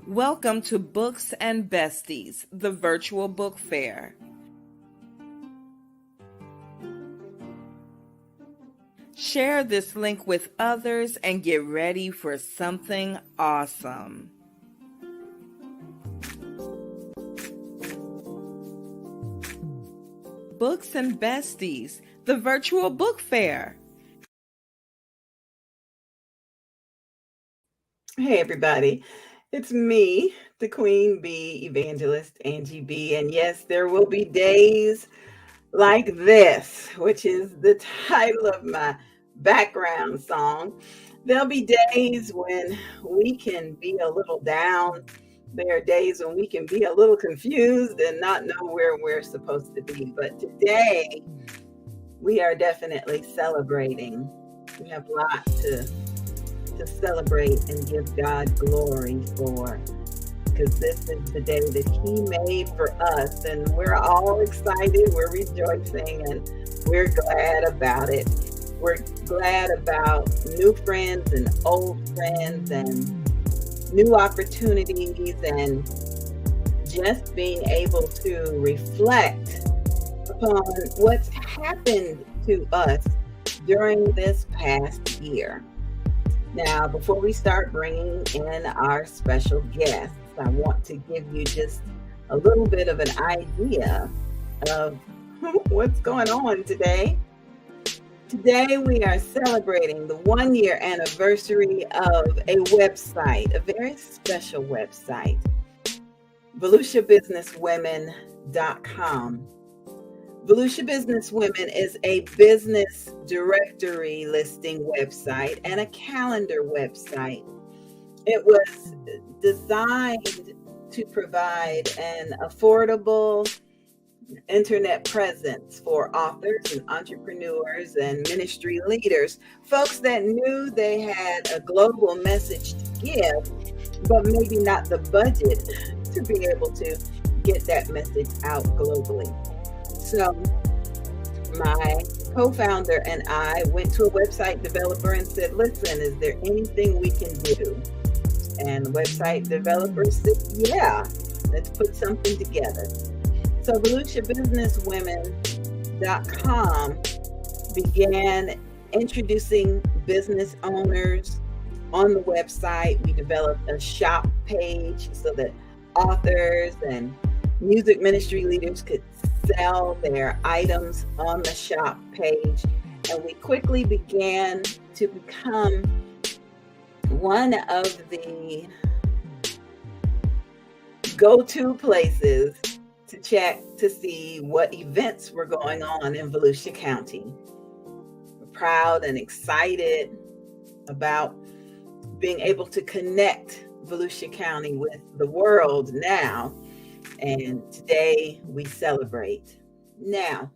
Welcome to Books and Besties, the virtual book fair. Share this link with others and get ready for something awesome. Books and Besties, the virtual book fair. Hey, everybody. It's me, the Queen Bee Evangelist, Angie B. And yes, there will be days like this, which is the title of my background song. There'll be days when we can be a little down. There are days when we can be a little confused and not know where we're supposed to be. But today, we are definitely celebrating. We have a lot to celebrate and give God glory for, because this is the day that He made for us, and we're all excited, we're rejoicing, and we're glad about it. We're glad about new friends and old friends and new opportunities, and just being able to reflect upon what's happened to us during this past year. Now, before we start bringing in our special guests, I want to give you just a little bit of an idea of what's going on today. Today, we are celebrating the 1-year anniversary of a website, a very special website, VolusiaBusinessWomen.com. Volusia Business Women is a business directory listing website and a calendar website. It was designed to provide an affordable internet presence for authors and entrepreneurs and ministry leaders, folks that knew they had a global message to give, but maybe not the budget to be able to get that message out globally. So my co-founder and I went to a website developer and said, listen, is there anything we can do? And the website developer said, yeah, let's put something together. So VolusiaBusinessWomen.com began introducing business owners on the website. We developed a shop page so that authors and music ministry leaders could sell their items on the shop page. And we quickly began to become one of the go-to places to check to see what events were going on in Volusia County. We're proud and excited about being able to connect Volusia County with the world now. And today we celebrate. Now,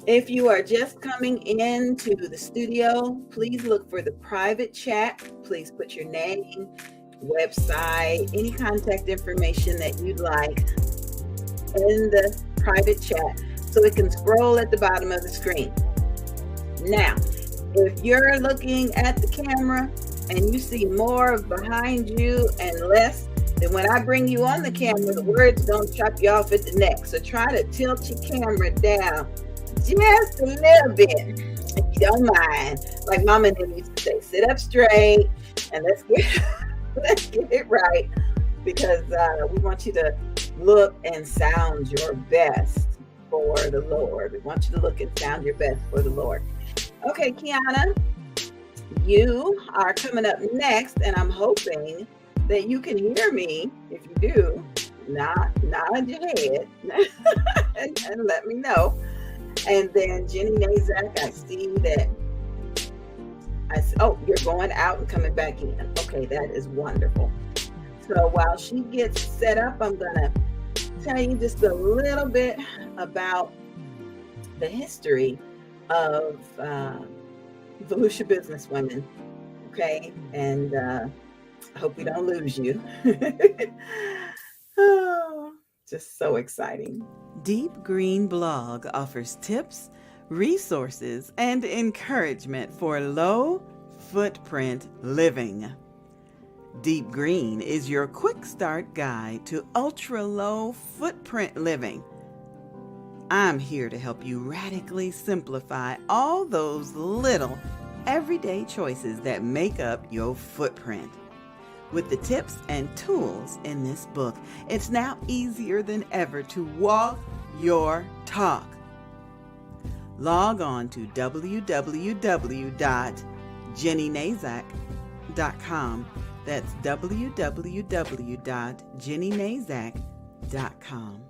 if you are just coming into the studio, please look for the private chat. Please put your name, website, any contact information that you'd like in the private chat so it can scroll at the bottom of the screen. Now, if you're looking at the camera and you see more behind you and less, then when I bring you on the camera, the words don't chop you off at the neck. So try to tilt your camera down just a little bit, if you don't mind. Like Mama and them used to say, sit up straight and let's get it right, because we want you to look and sound your best for the Lord. We want you to look and sound your best for the Lord. Okay, Kiana, you are coming up next, and I'm hoping that you can hear me. If you do, nod your head and let me know. And then Jenny Nazak, I see that. Oh, you're going out and coming back in. Okay, that is wonderful. So while she gets set up, I'm going to tell you just a little bit about the history of Volusia Business Women. Okay, and I hope we don't lose you. Oh, just so exciting. Deep Green Blog offers tips, resources, and encouragement for low footprint living. Deep Green is your quick start guide to ultra low footprint living. I'm here to help you radically simplify all those little everyday choices that make up your footprint. With the tips and tools in this book, it's now easier than ever to walk your talk. Log on to www.jennynazak.com. That's www.jennynazak.com.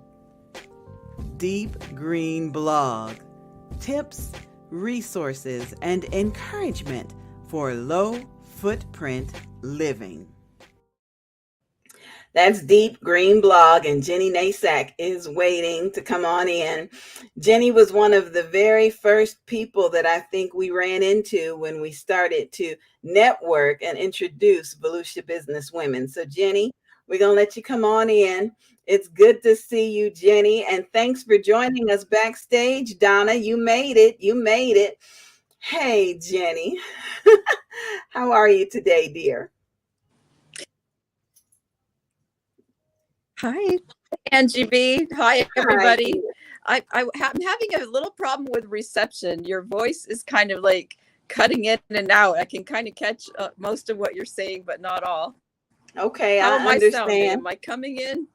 Deep Green Blog. Tips, resources, and encouragement for low footprint living. That's Deep Green Blog, and Jenny Nasak is waiting to come on in. Jenny was one of the very first people that I think we ran into when we started to network and introduce Volusia Business Women. So Jenny, we're going to let you come on in. It's good to see you, Jenny, and thanks for joining us backstage. Donna, you made it. You made it. Hey, Jenny. How are you today, dear? Hi, Angie B. Hi, everybody. Hi. I'm having a little problem with reception. Your voice is kind of like cutting in and out. I can kind of catch most of what you're saying, but not all. Okay, How I am I understand. sounding? Am I coming in?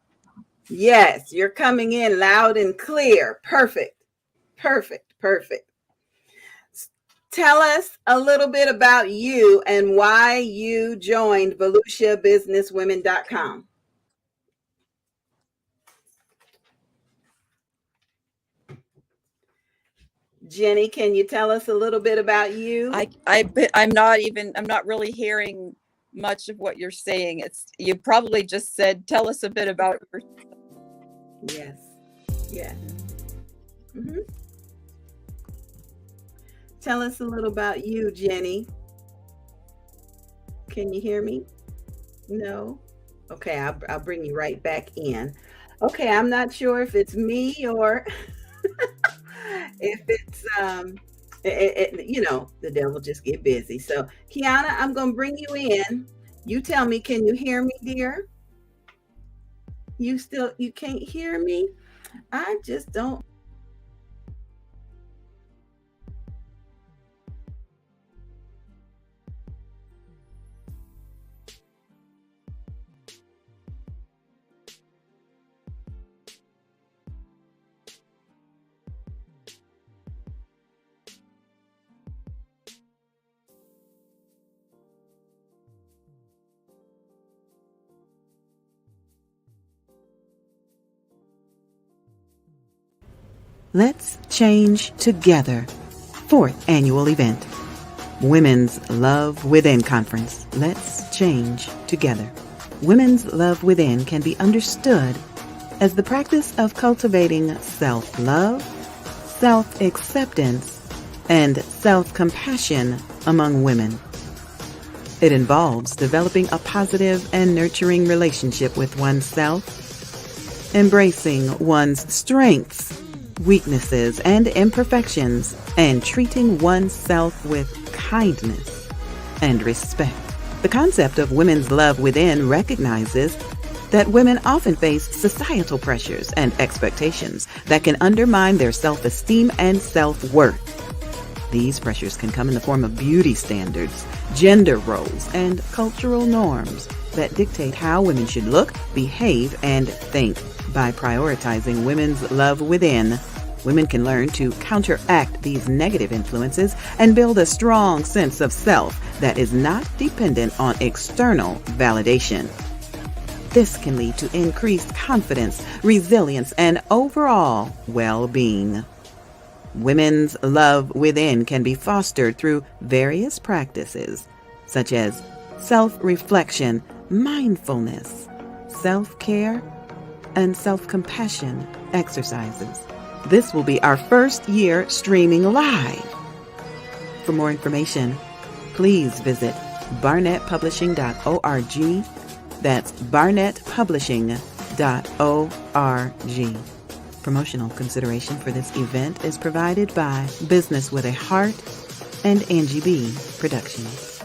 Yes, you're coming in loud and clear. Perfect. Perfect. Perfect. Tell us a little bit about you and why you joined VolusiaBusinessWomen.com. Jenny, can you tell us a little bit about you? I'm not really hearing much of what you're saying. You probably just said, tell us a bit about yourself. Yes. Yes. Mm-hmm. Tell us a little about you, Jenny. Can you hear me? No? Okay, I'll bring you right back in. Okay, I'm not sure if it's me or if it's the devil just get busy. So Kiana, I'm gonna bring you in. You tell me, can you hear me, dear? You can't hear me? I just don't. Let's Change Together, 4th annual event. Women's Love Within Conference. Let's change together. Women's Love Within can be understood as the practice of cultivating self-love, self-acceptance, and self-compassion among women. It involves developing a positive and nurturing relationship with oneself, embracing one's strengths, weaknesses, and imperfections, and treating oneself with kindness and respect. The concept of women's love within recognizes that women often face societal pressures and expectations that can undermine their self-esteem and self-worth. These pressures can come in the form of beauty standards, gender roles, and cultural norms that dictate how women should look, behave, and think. By prioritizing women's love within, women can learn to counteract these negative influences and build a strong sense of self that is not dependent on external validation. This can lead to increased confidence, resilience, and overall well-being. Women's love within can be fostered through various practices, such as self-reflection, mindfulness, self-care, and self-compassion exercises. This will be our first year streaming live. For more information, please visit barnettpublishing.org. That's barnettpublishing.org. Promotional consideration for this event is provided by Business with a Heart and Angie B. Productions.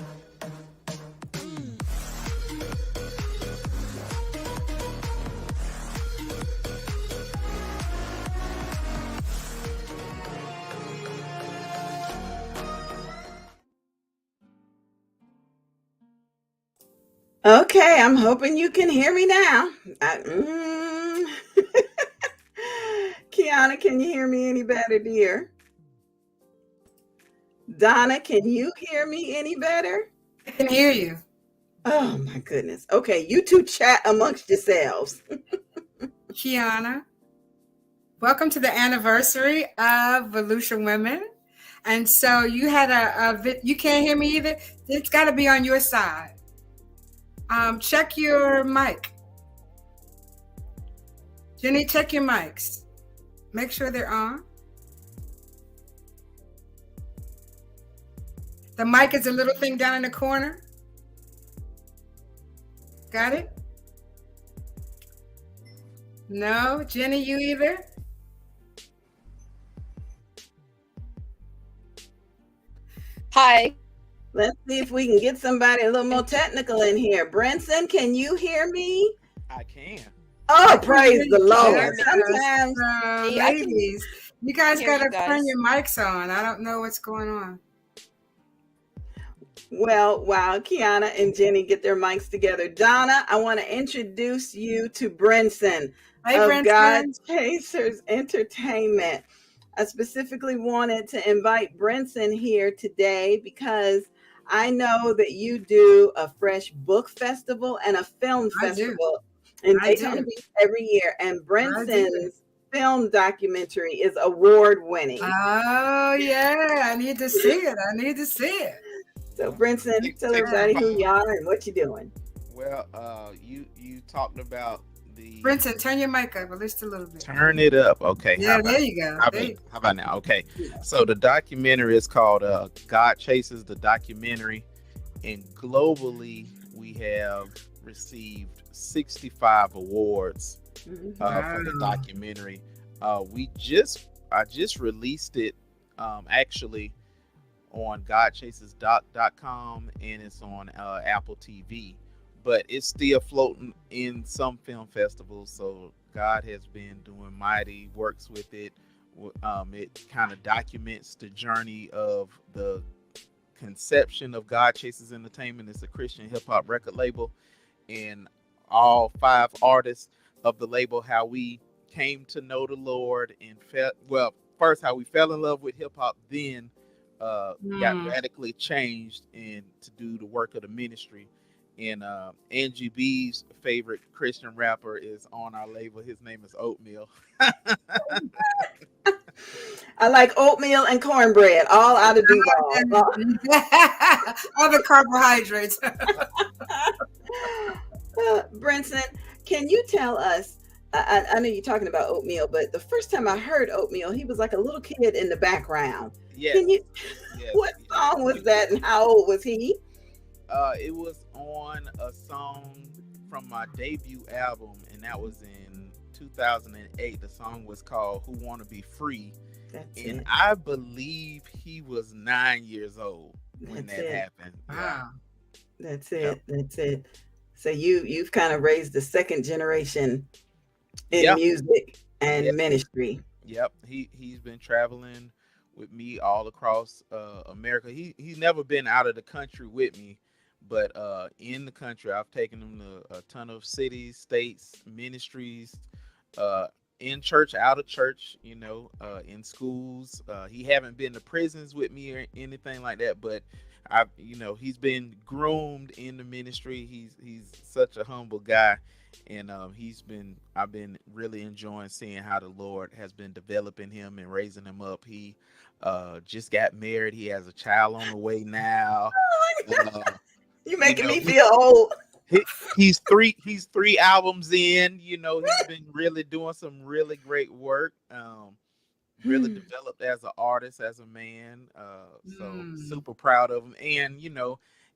Okay, I'm hoping you can hear me now. Kiana, can you hear me any better, dear? Donna, can you hear me any better? I can hear you. Oh my goodness. Okay, you two chat amongst yourselves. Kiana, welcome to the anniversary of Volusia Women. And so you had you can't hear me either? It's got to be on your side. Check your mic. Jenny, check your mics. Make sure they're on. The mic is a little thing down in the corner. Got it? No, Jenny, you either? Hi. Let's see if we can get somebody a little more technical in here. Brenson, can you hear me? I can. Oh, praise the Lord. Yes, Sometimes, ladies, you guys hear got to you guys. turn your mics on. I don't know what's going on. well, while Kiana and Jenny get their mics together, Donna, I want to introduce you to Brenson Hey, of Brenson. God Chasers Entertainment. I specifically wanted to invite Brenson here today because I know that you do a fresh book festival and a film I do. festival in I Daytona do. Beach every year. And I do. Brenson's film documentary is award winning. Oh, yeah. I need to see it. I need to see it. So, Brenson, tell everybody who you are and what you're doing. Well, you talked about the Brenson, turn your mic up at least a little bit. turn it up. Okay. Yeah, there you go. How about now? Okay. So the documentary is called God Chases the Documentary, and globally we have received 65 awards for the documentary. I just released it actually on godchases.com, and it's on Apple TV, but it's still floating in some film festivals. So God has been doing mighty works with it. It kind of documents the journey of the conception of God Chases Entertainment. It's a Christian hip hop record label, and all 5 artists of the label, how we came to know the Lord and first how we fell in love with hip hop, then got radically changed and to do the work of the ministry. And Angie B's favorite Christian rapper is on our label. His name is Oatmeal. I like oatmeal and cornbread, all out of Duval. All the carbohydrates. Brenson, can you tell us? I know you're talking about oatmeal, but the first time I heard oatmeal, he was like a little kid in the background. Yes. Can you? Yes. What song was that, and how old was he? It was on a song from my debut album, and that was in 2008. The song was called "Who Wanna Be Free," and I believe he was 9 years old when that happened. Wow. That's it. Yep. That's it. So you've kind of raised the second generation in music and ministry. Yep. He's been traveling with me all across America. He's never been out of the country with me, but in the country I've taken him to a ton of cities, states, ministries, in church, out of church, in schools. He haven't been to prisons with me or anything like that, but he's been groomed in the ministry. He's such a humble guy, and I've been really enjoying seeing how the Lord has been developing him and raising him up. He just got married. He has a child on the way now. You're making me feel old. He's three albums in. He's been really doing some really great work. Really developed as an artist, as a man. So super proud of him. And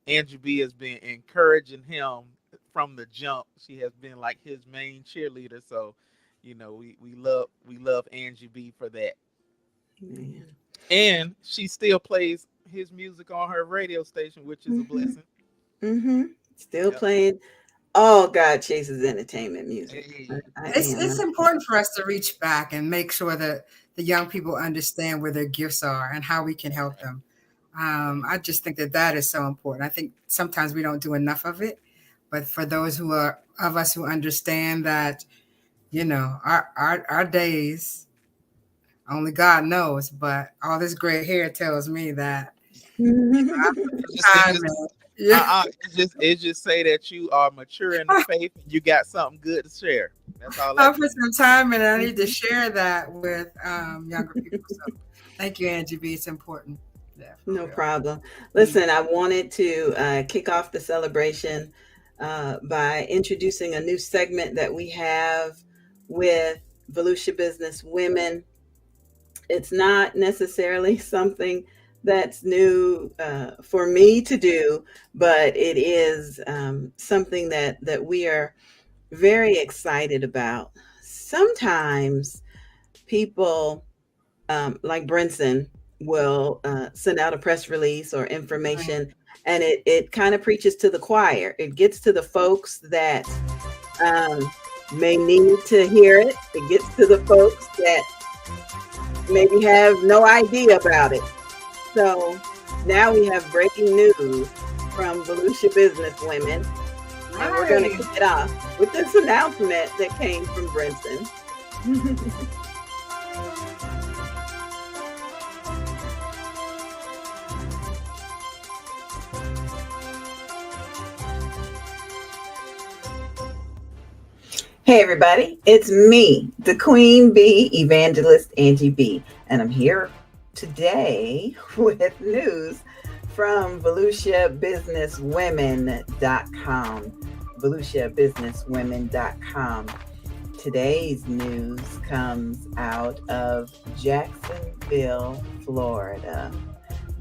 Angie B has been encouraging him from the jump. She has been like his main cheerleader. So we love Angie B for that. Man. And she still plays his music on her radio station, which is a blessing. Still playing all God Chases Entertainment music. Hey. It's important for us to reach back and make sure that the young people understand where their gifts are and how we can help them. I just think that is so important. I think sometimes we don't do enough of it, But for those who are of us who understand that, our days, only God knows, but all this gray hair tells me that It time just in. Yeah. it just say that you are mature in the faith and you got something good to share. That's all I'll that put means. some time in. I need to share that with younger people. So thank you, Angie B. It's important. Yeah, for No real. problem. Listen, I wanted to kick off the celebration by introducing a new segment that we have with Volusia Business Women. It's not necessarily something that's new for me to do, but it is something that we are very excited about. Sometimes people like Brinson will send out a press release or Right. information, and it kind of preaches to the choir. It gets to the folks that um, may need to hear it. It gets to the folks that maybe have no idea about it. So now we have breaking news from Volusia Business Women, and we're going to Right. kick it off with this announcement that came from Brinson. Hey, everybody, it's me, the Queen Bee Evangelist Angie B, and I'm here today with news from VolusiaBusinessWomen.com. VolusiaBusinessWomen.com. Today's news comes out of Jacksonville, Florida.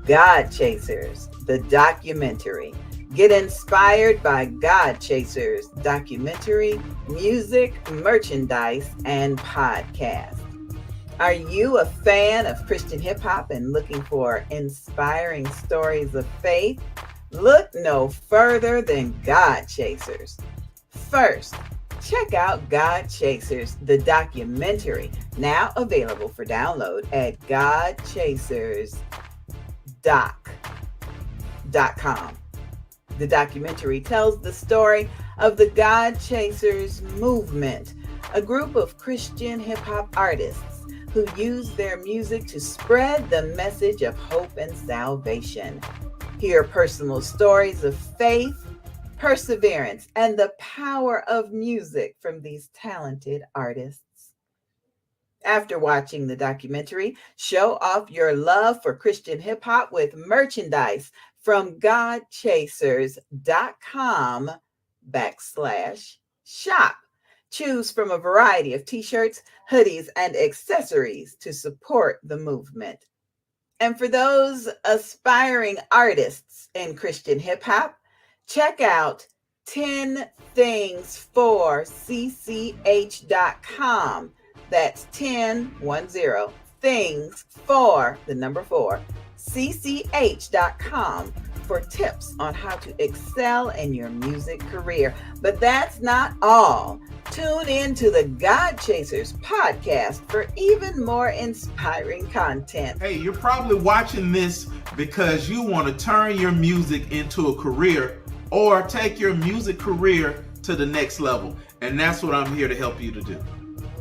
God Chasers, the documentary. Get inspired by God Chasers documentary, music, merchandise, and podcast. Are you a fan of Christian hip hop and looking for inspiring stories of faith? Look no further than God Chasers. First, check out God Chasers, the documentary, now available for download at godchasersdoc.com. The documentary tells the story of the God Chasers movement, a group of Christian hip hop artists who use their music to spread the message of hope and salvation. Hear personal stories of faith, perseverance, and the power of music from these talented artists. After watching the documentary, show off your love for Christian hip hop with merchandise from godchasers.com/shop. Choose from a variety of t-shirts, hoodies, and accessories to support the movement. And for those aspiring artists in Christian hip hop, check out 10 Things for CCH.com. That's 10 things for the number 4 CCH.com for tips on how to excel in your music career. But that's not all. Tune in to the God Chasers podcast for even more inspiring content. Hey, you're probably watching this because you want to turn your music into a career or take your music career to the next level. And that's what I'm here to help you to do.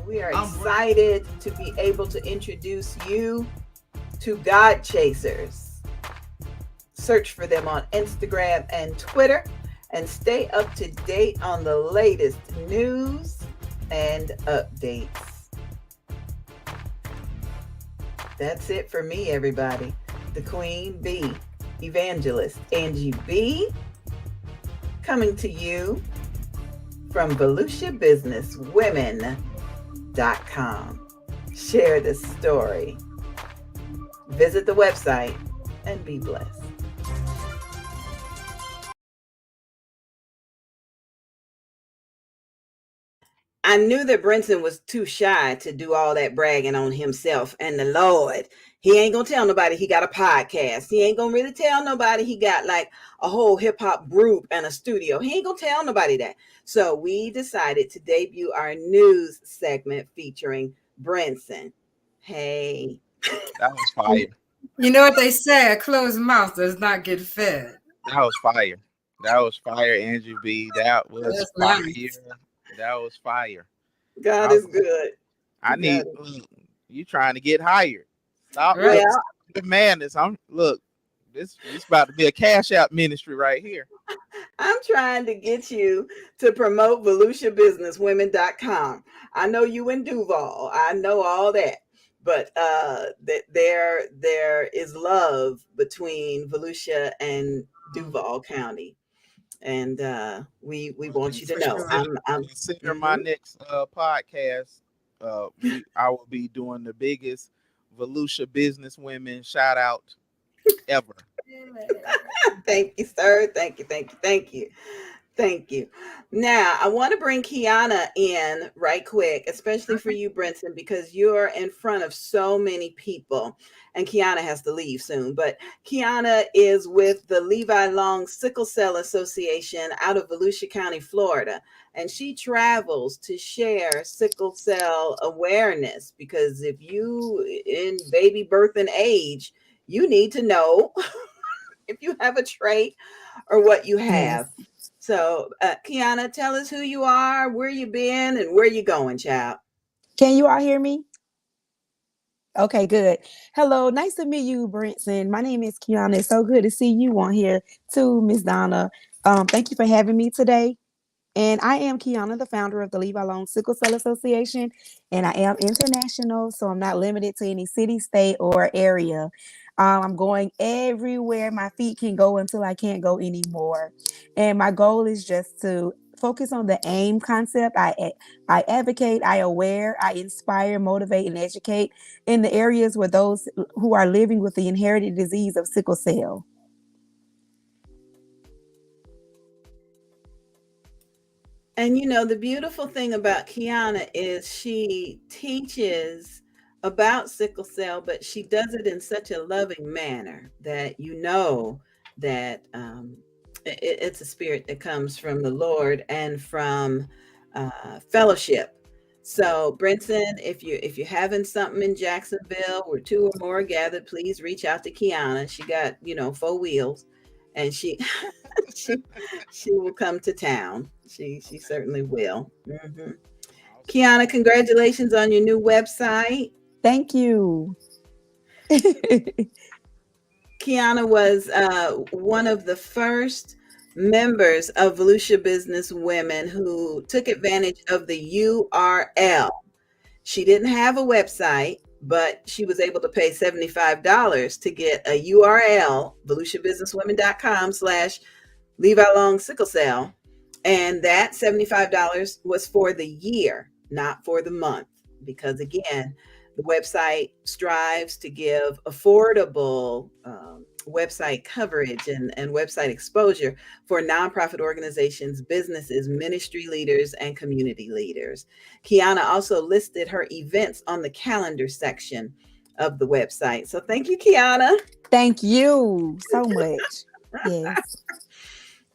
We are excited to be able to introduce you to God Chasers. Search for them on Instagram and Twitter and stay up to date on the latest news and updates. That's it for me, everybody. The Queen Bee, Evangelist Angie B, coming to you from VolusiaBusinessWomen.com. Share the story. Visit the website and be blessed. I knew that Brinson was too shy to do all that bragging on himself and the Lord. He ain't gonna tell nobody he got a podcast. He ain't gonna really tell nobody he got like a whole hip hop group and a studio. He ain't gonna tell nobody that. So we decided to debut our news segment featuring Brinson. Hey. That was fire. You know what they say? A closed mouth does not get fed. That was fire. That was fire, Angie B. That was That's fire. nice. That was fire. God I is good. I God need is, you trying to get hired. Stop Right. look, well, stop the madness. I'm look, this about to be a cash out ministry right here. I'm trying to get you to promote VolutiaBusinessWomen.com. I know you in Duval. I know all that. But that there is love between Volusia and Duval County. And we Well, want you to For know. sure. I'm consider my mhm. next podcast. I will be doing the biggest Volusia business women shout out ever. Thank you, sir. Thank you, thank you, thank you. Thank you. Now, I want to bring Kiana in right quick, especially for you, Brenton, because you're in front of so many people. And Kiana has to leave soon. But Kiana is with the Levi Long Sickle Cell Association out of Volusia County, Florida. And she travels to share sickle cell awareness because if you in baby birth and age, you need to know if you have a trait or what you Yes. have. So, Kiana, tell us who you are, where you been, and where you going, child. Can you all hear me? Okay, good. Hello, nice to meet you, Brinson. My name is Kiana. It's so good to see you on here too, Miss Donna. Thank you for having me today. And I am Kiana, the founder of the Levi Long Sickle Cell Association, and I am international, so I'm not limited to any city, state, or area. I'm going everywhere my feet can go until I can't go anymore. And my goal is just to focus on the AIM concept. I advocate, I aware, I inspire, motivate, and educate in the areas where those who are living with the inherited disease of sickle cell. And you know, the beautiful thing about Kiana is she teaches about sickle cell, but she does it in such a loving manner that you know that it's a spirit that comes from the Lord and from fellowship. So, Brenton, if you're having something in Jacksonville where two or more are gathered, please reach out to Kiana. She got 4 wheels, and she she she will come to town. She Okay. certainly will. Hmm. Awesome. Kiana, congratulations on your new website. Thank you. Kiana was one of the first members of Volusia Business Women who took advantage of the URL. She didn't have a website, but she was able to pay $75 to get a URL, volusiabusinesswomen.com/Levi Long Sickle Cell. And that $75 was for the year, not for the month. Because again, the website strives to give affordable website coverage and website exposure for nonprofit organizations, businesses, ministry leaders, and community leaders. Kiana also listed her events on the calendar section of the website. So thank you, Kiana. Thank you so much. Yes.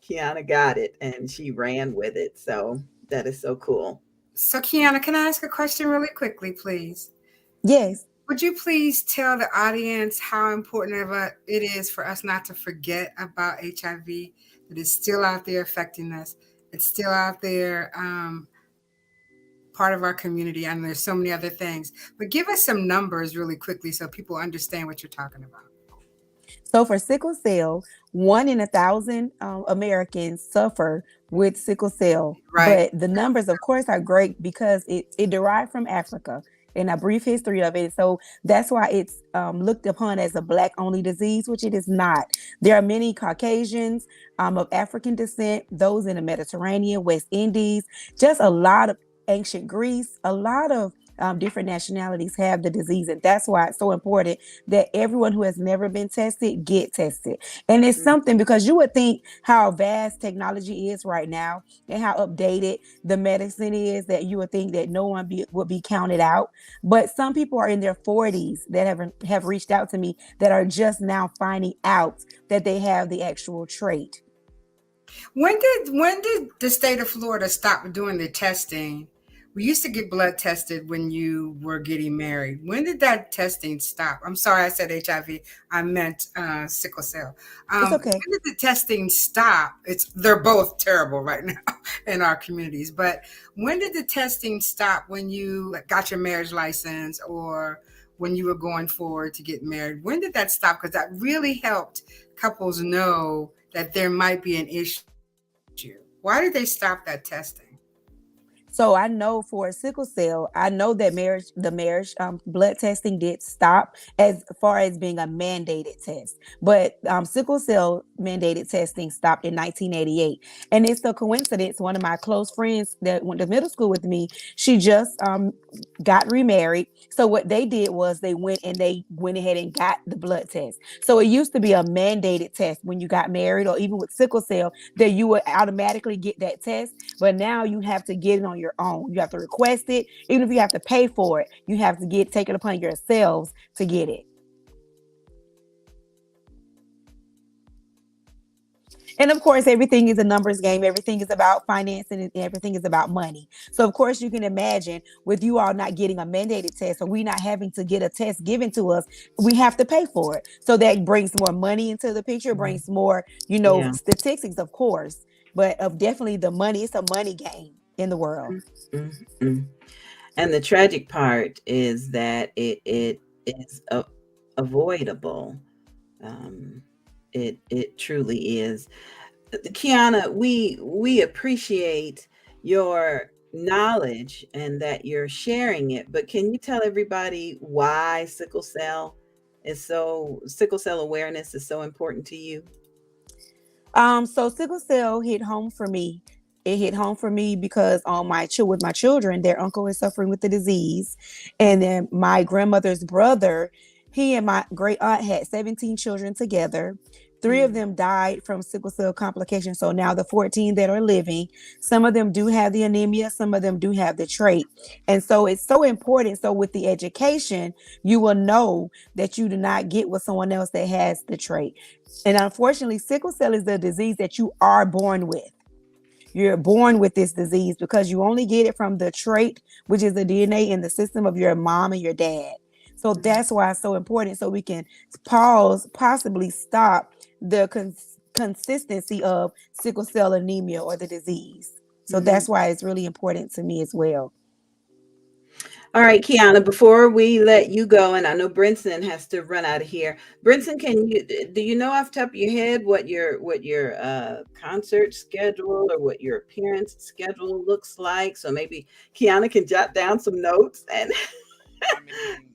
Kiana got it and she ran with it. So that is so cool. So, Kiana, can I ask a question really quickly, please? Yes. Would you please tell the audience how important it is for us not to forget about HIV? That it's still out there affecting us. It's still out there, part of our community, and there's so many other things. But give us some numbers really quickly so people understand what you're talking about. So for sickle cell, 1 in 1,000 Americans suffer with sickle cell. Right. But the numbers, of course, are great because it derived from Africa and a brief history of it. So that's why it's looked upon as a Black only disease, which it is not. There are many Caucasians of African descent, those in the Mediterranean, West Indies, just a lot of ancient Greece, a lot of different nationalities have the disease. And that's why it's so important that everyone who has never been tested get tested. And it's something because you would think how vast technology is right now and how updated the medicine is that you would think that no one would be counted out. But some people are in their 40s that have reached out to me that are just now finding out that they have the actual trait. When did the state of Florida stop doing the testing we used to get blood tested when you were getting married. When did that testing stop? I'm sorry, I said HIV. I meant sickle cell. It's okay. When did the testing stop? They're both terrible right now in our communities. But when did the testing stop? When you got your marriage license or when you were going forward to get married? When did that stop? Because that really helped couples know that there might be an issue. Why did they stop that testing? So I know for sickle cell, I know that the marriage blood testing did stop as far as being a mandated test, but sickle cell mandated testing stopped in 1988. And it's a coincidence. One of my close friends that went to middle school with me, she just got remarried. So what they did was they went ahead and got the blood test. So it used to be a mandated test when you got married, or even with sickle cell, that you would automatically get that test. But now you have to get it on your own. You have to request it. Even if you have to pay for it, you have to take it upon yourselves to get it. And of course, everything is a numbers game. Everything is about financing and everything is about money. So of course, you can imagine with you all not getting a mandated test, or we not having to get a test given to us, we have to pay for it. So that brings more money into the picture, brings more, Yeah. statistics, of course, but of definitely the money. It's a money game in the world. Mm-hmm. And the tragic part is that it is avoidable. It truly is. Kiana, we appreciate your knowledge and that you're sharing it, but can you tell everybody why sickle cell awareness is so important to you? So sickle cell hit home for me. It hit home for me because on with my children, their uncle is suffering with the disease, and then my grandmother's brother, he and my great aunt had 17 children together. Three of them died from sickle cell complications. So now the 14 that are living, some of them do have the anemia, some of them do have the trait. And so it's so important. So with the education, you will know that you do not get with someone else that has the trait. And unfortunately, sickle cell is the disease that you are born with. You're born with this disease because you only get it from the trait, which is the DNA in the system of your mom and your dad. So that's why it's so important. So we can possibly stop the consistency of sickle cell anemia or the disease. So that's why it's really important to me as well. All right, Kiana, before we let you go, and I know Brinson has to run out of here. Brinson, do you know off the top of your head what your concert schedule or what your appearance schedule looks like? So maybe Kiana can jot down some notes. And I mean,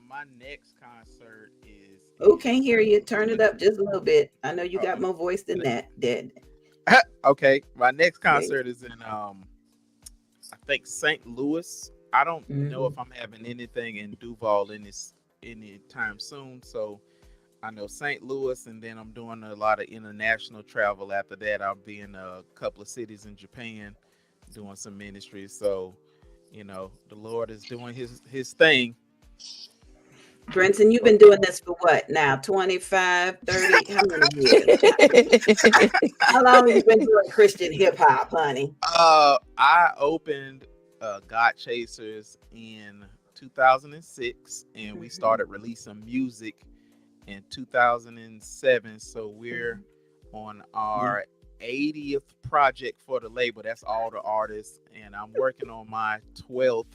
my next concert is. oh, can't hear you. Turn it up just a little bit. I know you got more voice than that. Dead. Okay, my next concert is in I think St. Louis. I don't know if I'm having anything in Duval anytime soon. So I know St. Louis, and then I'm doing a lot of international travel after that. I'll be in a couple of cities in Japan doing some ministry. So, the Lord is doing his thing. Brinson, you've been doing this for what now? 25, 30? How many years? How long have you been doing Christian hip hop, honey? I opened God Chasers in 2006, and we started releasing music in 2007. So we're on our 80th project for the label. That's all the artists, and I'm working on my 12th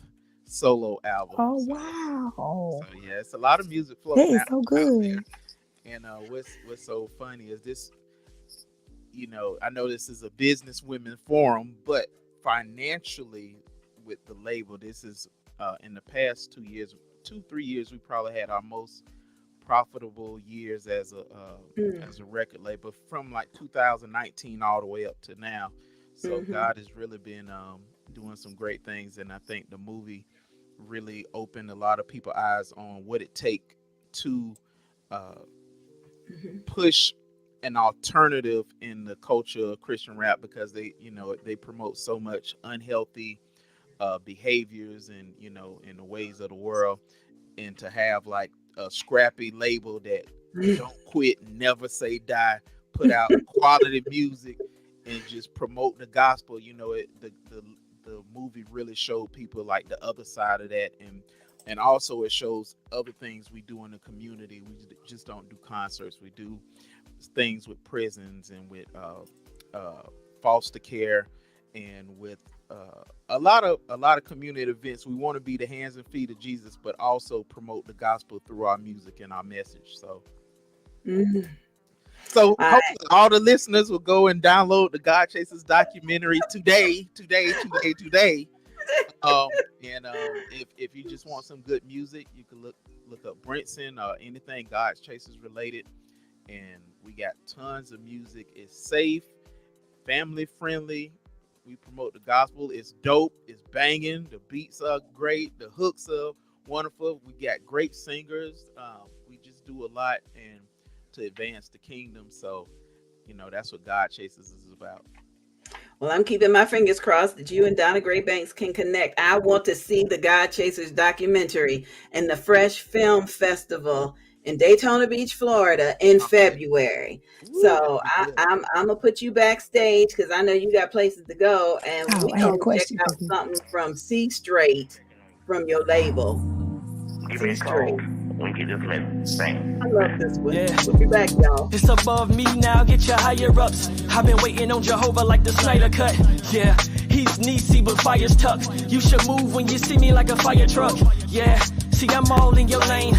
solo album. Oh, wow. So yeah, it's a lot of music floating That is so good. And what's so funny is this, I know this is a business women forum, but financially with the label, this is in the past 3 years, we probably had our most profitable years as a record label from like 2019 all the way up to now. So God has really been doing some great things, and I think the movie really opened a lot of people's eyes on what it takes to push an alternative in the culture of Christian rap, because they promote so much unhealthy behaviors and in the ways of the world, and to have like a scrappy label that don't quit, never say die, put out quality music and just promote the gospel. The the movie really showed people like the other side of that, and also it shows other things we do in the community. We just don't do concerts. We do things with prisons and with foster care and with a lot of community events. We want to be the hands and feet of Jesus, but also promote the gospel through our music and our message. So hopefully all the listeners will go and download the God Chasers documentary today. If you just want some good music, you can look up Brinson or anything God Chasers related. And we got tons of music. It's safe, family friendly. We promote the gospel. It's dope. It's banging. The beats are great. The hooks are wonderful. We got great singers. We just do a lot and to advance the kingdom. So, that's what God Chasers is about. Well, I'm keeping my fingers crossed that you and Donna Gray Banks can connect. I want to see the God Chasers documentary and the Fresh Film Festival in Daytona Beach, Florida in February. So I'm gonna put you backstage because I know you got places to go, and we gonna check out something from C Straight from your label. C Straight. I love this one. Yeah. We'll be back, y'all. It's above me now, get your higher ups. I've been waiting on Jehovah like the Snyder Cut. Yeah, he's Nisi, but fire's tucked. You should move when you see me like a fire truck. Yeah, see, I'm all in your lane.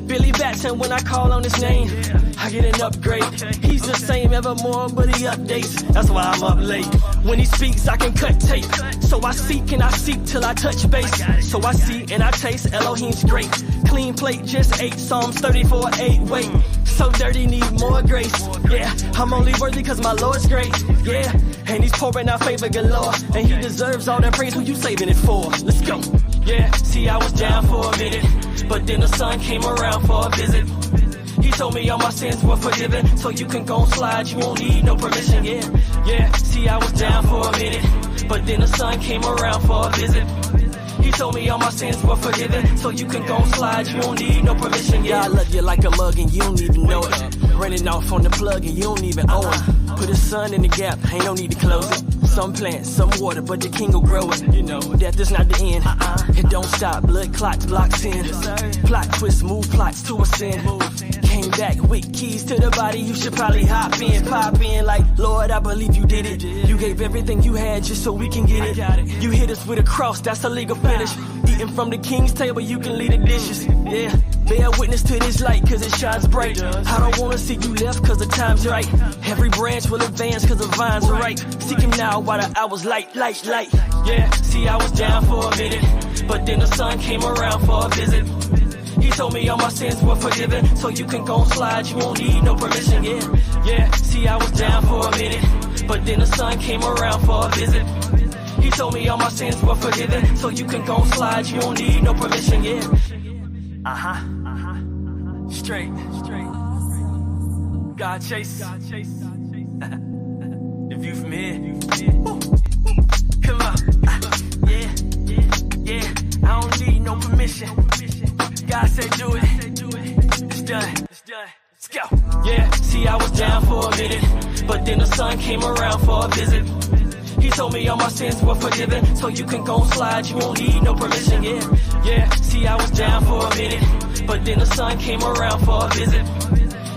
Billy Batson when I call on his name. I get an upgrade. He's the same evermore, but he updates. That's why I'm up late. When he speaks, I can cut tape. So I seek and I seek till I touch base. So I see and I taste Elohim's great. Clean plate, just ate Psalms 34:8. Wait, so dirty, need more grace. Yeah, I'm only worthy cause my Lord's great. Yeah, and he's pouring out favor galore. And he deserves all that praise. Who you saving it for? Let's go. Yeah, see, I was down for a minute, but then the sun came around for a visit. He told me all my sins were forgiven, so you can go and slide, you won't need no permission. Yeah, see, I was down for a minute, but then the sun came around for a visit. He told me all my sins were forgiven, so you can go and slide, you don't need no permission. Yeah, I love you like a mug and you don't even know it. Running off on the plug and you don't even own it. Put a sun in the gap, ain't no need to close it. Some plants, some water, but the king will grow it. Death is not the end. It don't stop, blood clots, blocks in. Plot twist, move plots to a sin. Came back with keys to the body, you should probably hop in, pop in like, Lord, I believe you did it. You gave everything you had just so we can get it. You hit us with a cross, that's a legal finish. Eating from the king's table, you can leave the dishes. Yeah, bear witness to this light, cause it shines bright. I don't wanna see you left, cause the time's right. Every branch will advance, cause the vines are right. Seek him now while the hours light. Yeah, see, I was down for a minute, but then the sun came around for a visit. He told me all my sins were forgiven, so you can go and slide, you won't need no permission. Yeah, see, I was down for a minute, but then the sun came around for a visit. He told me all my sins were forgiven, so you can go and slide, you don't need no permission. Straight. God chase. The view from here. Come on. Yeah. I don't need no permission. God said do it. It's done. Let's go. Yeah, see, I was down for a minute, but then the sun came around for a visit. He told me all my sins were forgiven, so you can go and slide, you won't need no permission. Yeah, see, I was down for a minute, but then the sun came around for a visit.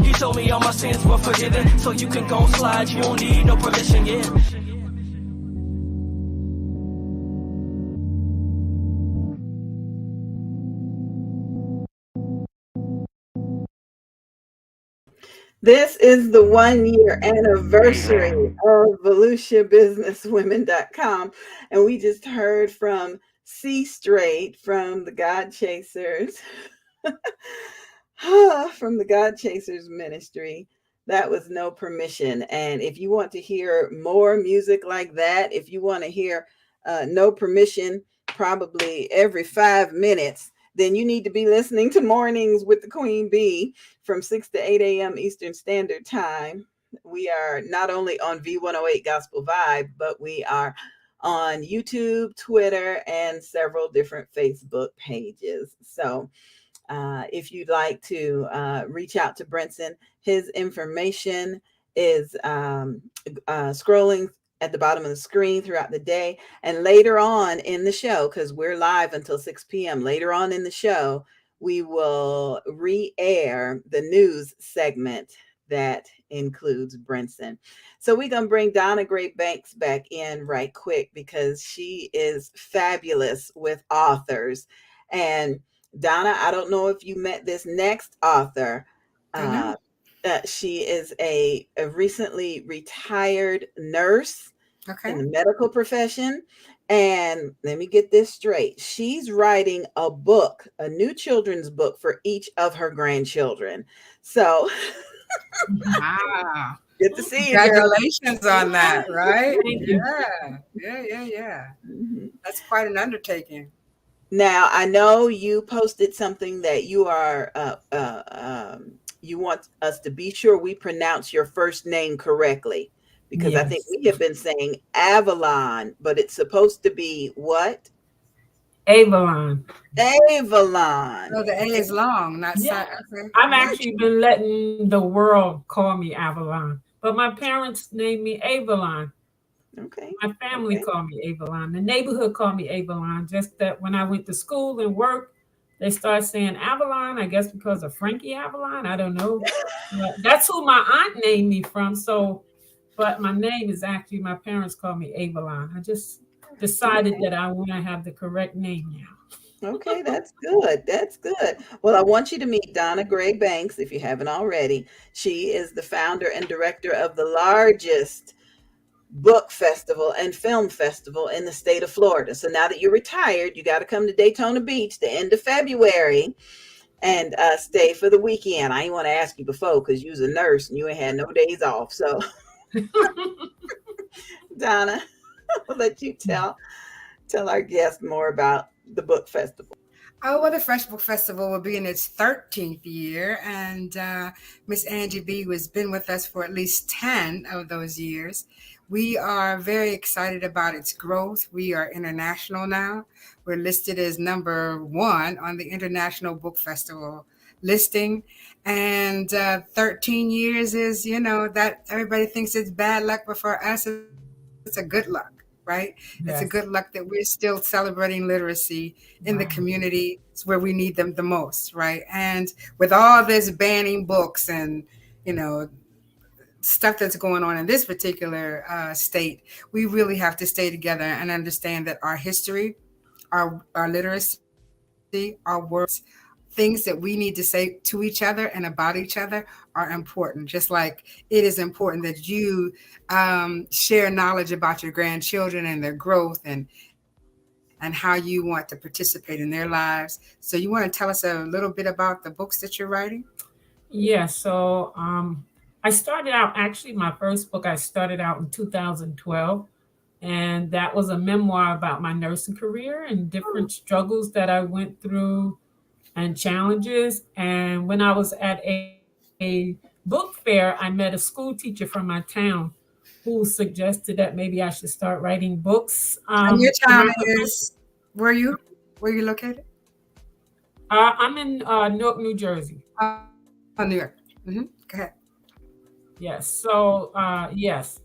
He told me all my sins were forgiven, so you can go and slide, you won't need no permission. This is the 1-year anniversary of VolutiaBusinessWomen.com. And we just heard from C Straight from the God Chasers, from the God Chasers ministry. That was No Permission. And if you want to hear more music like that, if you want to hear No Permission probably every 5 minutes, then you need to be listening to Mornings with the Queen Bee from 6 to 8 a.m. Eastern Standard Time. We are not only on V108 Gospel Vibe, but we are on YouTube, Twitter, and several different Facebook pages. So if you'd like to reach out to Brinson, his information is scrolling at the bottom of the screen throughout the day. And later on in the show, because we're live until 6 p.m., later on in the show, we will re-air the news segment that includes Brinson. So we're going to bring Donna Gray Banks back in right quick because she is fabulous with authors. And Donna, I don't know if you met this next author. I know. She is a recently retired nurse in Okay. the medical profession. And let me get this straight. She's writing a book, a new children's book for each of her grandchildren. So Wow. good to see you, girl. Congratulations on that, right? Thank you. Yeah. Mhm. That's quite an undertaking. Now, I know you posted something that you are, you want us to be sure we pronounce your first name correctly because I think Yes. we have been saying Avalon, but it's supposed to be what? Avalon. Avalon. Oh, the A is long, not Yeah. silent. Okay. I've actually been letting the world call me Avalon, but my parents named me Avalon. Okay. My family Okay. called me Avalon. The neighborhood called me Avalon. Just that when I went to school and work, they started saying Avalon. I guess because of Frankie Avalon. I don't know. But that's who my aunt named me from. So, but my name is actually my parents call me Avalon. I just decided Okay. that I want to have the correct name now. Okay, that's good. That's good. Well, I want you to meet Donna Gray Banks if you haven't already. She is the founder and director of the largest book festival and film festival in the state of Florida. So now that you're retired, you got to come to Daytona Beach the end of February and stay for the weekend. I ain't want to ask you before because you was a nurse and you ain't had no days off. So Donna, I'll let you tell our guests more about the book festival. Oh, well, the Fresh Book Festival will be in its 13th year, and Miss Angie B has been with us for at least 10 of those years. We are very excited about its growth. We are international now. We're listed as number one on the International Book Festival listing. And 13 years is, that everybody thinks it's bad luck, but for us, it's a good luck, right? It's a Yes. good luck that we're still celebrating literacy in the Wow. community where we need them the most, right? And with all this banning books and, you know, stuff that's going on in this particular state, we really have to stay together and understand that our history, our literacy, our words, things that we need to say to each other and about each other are important. Just like it is important that you share knowledge about your grandchildren and their growth and how you want to participate in their lives. So you want to tell us a little bit about the books that you're writing? Yeah, so I started out actually my first book I started out in 2012, and that was a memoir about my nursing career and different struggles that I went through and challenges. And when I was at a book fair, I met a school teacher from my town who suggested that maybe I should start writing books And your for my town profession. is where you located? I'm in Newark, New Jersey. Oh, New York. Go ahead. Yes. So, yes.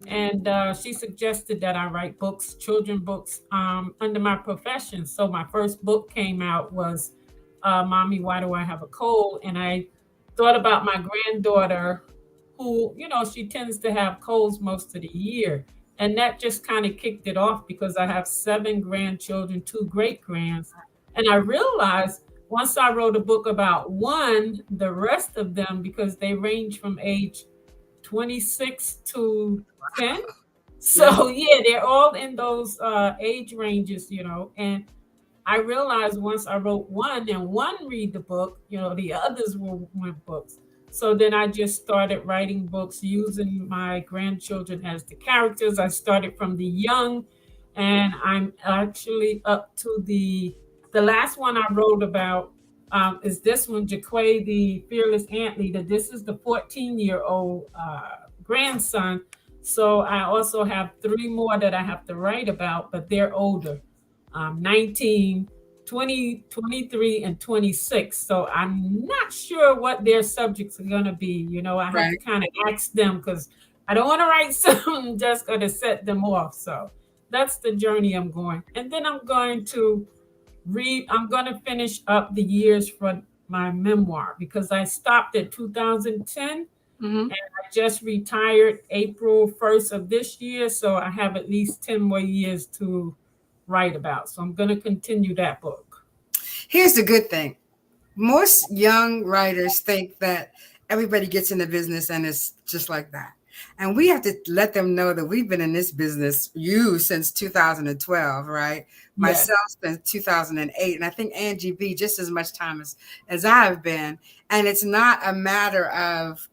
And she suggested that I write books, children books, under my profession. So my first book came out was "Mommy, Why Do I Have a Cold?" And I thought about my granddaughter, who she tends to have colds most of the year, and that just kind of kicked it off because I have 7 grandchildren, 2 great grands, and I realized once I wrote a book about one, the rest of them, because they range from age 26 to 10. Yeah. So yeah, they're all in those age ranges, and I realized once I wrote one and one read the book, the others went books. So then I just started writing books using my grandchildren as the characters. I started from the young, and I'm actually up to the last one I wrote about is this one, Jaquay, the fearless ant leader. This is the 14-year-old grandson. So I also have 3 more that I have to write about, but they're older, 19, 20, 23, and 26. So I'm not sure what their subjects are going to be. I have to Right. kind of ask them because I don't want to write something just going to set them off. So that's the journey I'm going. And then I'm going to finish up the years for my memoir because I stopped at 2010 and I just retired April 1st of this year. So I have at least 10 more years to write about. So I'm going to continue that book. Here's the good thing. Most young writers think that everybody gets in the business and it's just like that. And we have to let them know that we've been in this business, you, since 2012, right? Yes. Myself since 2008. And I think Angie B, just as much time as I've been. And it's not a matter of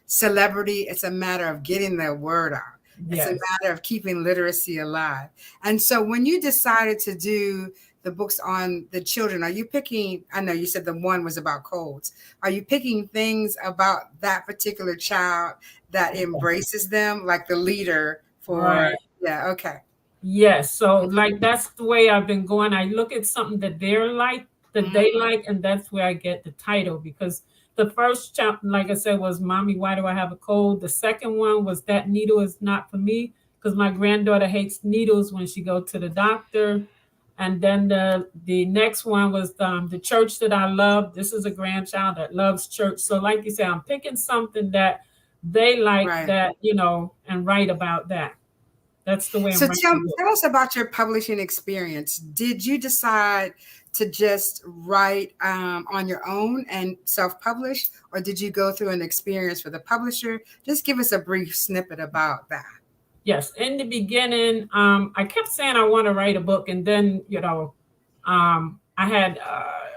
celebrity. It's a matter of getting the word out. Yes. It's a matter of keeping literacy alive. And so when you decided to do the books on the children, are you picking, I know you said the one was about colds. Are you picking things about that particular child that embraces them, like the leader for, Right. Yeah, okay. Yes. So like that's the way I've been going. I look at something that they like, and that's where I get the title because the first chapter, like I said, was Mommy, Why Do I Have a Cold? The second one was That Needle Is Not For Me because my granddaughter hates needles when she go to the doctor. And then the next one was the church that I love. This is a grandchild that loves church. So like you said, I'm picking something that they like, Right. that, and write about that. That's the way So I'm writing. tell us about your publishing experience. Did you decide to just write on your own and self-publish, or did you go through an experience with a publisher? Just give us a brief snippet about that. Yes, in the beginning, I kept saying I want to write a book, and then I had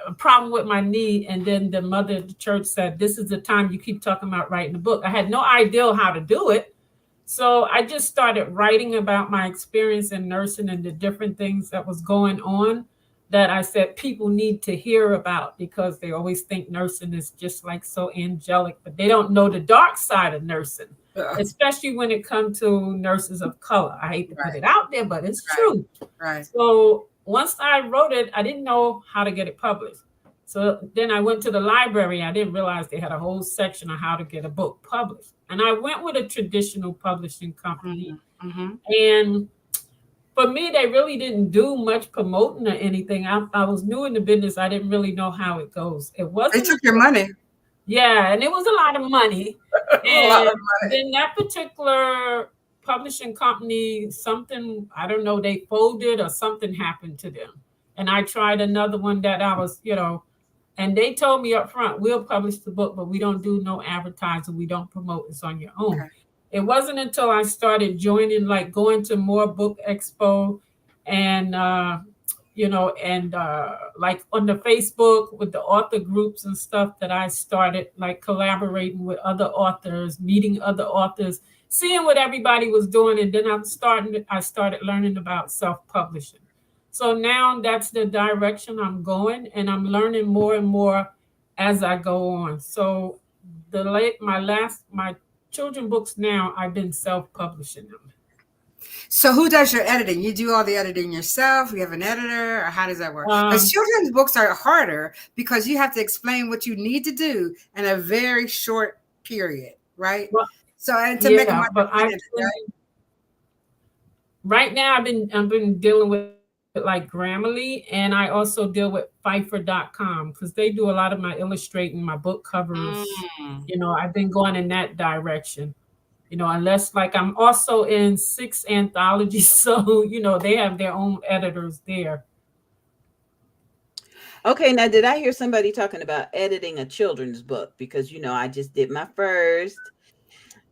a problem with my knee, and then the mother of the church said, "This is the time you keep talking about writing a book." I had no idea how to do it, so I just started writing about my experience in nursing and the different things that was going on that I said people need to hear about because they always think nursing is just like so angelic, but they don't know the dark side of nursing. Especially when it comes to nurses of color. I hate to put it out there, but it's true. Right. So once I wrote it, I didn't know how to get it published. So then I went to the library. I didn't realize they had a whole section on how to get a book published. And I went with a traditional publishing company. And for me, they really didn't do much promoting or anything. I was new in the business. I didn't really know how it goes. It wasn't. They took your money. Yeah, and it was a lot of money. And then that particular publishing company, something, I don't know, they folded or something happened to them. And I tried another one that I was, and they told me up front, we'll publish the book, but we don't do no advertising. We don't promote. It's on your own. Okay. It wasn't until I started joining, like going to more book expo and, like on the Facebook with the author groups and stuff that I started like collaborating with other authors, meeting other authors, seeing what everybody was doing. And then I started learning about self-publishing. So now that's the direction I'm going, and I'm learning more and more as I go on. So my children books now, I've been self-publishing them. So who does your editing? You do all the editing yourself? You have an editor, or how does that work? Because children's books are harder because you have to explain what you need to do in a very short period, right? Well, so and to make them right now I've been dealing with like Grammarly, and I also deal with Fiverr.com because they do a lot of my illustrating, my book covers. I've been going in that direction. Unless like I'm also in 6 anthologies. So, they have their own editors there. Okay, now did I hear somebody talking about editing a children's book? Because, I just did my first,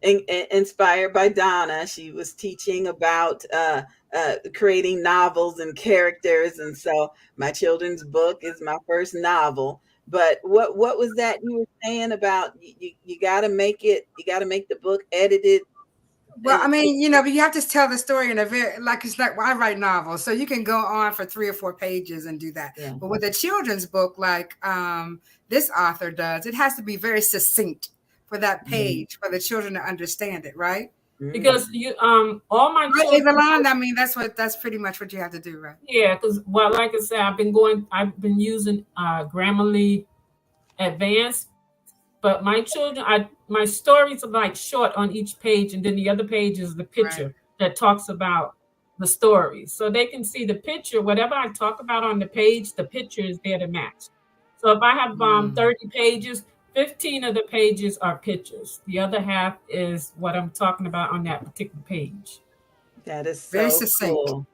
inspired by Donna. She was teaching about creating novels and characters. And so my children's book is my first novel. But what was that you were saying about you got to make the book edited? Well, I mean, but you have to tell the story in a very, it's like I write novels, so you can go on for 3 or 4 pages and do that. Yeah. But with a children's book, like this author does, it has to be very succinct for that page for the children to understand it, right? Because all my children, Evelyn, I mean, that's pretty much what you have to do, right? Yeah, because like I said, I've been using Grammarly Advanced, But my children, my stories are like short on each page, and then the other page is the picture that talks about the story. So they can see the picture, whatever I talk about on the page, the picture is there to match. So if I have 30 pages, 15 of the pages are pictures. The other half is what I'm talking about on that particular page. That is Very so succinct. cool.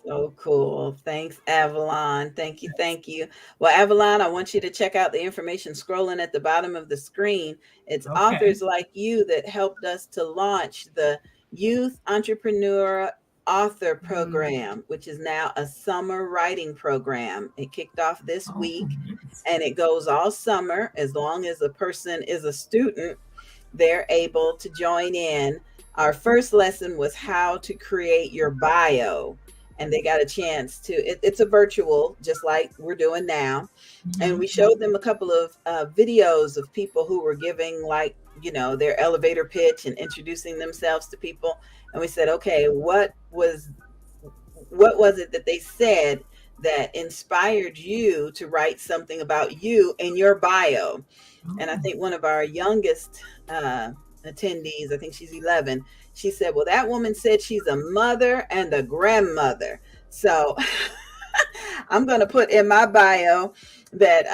So cool. Thanks, Avalon. Thank you. Thank you. Well, Avalon, I want you to check out the information scrolling at the bottom of the screen. It's Okay. authors like you that helped us to launch the Youth Entrepreneur Author Program, which is now a summer writing program. It kicked off this week and it goes all summer. As long as a person is a student, they're able to join in. Our first lesson was how to create your bio, and they got a chance to it's a virtual, just like we're doing now. And we showed them a couple of videos of people who were giving, like, their elevator pitch and introducing themselves to people. And we said, okay, what was it that they said that inspired you to write something about you in your bio? And I think one of our youngest attendees, I think she's 11, she said, well, that woman said she's a mother and a grandmother. So I'm going to put in my bio that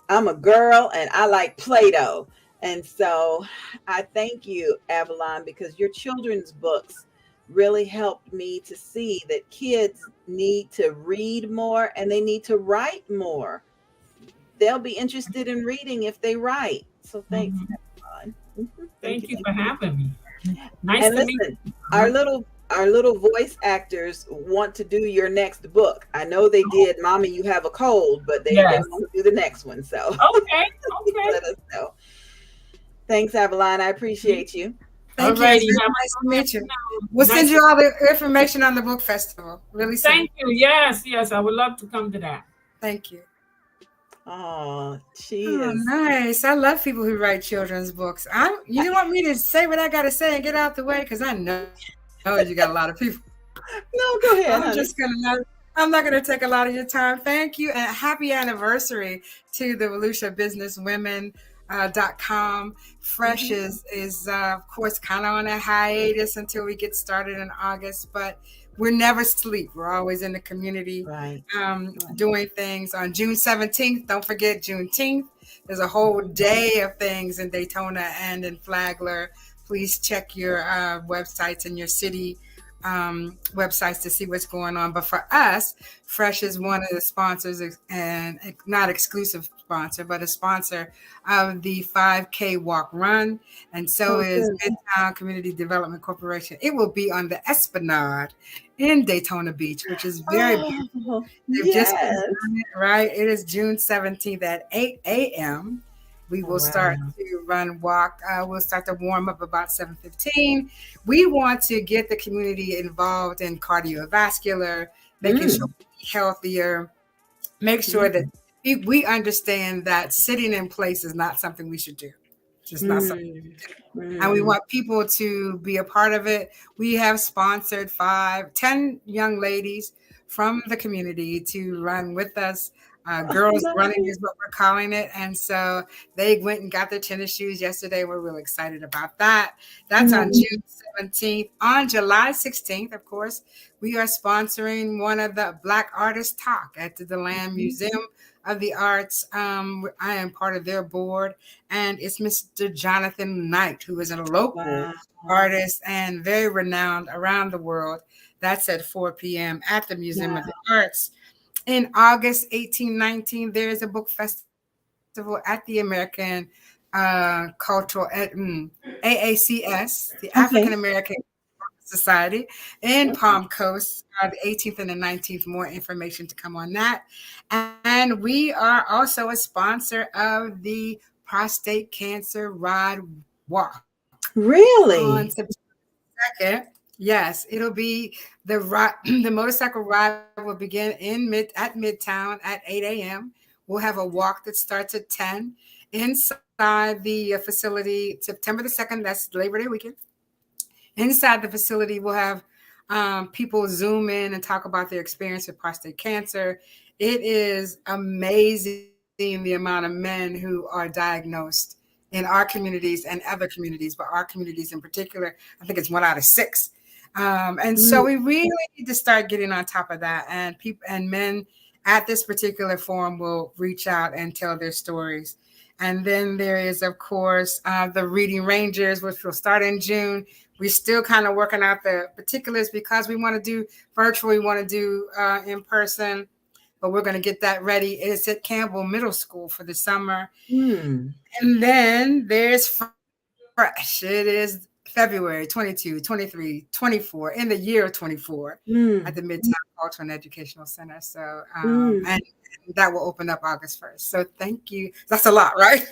I'm a girl and I like Play-Doh. And so I thank you, Avalon, because your children's books really helped me to see that kids need to read more and they need to write more. They'll be interested in reading if they write. So thanks, Avalon. Thank you for having me. Nice And to meet listen, you. our little voice actors want to do your next book. I know they did Mommy, You Have a Cold, but they Yes. want to do the next one. So Okay. let us know. Thanks, Avalon. I appreciate you. Thank you. Alrighty, It's very have a nice to good meet you. afternoon. We'll Nice send to- you all the information on the book festival really soon. Thank you. Yes, I would love to come to that. Thank you. Oh, she Oh, is. nice. I love people who write children's books. You don't want me to say what I got to say and get out the way because I know you got a lot of people. No, go ahead. I'm not gonna take a lot of your time. Thank you, and happy anniversary to the Volusia Business Women.com. Fresh is of course kind of on a hiatus until we get started in August, but we're never asleep. We're always in the community, doing things. On June 17th, don't forget Juneteenth. There's a whole day of things in Daytona and in Flagler. Please check your websites in your city websites to see what's going on. But for us, Fresh is one of the sponsors, and not exclusive sponsor, but a sponsor of the 5K Walk Run. And so is Midtown Community Development Corporation. It will be on the Esplanade in Daytona Beach, which is very beautiful. They've just done it, right? It is June 17th at 8 a.m. We will start to walk. We'll start to warm up about 7:15. We want to get the community involved in cardiovascular, making sure we eat healthier, make sure that we understand that sitting in place is not something we should do. It's just not something we should do. And we want people to be a part of it. We have sponsored 10 young ladies from the community to run with us. Girls running is what we're calling it. And so they went and got their tennis shoes yesterday. We're really excited about that. That's on June 17th. On July 16th, of course, we are sponsoring one of the Black Artists Talk at the DeLand Museum of the Arts. I am part of their board, and it's Mr. Jonathan Knight, who is a local artist and very renowned around the world. That's at 4 p.m. at the Museum of the Arts. In August 18-19, there is a book festival at the American Cultural AACS, the African American Society in Palm Coast, the 18th and the 19th. More information to come on that. And we are also a sponsor of the Prostate Cancer Ride Walk. Really? On September 2nd. Yes, it'll be the motorcycle ride will begin at Midtown at 8 a.m. We'll have a walk that starts at 10 inside the facility. September the 2nd, that's Labor Day weekend. Inside the facility, we'll have people Zoom in and talk about their experience with prostate cancer. It is amazing seeing the amount of men who are diagnosed in our communities and other communities, but our communities in particular, I think it's 1 out of 6. And so we really need to start getting on top of that. And people and men at this particular forum will reach out and tell their stories. And then there is, of course, the Reading Rangers, which will start in June. We're still kind of working out the particulars because we want to do virtual, we want to do in person, but we're going to get that ready. It's at Campbell Middle School for the summer. And then there's Fresh. It is February 22, 23, 24, in the year of 24 at the Midtown Cultural and Educational Center. So, and that will open up August 1st. So thank you. That's a lot, right?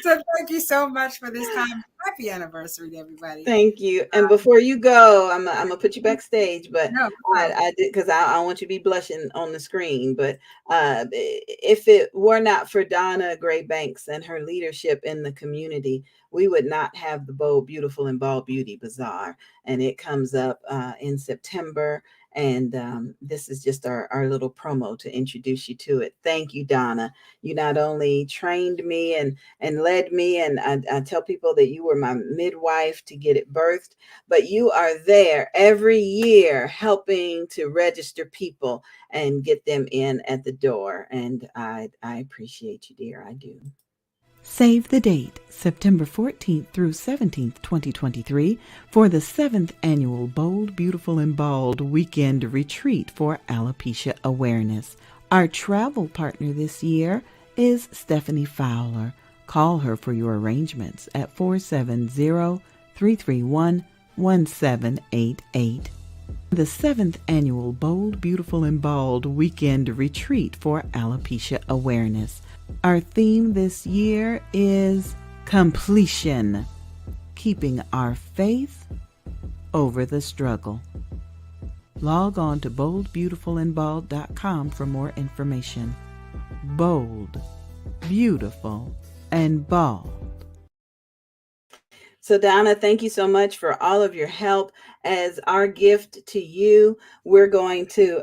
So thank you so much for this time. Happy anniversary to everybody. Thank you. And before you go, I'm gonna put you backstage, but I did, because I want you to be blushing on the screen. But if it were not for Donna Gray Banks and her leadership in the community, we would not have the Bold, Beautiful, and Bald Beauty Bazaar. And it comes up in September. And this is just our little promo to introduce you to it. Thank you, Donna. You not only trained me and led me, and I tell people that you were my midwife to get it birthed, but you are there every year helping to register people and get them in at the door. And I appreciate you, dear. I do. Save the date, September 14th through 17th, 2023, for the 7th Annual Bold, Beautiful, and Bald Weekend Retreat for Alopecia Awareness. Our travel partner this year is Stephanie Fowler. Call her for your arrangements at 470-331-1788. The 7th Annual Bold, Beautiful, and Bald Weekend Retreat for Alopecia Awareness. Our theme this year is completion, keeping our faith over the struggle. Log on to boldbeautifulandbald.com for more information. Bold, beautiful, and bald. So Donna, thank you so much for all of your help. As our gift to you, we're going to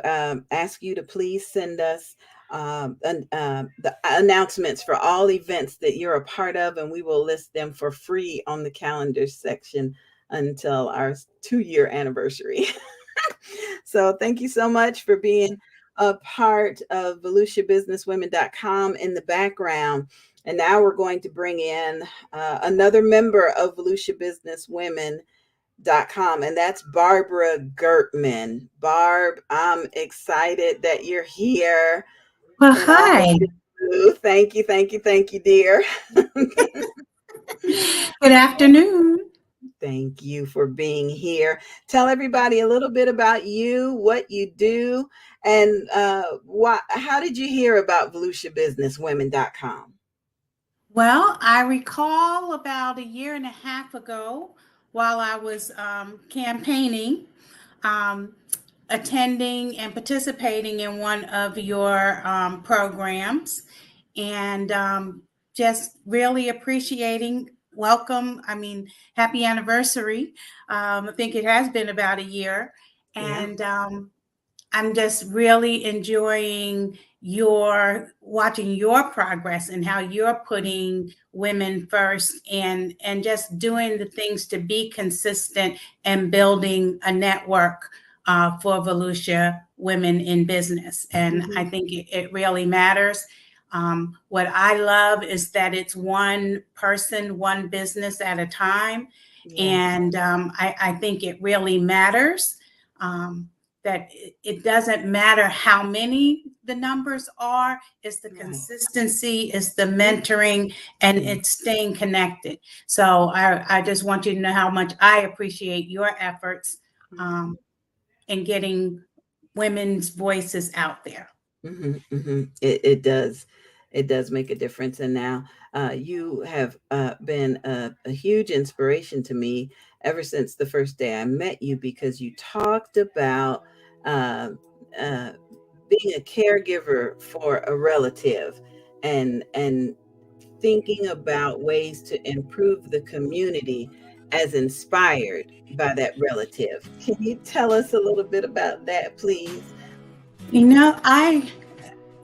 ask you to please send us the announcements for all events that you're a part of, and we will list them for free on the calendar section until our 2-year anniversary. So thank you so much for being a part of VeluciaBusinessWomen.com in the background. And now we're going to bring in another member of VeluciaBusinessWomen.com, and that's Barbara Gertman. Barb, I'm excited that you're here. Well, hi. Thank you, dear. Good afternoon. Thank you for being here. Tell everybody a little bit about you, what you do, and how did you hear about VeluciaBusinessWomen.com? Well, I recall about 1.5 years ago, while I was campaigning, attending and participating in one of your programs, and just really appreciating. Welcome. I mean, happy anniversary. I think it has been about 1 year, and I'm just really enjoying watching your progress and how you're putting women first, and just doing the things to be consistent and building a network for Volusia Women in Business. And I think it really matters. What I love is that it's one person, one business at a time. And I think it really matters. That it doesn't matter how many the numbers are, it's the consistency, it's the mentoring, and it's staying connected. So I just want you to know how much I appreciate your efforts in getting women's voices out there. It does. It does make a difference. And now you have been a huge inspiration to me ever since the first day I met you, because you talked about being a caregiver for a relative and thinking about ways to improve the community as inspired by that relative. Can you tell us a little bit about that, please? You know, I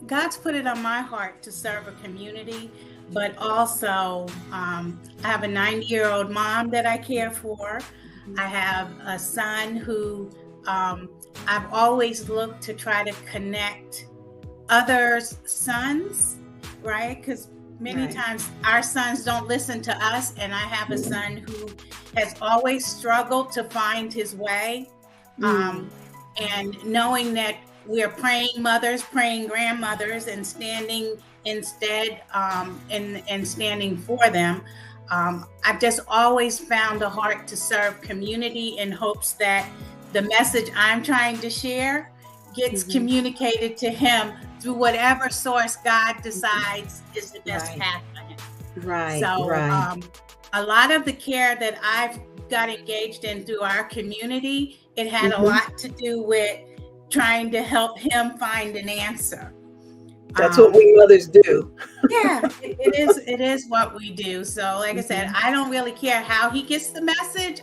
God's put it on my heart to serve a community, but also I have a 90-year-old mom that I care for. I have a son who I've always looked to try to connect others' sons, right? Because many times our sons don't listen to us, and I have a son who has always struggled to find his way. And knowing that we're praying mothers, praying grandmothers, and standing instead and standing for them. I've just always found a heart to serve community in hopes that the message I'm trying to share gets communicated to him through whatever source God decides is the best path for him. So a lot of the care that I've got engaged in through our community, it had a lot to do with trying to help him find an answer. That's what we mothers do. Yeah, it is what we do. So like I said, I don't really care how he gets the message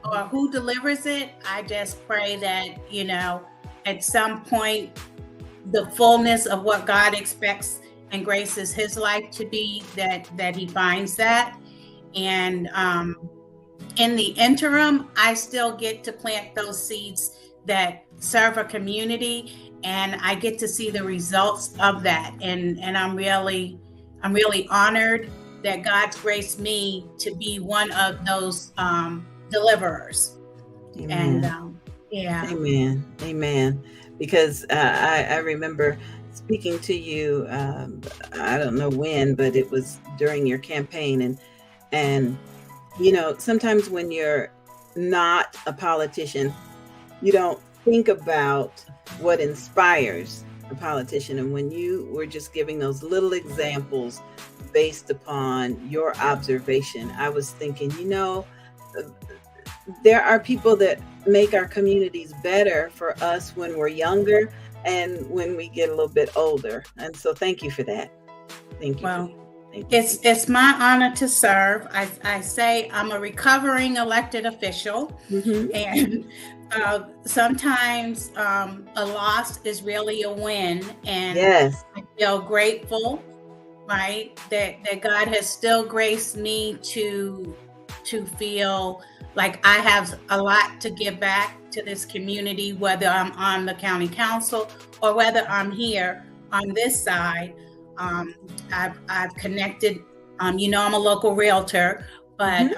or who delivers it. I just pray that, you know, at some point, the fullness of what God expects and graces his life to be, that he finds that. And in the interim, I still get to plant those seeds that serve a community, and I get to see the results of that. And I'm really honored that God's graced me to be one of those deliverers. Amen. And yeah. Amen. Because I remember speaking to you, I don't know when, but it was during your campaign. And you know, sometimes when you're not a politician, you don't think about what inspires a politician. And when you were just giving those little examples based upon your observation, I was thinking, you know, there are people that make our communities better for us when we're younger and when we get a little bit older. And so thank you for that. Thank you. Well, it's my honor to serve. I say I'm a recovering elected official, and sometimes a loss is really a win. And I feel grateful, right, that God has still graced me to feel like I have a lot to give back to this community, whether I'm on the county council or whether I'm here on this side. I've connected, you know, I'm a local realtor, but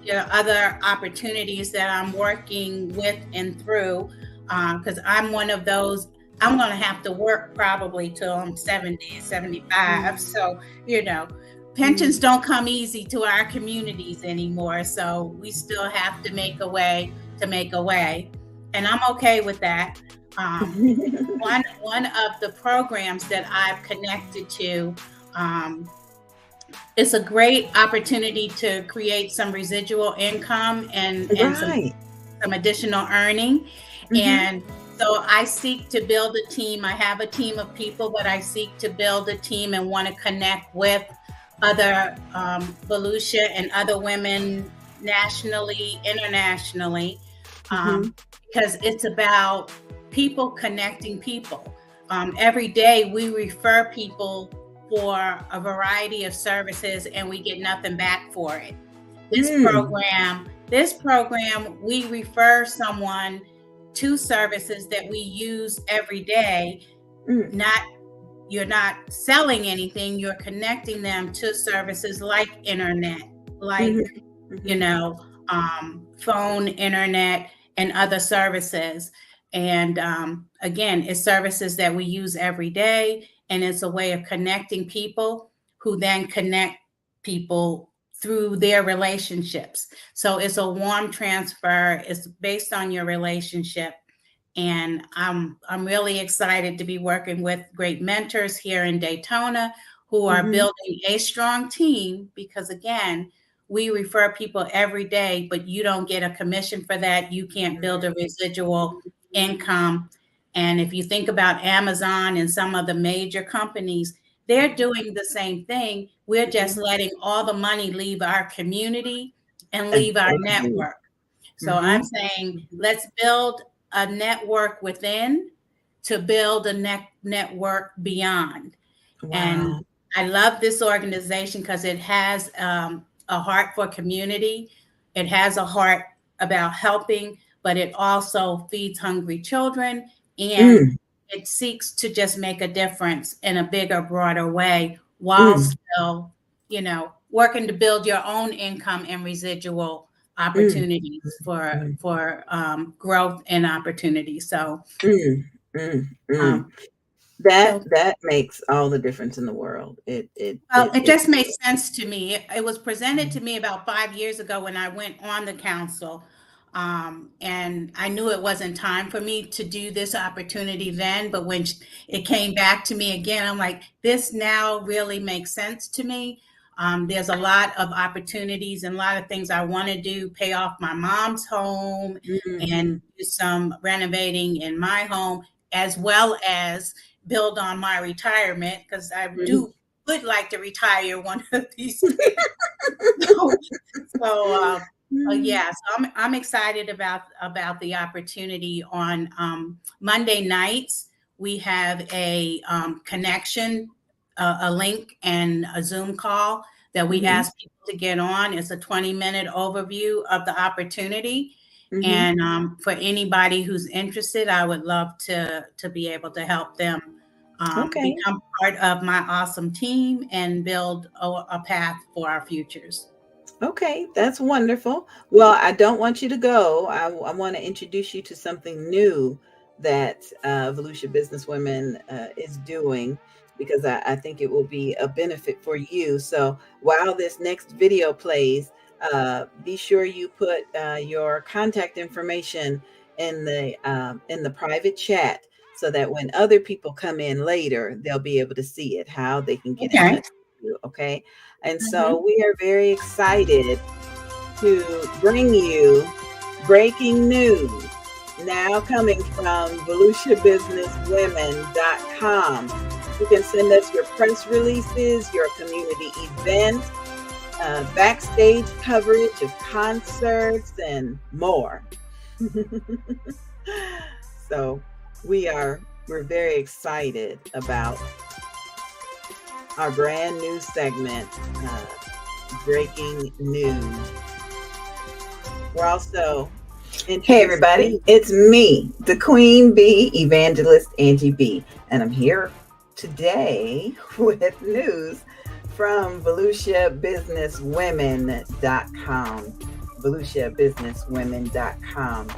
there are other opportunities that I'm working with and through, because I'm one of those, I'm going to have to work probably till I'm 70, 75. So, you know, pensions don't come easy to our communities anymore. So we still have to make a way to make a way. And I'm okay with that. One of the programs that I've connected to is a great opportunity to create some residual income and some additional earning. And so I seek to build a team. I have a team of people, but I seek to build a team and want to connect with other Volusia and other women nationally, internationally, because it's about people connecting people. Every day we refer people for a variety of services and we get nothing back for it. This program, we refer someone to services that we use every day. You're not selling anything, you're connecting them to services like internet, like, you know, phone, internet, and other services. And again, it's services that we use every day, and it's a way of connecting people who then connect people through their relationships. So it's a warm transfer. It's based on your relationship. And I'm really excited to be working with great mentors here in Daytona who are building a strong team, because again, we refer people every day, but you don't get a commission for that. You can't build a residual income. And if you think about Amazon and some of the major companies, they're doing the same thing. We're just letting all the money leave our community and leave our network. So I'm saying, let's build a network within to build a network beyond. Wow. And I love this organization because it has a heart for community. It has a heart about helping, but it also feeds hungry children, and it seeks to just make a difference in a bigger, broader way while still, working to build your own income and residual opportunities for growth and opportunity. So, that makes all the difference in the world. It just made sense to me. It was presented to me about 5 years ago when I went on the council. And I knew it wasn't time for me to do this opportunity then, but when it came back to me again, I'm like, this now really makes sense to me. There's a lot of opportunities and a lot of things I want to do, pay off my mom's home and do some renovating in my home, as well as build on my retirement, because I would like to retire one of these days. So I'm excited about the opportunity. On Monday nights, we have a connection, a link and a Zoom call that we ask people to get on. It's a 20-minute overview of the opportunity. And for anybody who's interested, I would love to be able to help them become part of my awesome team and build a path for our futures. Okay, that's wonderful. Well, I don't want you to go. I want to introduce you to something new that Volusia Businesswomen is doing, because I think it will be a benefit for you. So while this next video plays, be sure you put your contact information in the private chat, so that when other people come in later, they'll be able to see it, how they can get in touch with you. Okay. And so we are very excited to bring you breaking news now coming from VolusiaBusinessWomen.com. You can send us your press releases, your community events, backstage coverage of concerts, and more. So we're very excited about our brand new segment, Breaking News. We're also hey everybody, it's me, the Queen Bee, Evangelist Angie B, and I'm here today with news from VolusiaBusinessWomen.com. VolusiaBusinessWomen.com.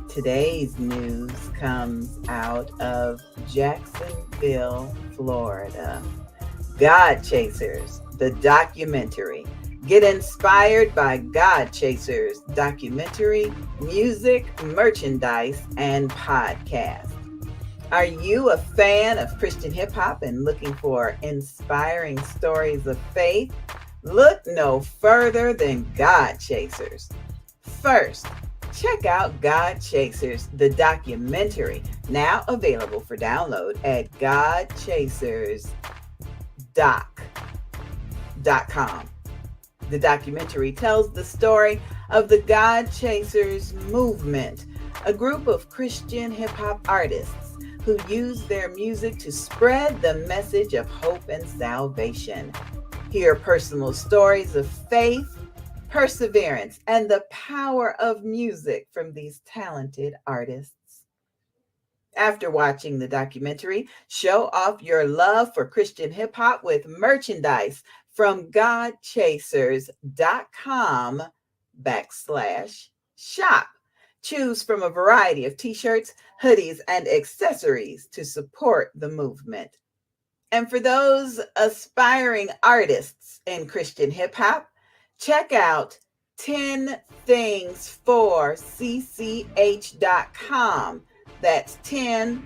Today's news comes out of Jacksonville, Florida. God Chasers, the documentary. Get inspired by God Chasers documentary, music, merchandise, and podcast. Are you a fan of Christian hip hop and looking for inspiring stories of faith? Look no further than God Chasers. First, check out God Chasers, the documentary, now available for download at godchasersdoc.com. The documentary tells the story of the God Chasers movement, a group of Christian hip hop artists who use their music to spread the message of hope and salvation. Hear personal stories of faith, perseverance, and the power of music from these talented artists. After watching the documentary, show off your love for Christian hip hop with merchandise from godchasers.com/shop. Choose from a variety of t-shirts, hoodies, and accessories to support the movement. And for those aspiring artists in Christian hip hop, check out 10 Things for CCH.com. That's 10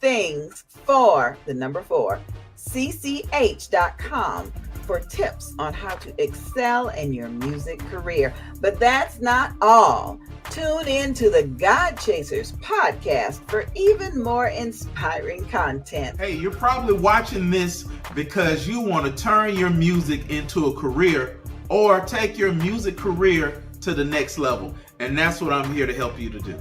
things for the number 4 CCH.com for tips on how to excel in your music career. But that's not all. Tune in to the God Chasers podcast for even more inspiring content. Hey, you're probably watching this because you want to turn your music into a career or take your music career to the next level. And that's what I'm here to help you to do.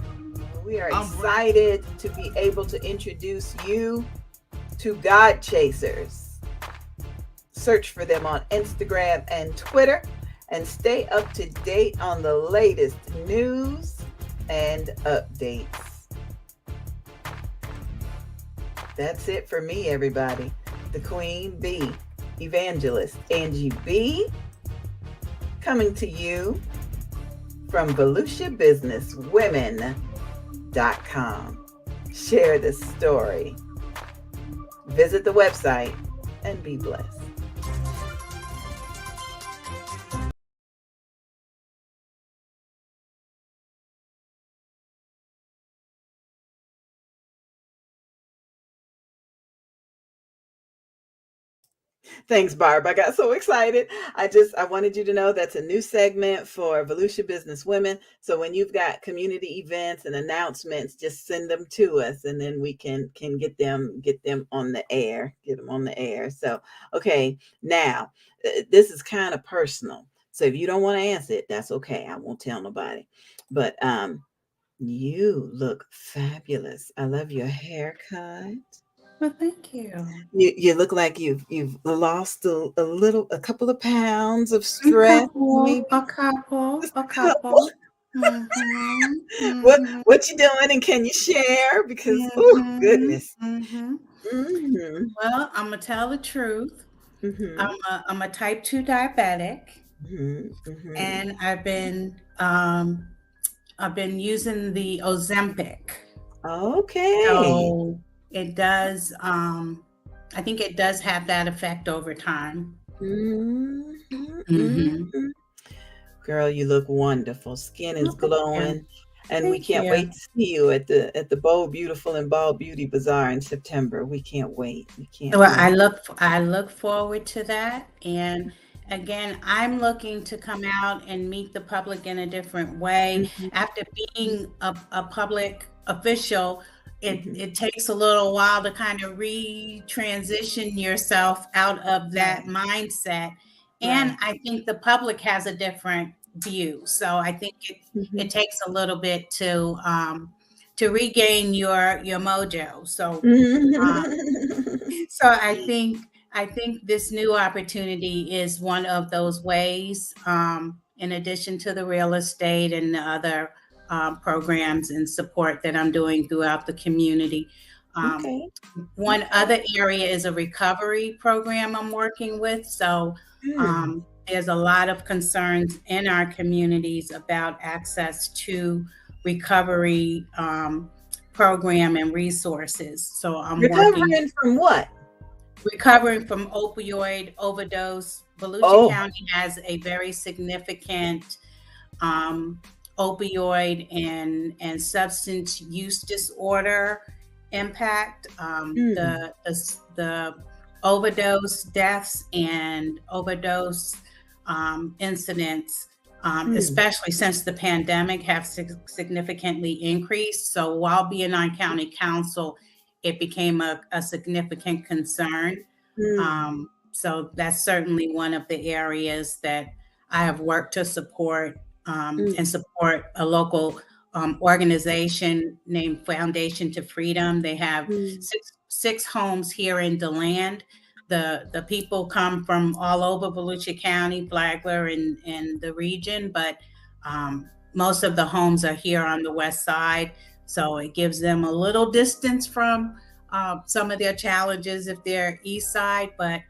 We are excited to be able to introduce you to God Chasers. Search for them on Instagram and Twitter and stay up to date on the latest news and updates. That's it for me, everybody. The Queen Bee, Evangelist Angie B, coming to you from VeluciaBusinessWomen.com. Share this story. Visit the website and be blessed. Thanks, Barb. I got so excited. I wanted you to know that's a new segment for Volusia Business Women. So when you've got community events and announcements, just send them to us, and then we can get them on the air. Get them on the air. So okay, now this is kind of personal. So if you don't want to answer it, that's okay. I won't tell nobody. But you look fabulous. I love your haircut. Well, thank you. You look like you've lost a couple of pounds of stress, maybe. A couple. Mm-hmm, What you doing, and can you share? Because oh goodness. Well, I'm gonna tell the truth. I'm a type 2 diabetic, and I've been using the Ozempic. Okay. So it does. I think it does have that effect over time. Girl, you look wonderful. Skin is glowing. And we can't wait to see you at the Bold, Beautiful, and Bald Beauty Bazaar in September. We can't wait. Well, I look forward to that. And again, I'm looking to come out and meet the public in a different way. After being a public official, it takes a little while to kind of re-transition yourself out of that mindset. And I think the public has a different view. So I think it takes a little bit to regain your mojo. So so I think this new opportunity is one of those ways, in addition to the real estate and the other programs and support that I'm doing throughout the community. One other area is a recovery program I'm working with. So there's a lot of concerns in our communities about access to recovery program and resources. So I'm recovering from what? Recovering from opioid overdose. Volusia County has a very significant opioid and substance use disorder impact. The overdose deaths and overdose incidents, especially since the pandemic, have significantly increased. So while being on county council, it became a significant concern. So that's certainly one of the areas that I have worked to support and support a local organization named Foundation to Freedom. They have six homes here in DeLand. The people come from all over Volusia County, Flagler, and the region, but most of the homes are here on the west side. So it gives them a little distance from some of their challenges if they're east side, but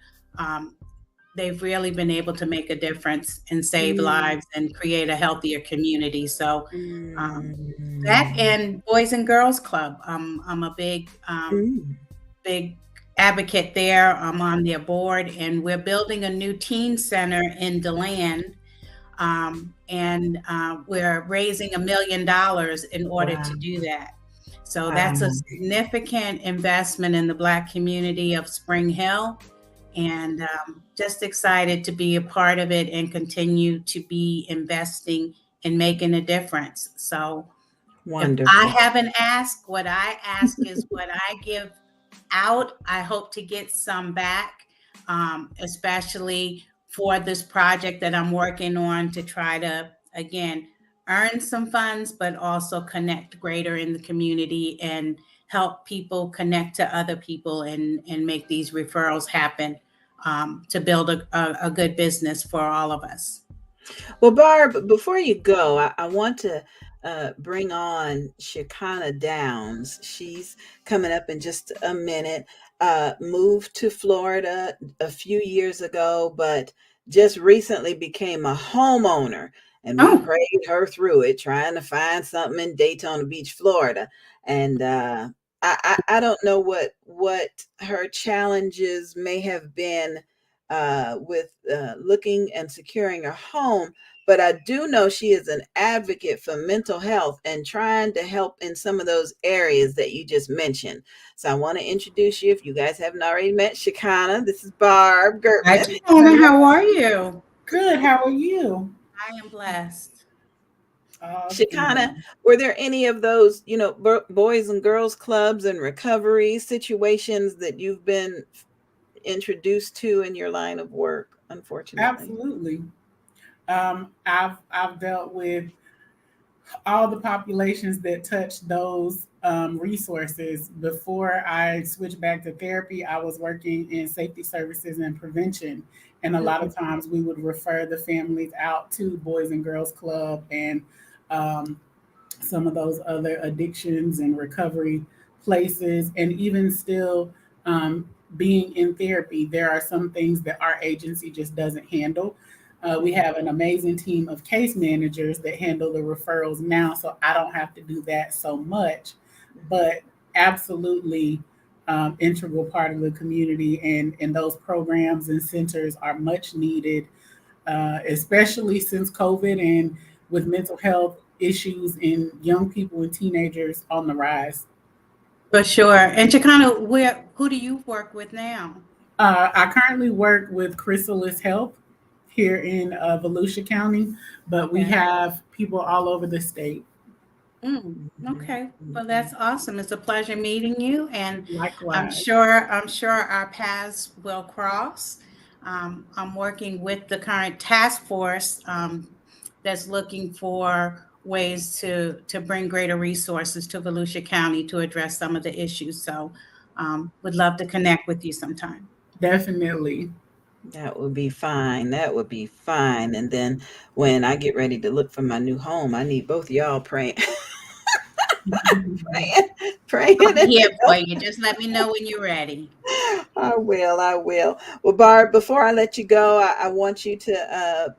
they've really been able to make a difference and save lives and create a healthier community. So that and Boys and Girls Club, I'm a big advocate there. I'm on their board, and we're building a new teen center in DeLand. And we're raising $1 million in order to do that. So that's a significant investment in the Black community of Spring Hill, and just excited to be a part of it and continue to be investing and making a difference. So wonderful. If I haven't asked, what I ask is what I give out. I hope to get some back, especially for this project that I'm working on to try to, again, earn some funds, but also connect greater in the community and help people connect to other people and make these referrals happen, to build a good business for all of us. Well, Barb, before you go, I want to bring on Shekinah Downs. She's coming up in just a minute. Moved to Florida a few years ago, but just recently became a homeowner. And we Oh, prayed her through it, trying to find something in Daytona Beach, Florida. And I don't know what her challenges may have been with looking and securing a home, but I do know she is an advocate for mental health and trying to help in some of those areas that you just mentioned. So I want to introduce you, if you guys haven't already met Shekinah. This is Barb hi, Gertman. Tiana. How are you? Good. How are you? I am blessed. Shekinah, were there any of those, boys and girls clubs and recovery situations that you've been introduced to in your line of work, unfortunately? Absolutely. I've dealt with all the populations that touch those resources. Before I switched back to therapy, I was working in safety services and prevention. And a lot of times we would refer the families out to Boys and Girls Club and some of those other addictions and recovery places. And even still, being in therapy, there are some things that our agency just doesn't handle. We have an amazing team of case managers that handle the referrals now, so I don't have to do that so much. But absolutely, integral part of the community, and those programs and centers are much needed, especially since COVID and with mental health issues in young people and teenagers on the rise. For sure. And Chicana, who do you work with now? I currently work with Chrysalis Health here in Volusia County, but we have people all over the state. Okay. Well, that's awesome. It's a pleasure meeting you, and Likewise. I'm sure our paths will cross. I'm working with the current task force that's looking for ways to bring greater resources to Volusia County to address some of the issues. So would love to connect with you sometime. Definitely. That would be fine. That would be fine. And then when I get ready to look for my new home, I need both of y'all praying. praying. I'm here for you. Just let me know when you're ready. I will. Well, Barb, before I let you go, I want you to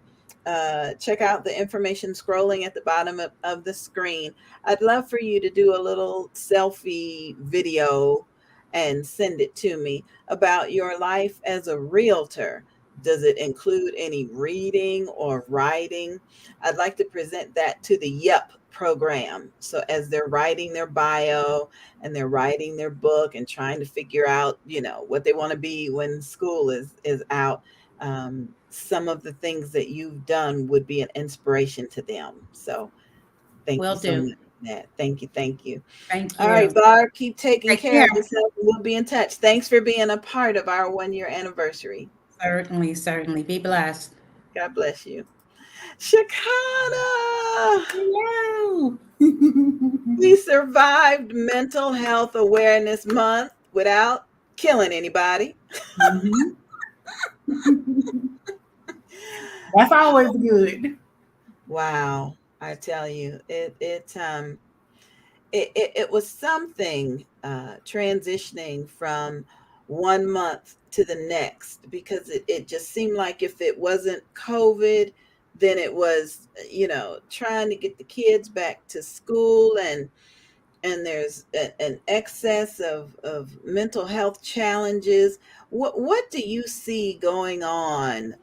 check out the information scrolling at the bottom of the screen. I'd love for you to do a little selfie video and send it to me about your life as a realtor. Does it include any reading or writing? I'd like to present that to the YEP program. So as they're writing their bio and they're writing their book and trying to figure out, what they want to be when school is out, some of the things that you've done would be an inspiration to them. So thank you so much for that. Thank you. Thank you. All right, Barb, keep taking Take care of care. yourself. We'll be in touch. Thanks for being a part of our 1-year anniversary. Certainly. Be blessed. God bless you. Shekinah! Hello. We survived Mental Health Awareness Month without killing anybody. That's always good. Wow, I tell you, it was something transitioning from 1 month to the next, because it just seemed like if it wasn't COVID, then it was, trying to get the kids back to school, and there's an excess of mental health challenges. What do you see going on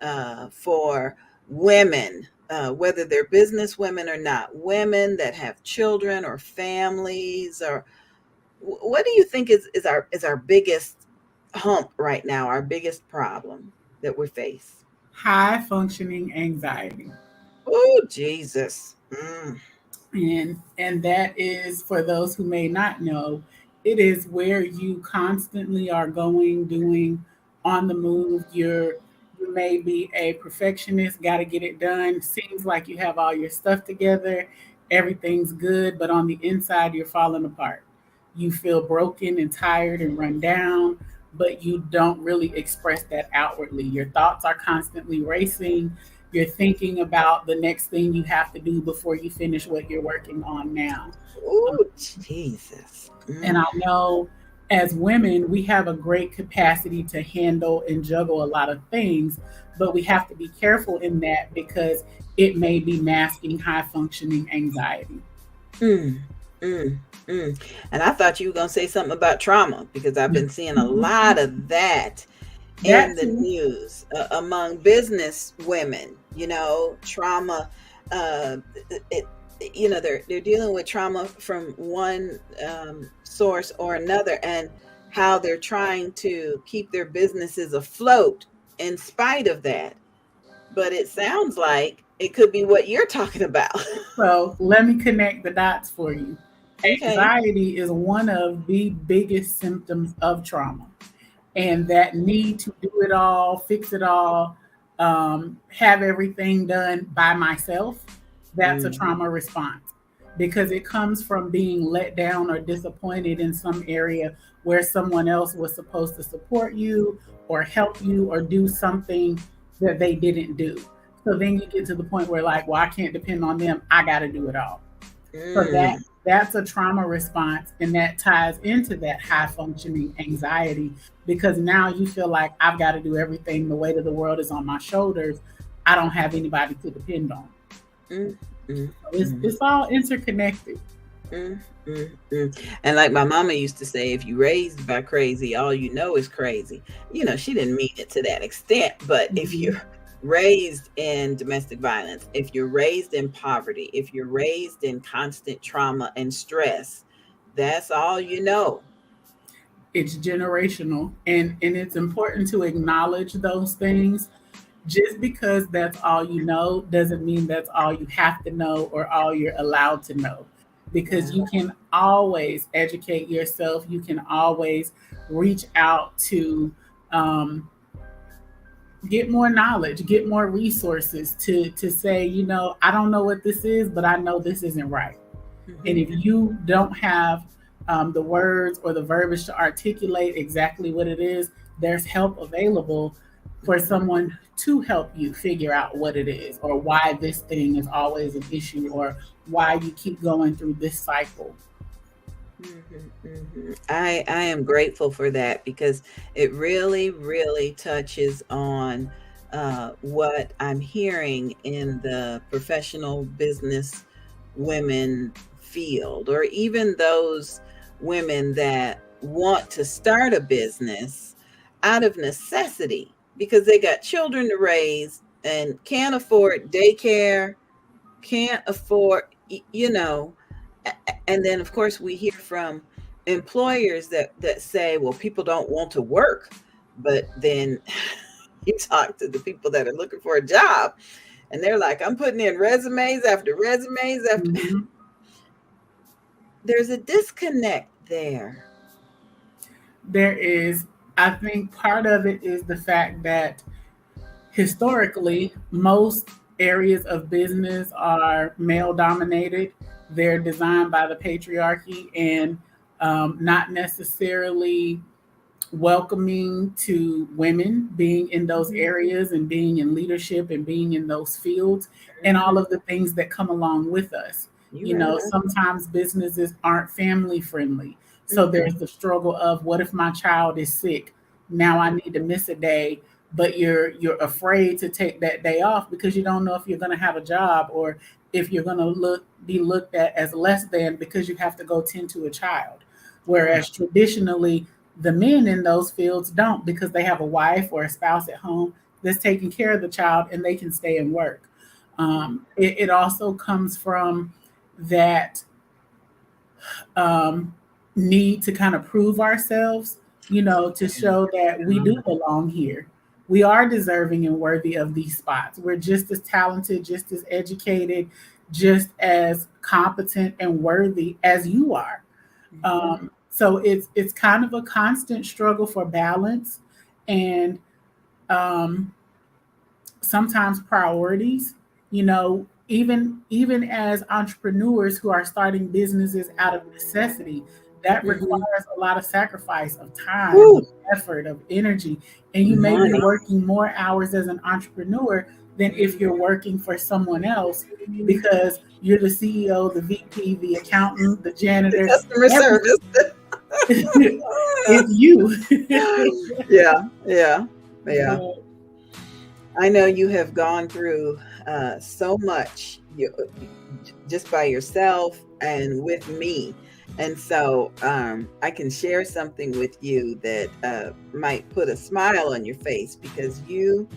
for women, whether they're business women or not, women that have children or families, or what do you think is our biggest hump right now, our biggest problem that we face? High functioning anxiety. Oh, Jesus. And that is, for those who may not know, it is where you constantly are going, doing, on the move. You're you may be a perfectionist, got to get it done. Seems like you have all your stuff together, everything's good, but on the inside, you're falling apart. You feel broken and tired and run down, but you don't really express that outwardly. Your thoughts are constantly racing. You're thinking about the next thing you have to do before you finish what you're working on now. Oh, Jesus. And I know as women, we have a great capacity to handle and juggle a lot of things, but we have to be careful in that because it may be masking high functioning anxiety. Mm, mm, mm. And I thought you were going to say something about trauma because I've been seeing a lot of that in That the too. news among business women. Trauma. Uh, it, they're dealing with trauma from one source or another, and how they're trying to keep their businesses afloat in spite of that. But it sounds like it could be what you're talking about. So let me connect the dots for you. Okay. Anxiety is one of the biggest symptoms of trauma. And that need to do it all, fix it all, have everything done by myself, that's a Mhm. trauma response because it comes from being let down or disappointed in some area where someone else was supposed to support you or help you or do something that they didn't do. So then you get to the point where, like, well, I can't depend on them. I got to do it all. So Mm. that's a trauma response, and that ties into that high functioning anxiety because now you feel like I've got to do everything. The weight of the world is on my shoulders. I don't have anybody to depend on. Mm, mm, So it's mm, all interconnected. mm, mm. And like my mama used to say, if you raised by crazy, all you know is crazy. She didn't mean it to that extent, but if Mhm. you're raised in domestic violence, if you're raised in poverty, if you're raised in constant trauma and stress, that's all you know. It's generational, and it's important to acknowledge those things. Just because that's all you know doesn't mean that's all you have to know or all you're allowed to know. Because Yeah. you can always educate yourself, you can always reach out to um, get more knowledge, get more resources to say, I don't know what this is, but I know this isn't right. And Mhm. if you don't have the words or the verbiage to articulate exactly what it is, there's help available for someone to help you figure out what it is or why this thing is always an issue or why you keep going through this cycle. Mhm, mhm. I am grateful for that because it really, really touches on what I'm hearing in the professional business women field, or even those women that want to start a business out of necessity because they got children to raise and can't afford daycare, can't afford, and then of course we hear from employers that say, well, people don't want to work, but then you talk to the people that are looking for a job and they're like, I'm putting in resumes after resumes after. Mhm. There's a disconnect there. There is, I think part of it is the fact that historically, most areas of business are male dominated. They're designed by the patriarchy and not necessarily welcoming to women being in those Mhm, areas and being in leadership and being in those fields and all mhm. of the things that come along with us. You right about it. Sometimes businesses aren't family friendly. So Mm-mm, there's the struggle of what if my child is sick? Now I need to miss a day, but you're afraid to take that day off because you don't know if you're going to have a job or if you're going to be looked at as less than because you have to go tend to a child. yeah. Whereas traditionally the men in those fields don't because they have a wife or a spouse at home that's taking care of the child and they can stay and work. It also comes from that um, need to kind of prove ourselves, to show that we do belong here. We are deserving and worthy of these spots. We're just as talented, just as educated, just as competent and worthy as you are. Mhm. So it's kind of a constant struggle for balance, and um, sometimes priorities, even as entrepreneurs who are starting businesses out of necessity, that Mhm. requires a lot of sacrifice of time, of Woo, effort, of energy. And you may be money. working more hours as an entrepreneur than if you're working for someone else because you're the CEO, the VP, the accountant, the The janitor, customer every service. it's you. Yeah, yeah, yeah. But I know you have gone through so much just by yourself and with me. And so I can share something with you that might put a smile on your face because you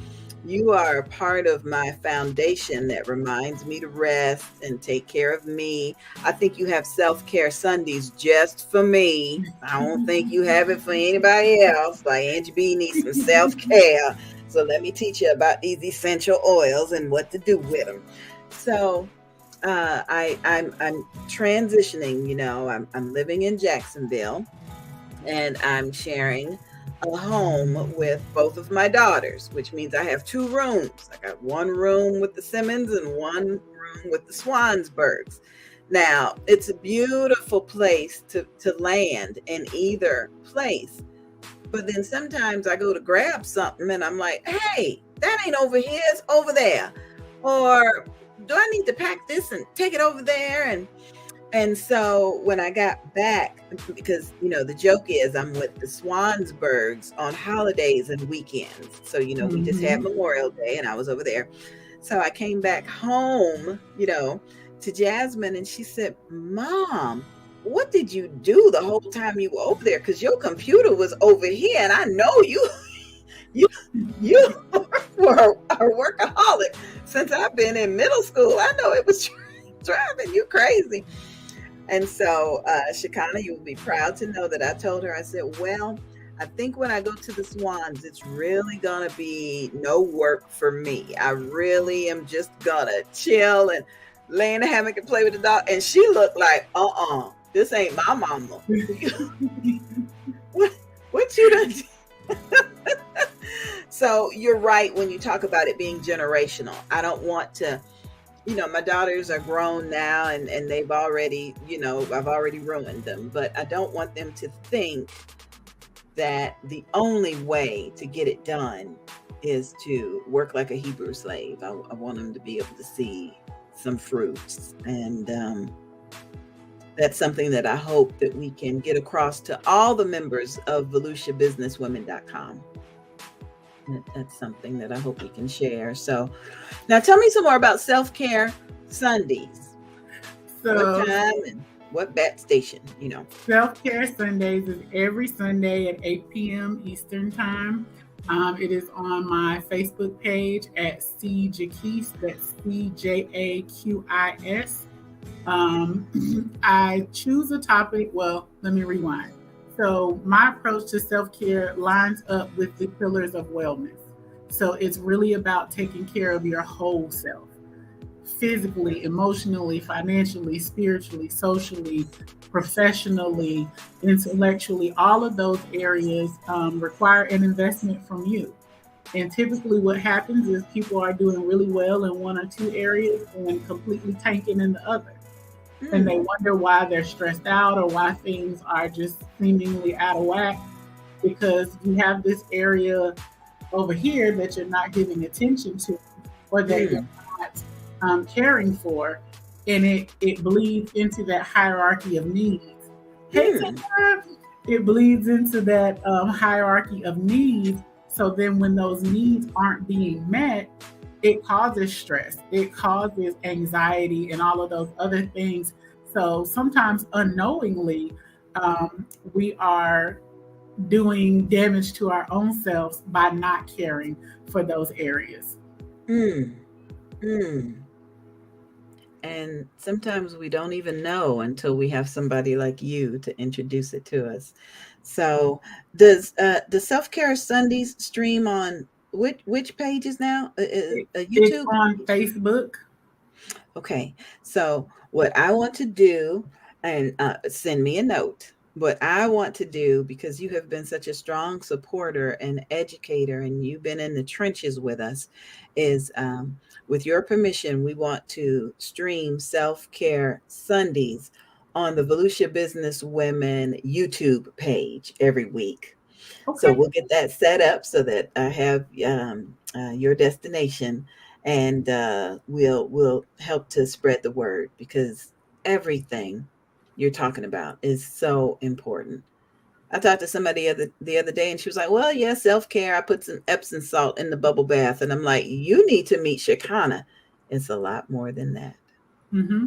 are a part of my foundation that reminds me to rest and take care of me. I think you have self-care Sundays just for me. I don't think you have it for anybody else. Like Angie B needs some self-care. So let me teach you about these essential oils and what to do with them. So I'm transitioning, I'm living in Jacksonville and I'm sharing a home with both of my daughters, which means I have two rooms. I got one room with the Simmons and one room with the Swansburgs. Now, it's a beautiful place to land in either place. But then sometimes I go to grab something and I'm like, hey, that ain't over here, it's over there. Or do I need to pack this and take it over there? And so when I got back, because the joke is I'm with the Swansburgs on holidays and weekends. So, we just had mhm. Memorial Day and I was over there. So I came back home, to Jasmine and she said, Mom, what did you do the whole time you were over there? Because your computer was over here and I know you you were a workaholic. Since I've been in middle school, I know it was driving you crazy. And so, Shakana, you will be proud to know that I told her, I said, well, I think when I go to the Swans, it's really going to be no work for me. I really am just going to chill and lay in the hammock and play with the dog. And she looked like, this ain't my mama. what you done? So you're right when you talk about it being generational. I don't want to, my daughters are grown now and they've already, I've already ruined them, but I don't want them to think that the only way to get it done is to work like a Hebrew slave. I want them to be able to see some fruits. And that's something that I hope that we can get across to all the members of VeluciaBusinessWomen.com. That's something that I hope we can share. So now tell me some more about Self-Care Sundays. So What time and what bat station, Self-Care Sundays is every Sunday at 8 p.m. Eastern Time. It is on my Facebook page at CJAQUIS. That's CJAQIS. I choose a topic. Well, let me rewind. So my approach to self-care lines up with the pillars of wellness. So it's really about taking care of your whole self, physically, emotionally, financially, spiritually, socially, professionally, intellectually. All of those areas require an investment from you. And typically what happens is people are doing really well in one or two areas and completely tanking in the other. And they wonder why they're stressed out or why things are just seemingly out of whack because you have this area over here that you're not giving attention to or that you're not caring for, and it bleeds into that hierarchy of needs. It bleeds into that hierarchy of needs. So then when those needs aren't being met, it causes stress, it causes anxiety and all of those other things. So sometimes unknowingly, we are doing damage to our own selves by not caring for those areas. And sometimes we don't even know until we have somebody like you to introduce it to us. So does the Self-Care Sundays stream on which pages now? It's YouTube? on Facebook. Okay. So what I want to do, and send me a note. what I want to do, because you have been such a strong supporter and educator, and you've been in the trenches with us, is with your permission, we want to stream Self-Care Sundays on the Volusia Business Women YouTube page every week. Okay. So we'll get that set up so that I have your destination, and we'll help to spread the word, because everything you're talking about is so important. I talked to somebody the other day, and she was like, well, yeah, self-care. I put some Epsom salt in the bubble bath. And I'm like, you need to meet Shekinah. It's a lot more than that. Mm-hmm.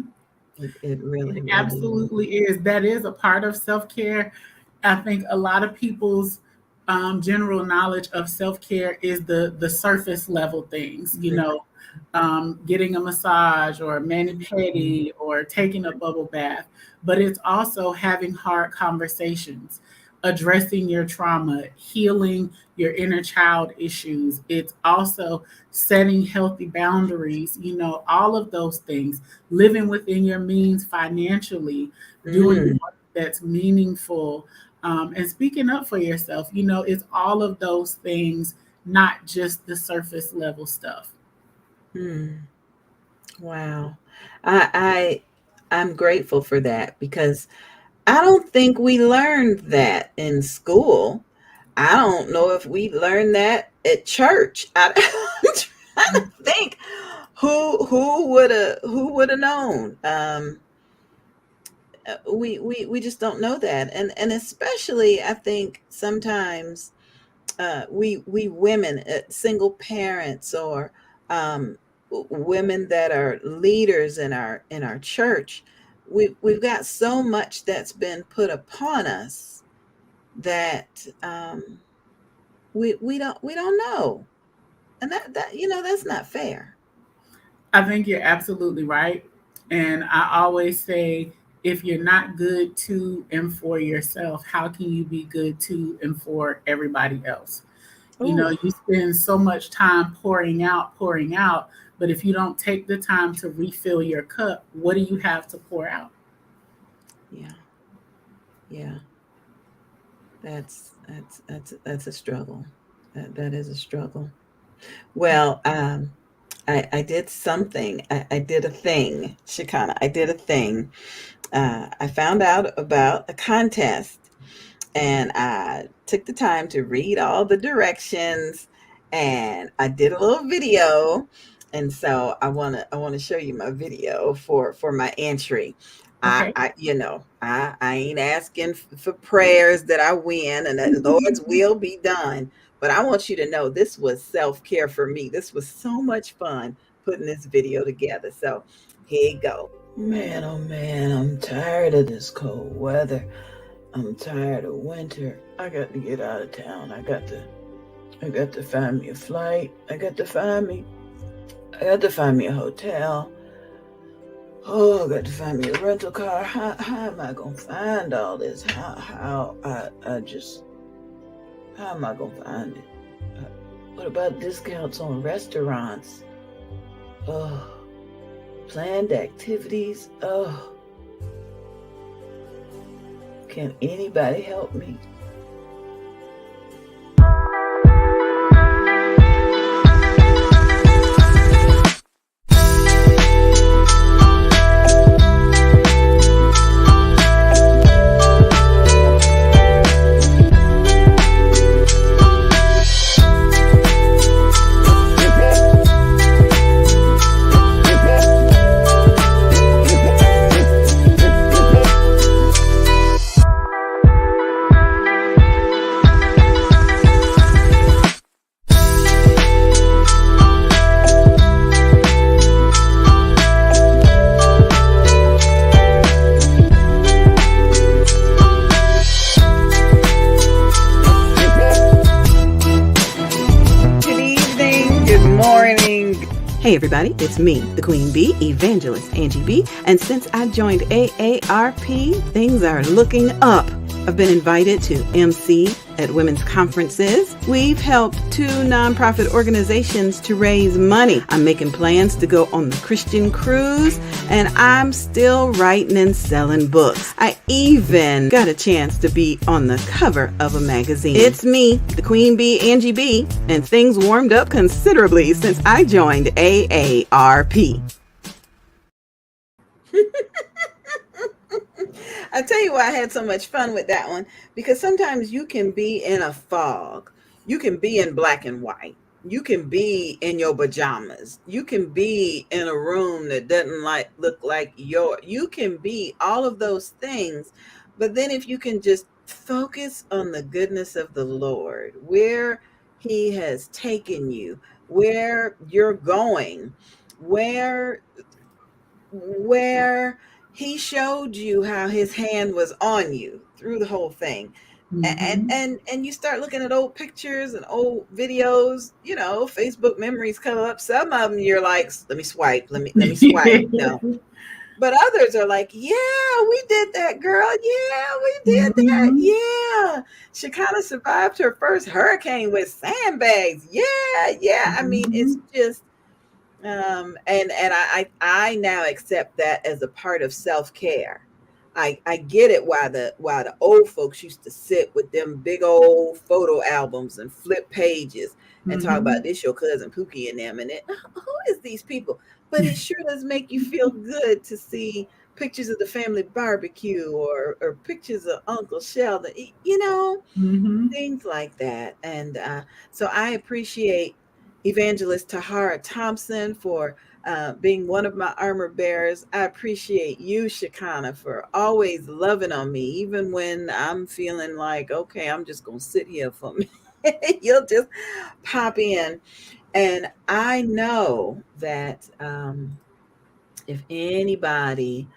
It really absolutely is. That is a part of self-care. I think a lot of people's general knowledge of self-care is the surface level things, you know, getting a massage or a mani-pedi or taking a bubble bath. But it's also having hard conversations, addressing your trauma, healing your inner child issues. It's also setting healthy boundaries, you know, all of those things, living within your means financially, doing work that's meaningful, and speaking up for yourself. You know, it's all of those things, not just the surface level stuff. Wow. I'm grateful for that, because I don't think we learned that in school. I don't know if we learned that at church. I'm trying to think who would have known. We just don't know that, and especially I think sometimes we women, single parents, or women that are leaders in our church, we've got so much that's been put upon us that we don't know, and that you know, that's not fair. I think you're absolutely right, and I always say, if you're not good to and for yourself, how can you be good to and for everybody else? You know, you spend so much time pouring out, but if you don't take the time to refill your cup, what do you have to pour out? Yeah. That's a struggle. That is a struggle. Well, I did something. I did a thing, Shekinah. I did a thing. I found out about a contest, and I took the time to read all the directions, and I did a little video. And so I wanna show you my video for my entry. Okay. I ain't asking for prayers that I win and that the Lord's will be done. But I want you to know this was self-care for me. This was so much fun putting this video together. So here you go. Man, oh man, I'm tired of this cold weather. I'm tired of winter. I got to get out of town. I got to find me a flight. I got to find me a hotel. Oh, I got to find me a rental car. How am I gonna find all this? How am I gonna find it? What about discounts on restaurants? Oh, planned activities. Oh, can anybody help me? Hey everybody, it's me, the Queen Bee, Evangelist Angie B, and since I joined AARP, things are looking up. I've been invited to MC at women's conferences. We've helped 2 nonprofit organizations to raise money. I'm making plans to go on the Christian cruise, and I'm still writing and selling books. I even got a chance to be on the cover of a magazine. It's me, the Queen Bee, Angie B, and things warmed up considerably since I joined AARP. I tell you why I had so much fun with that one, because sometimes you can be in a fog. You can be in black and white. You can be in your pajamas. You can be in a room that doesn't look like you can be all of those things. But then if you can just focus on the goodness of the Lord, where he has taken you, where you're going, where he showed you how his hand was on you through the whole thing. And you start looking at old pictures and old videos, Facebook memories come up. Some of them you're like, let me swipe, let me swipe. No. But others are like, yeah, we did that, girl. Yeah, we did that. Yeah. She kind of survived her first hurricane with sandbags. Yeah. I mean, it's just and I now accept that as a part of self-care. I get it why the old folks used to sit with them big old photo albums and flip pages and talk about this your cousin Pookie and them, and who is these people? But it sure does make you feel good to see pictures of the family barbecue or pictures of Uncle Sheldon, things like that. And so I appreciate Evangelist Tahara Thompson for being one of my armor bearers. I appreciate you, Shekinah, for always loving on me, even when I'm feeling like, okay, I'm just going to sit here for me. You'll just pop in. And I know that if anybody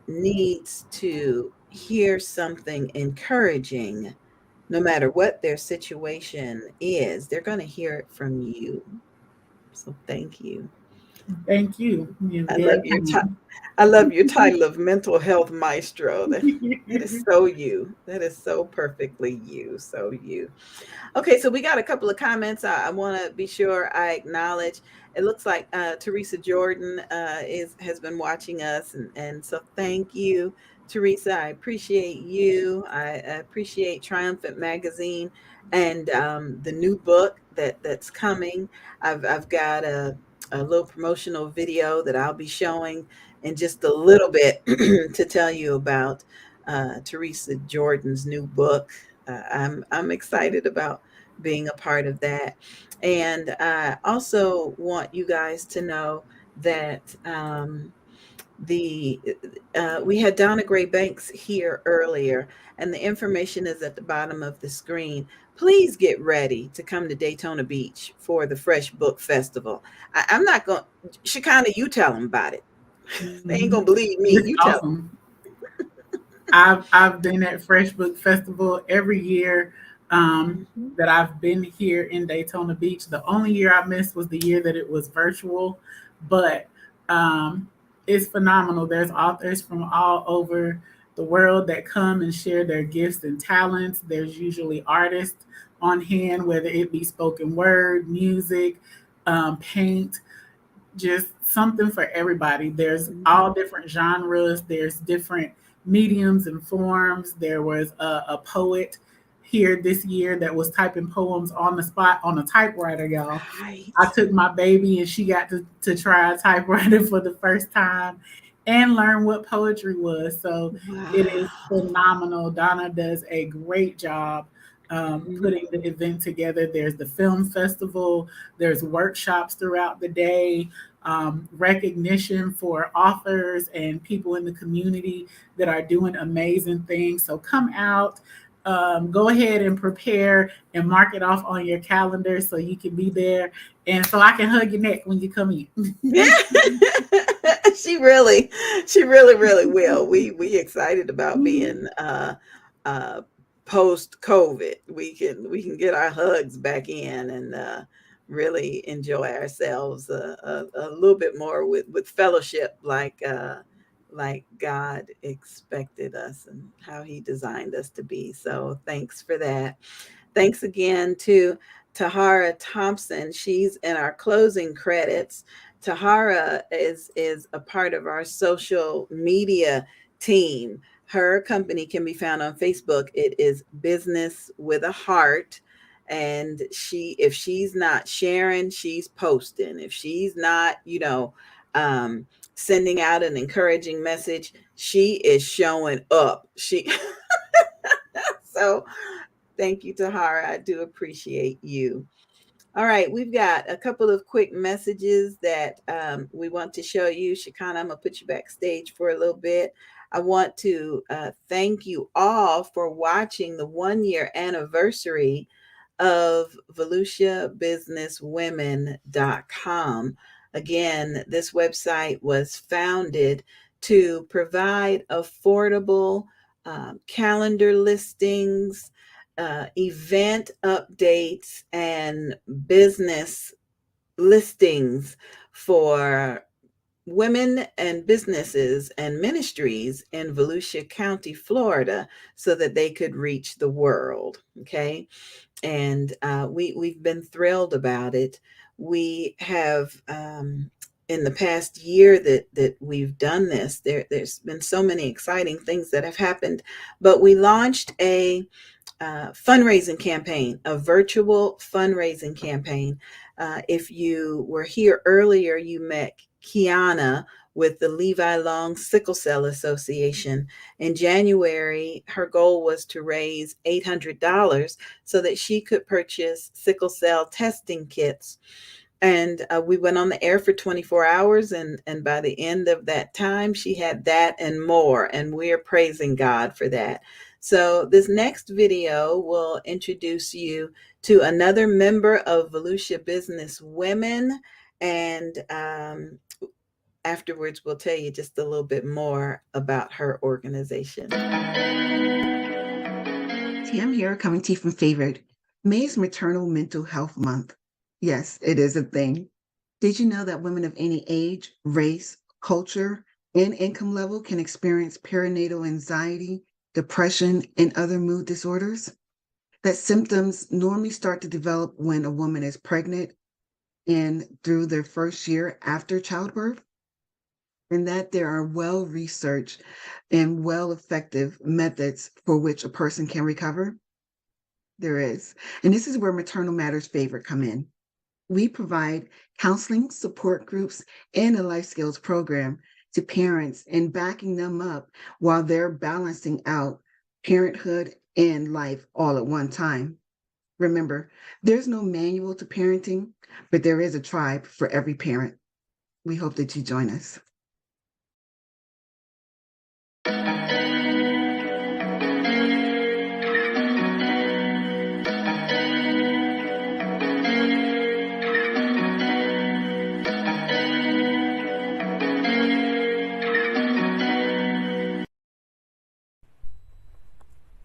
needs to hear something encouraging, no matter what their situation is, they're going to hear it from you. So thank you. Thank you. I love your title of mental health maestro. That is so you. That is so perfectly you. So you. Okay, so we got a couple of comments I want to be sure I acknowledge. It looks like Teresa Jordan has been watching us, and so thank you, Teresa. I appreciate you. I appreciate Triumphant Magazine and the new book that's coming. I've got a little promotional video that I'll be showing in just a little bit to tell you about Teresa Jordan's new book. I'm excited about being a part of that. And I also want you guys to know that we had Donna Gray Banks here earlier, and the information is at the bottom of the screen. Please get ready to come to Daytona Beach for the Fresh Book Festival. I'm not going, Shekinah, you tell them about it. They ain't gonna believe me. It's you awesome. tell them. I've been at Fresh Book Festival every year that I've been here in Daytona Beach. The only year I missed was the year that it was virtual, but it's phenomenal. There's authors from all over the world that come and share their gifts and talents. There's usually artists on hand, whether it be spoken word, music, paint, just something for everybody. There's all different genres. There's different mediums and forms. There was a poet here this year that was typing poems on the spot on a typewriter, y'all. Right. I took my baby and she got to try a typewriter for the first time and learn what poetry was. So it is phenomenal. Donna does a great job putting the event together. There's the film festival. There's workshops throughout the day, recognition for authors and people in the community that are doing amazing things. So come out. Go ahead and prepare and mark it off on your calendar so you can be there and so I can hug your neck when you come in. She really will. We excited about being post COVID. We can get our hugs back in and really enjoy ourselves a little bit more with fellowship like like God expected us and how he designed us to be. So thanks for that. Thanks again to Tahara Thompson. She's in our closing credits. Tahara is a part of our social media team. Her company can be found on Facebook. It is Business with a Heart. And if she's not sharing, she's posting. If she's not, sending out an encouraging message, she is showing up. So thank you, Tahara. I do appreciate you. All right, we've got a couple of quick messages that we want to show you. Shikana, I'm going to put you backstage for a little bit. I want to thank you all for watching the 1-year anniversary of VeluciaBusinessWomen.com. Again, this website was founded to provide affordable calendar listings, event updates, and business listings for women and businesses and ministries in Volusia County, Florida, so that they could reach the world. Okay. And we've been thrilled about it. We have, in the past year that we've done this, there's been so many exciting things that have happened, but we launched a fundraising campaign, a virtual fundraising campaign. If you were here earlier, you met Kiana with the Levi Long Sickle Cell Association. In January, her goal was to raise $800 so that she could purchase sickle cell testing kits. And we went on the air for 24 hours. And by the end of that time, she had that and more. And we're praising God for that. So this next video will introduce you to another member of Volusia Business Women. And afterwards, we'll tell you just a little bit more about her organization. Tam here, coming to you from Favored. May is Maternal Mental Health Month. Yes, it is a thing. Did you know that women of any age, race, culture, and income level can experience perinatal anxiety, depression, and other mood disorders? That symptoms normally start to develop when a woman is pregnant and through their first year after childbirth? And that there are well-researched and well-effective methods for which a person can recover? There is. And this is where Maternal Matters Favored come in. We provide counseling, support groups, and a life skills program to parents and backing them up while they're balancing out parenthood and life all at one time. Remember, there's no manual to parenting, but there is a tribe for every parent. We hope that you join us.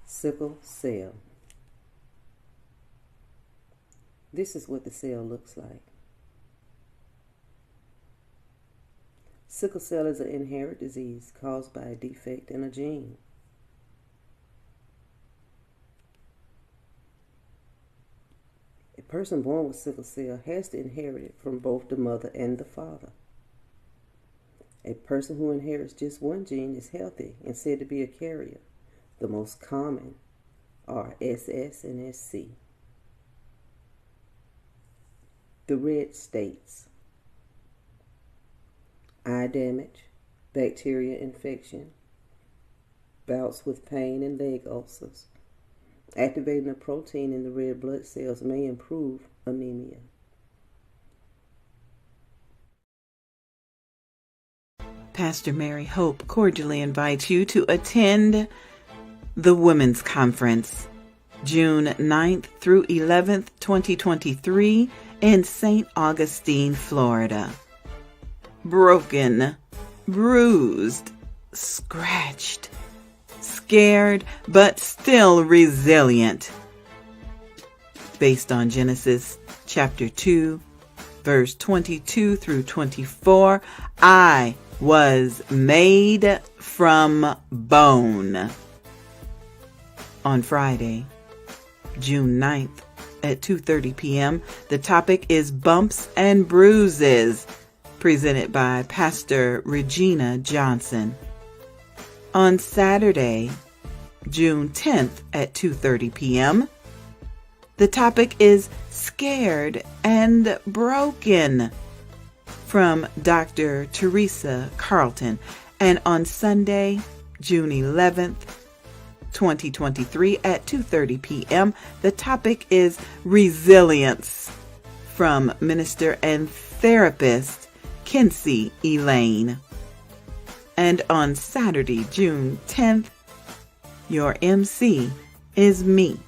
Sickle cell. This is what the cell looks like. Sickle cell is an inherited disease caused by a defect in a gene. A person born with sickle cell has to inherit it from both the mother and the father. A person who inherits just one gene is healthy and said to be a carrier. The most common are SS and SC. The red states: eye damage, bacteria infection, bouts with pain and leg ulcers. Activating a protein in the red blood cells may improve anemia. Pastor Mary Hope cordially invites you to attend the Women's Conference, June 9th through 11th, 2023, in St. Augustine, Florida. Broken, bruised, scratched, scared, but still resilient. Based on Genesis chapter 2, verse 22 through 24, I was Made from Bone on Friday, June 9th at 2:30 p.m. The topic is Bumps and Bruises, presented by Pastor Regina Johnson. On Saturday, June 10th at 2:30 p.m., the topic is Scared and Broken from Dr. Teresa Carlton. And on Sunday, June 11th, 2023 at 2:30 p.m., the topic is Resilience from minister and therapist Kinsey Elaine. And on Saturday, June 10th, your MC is me,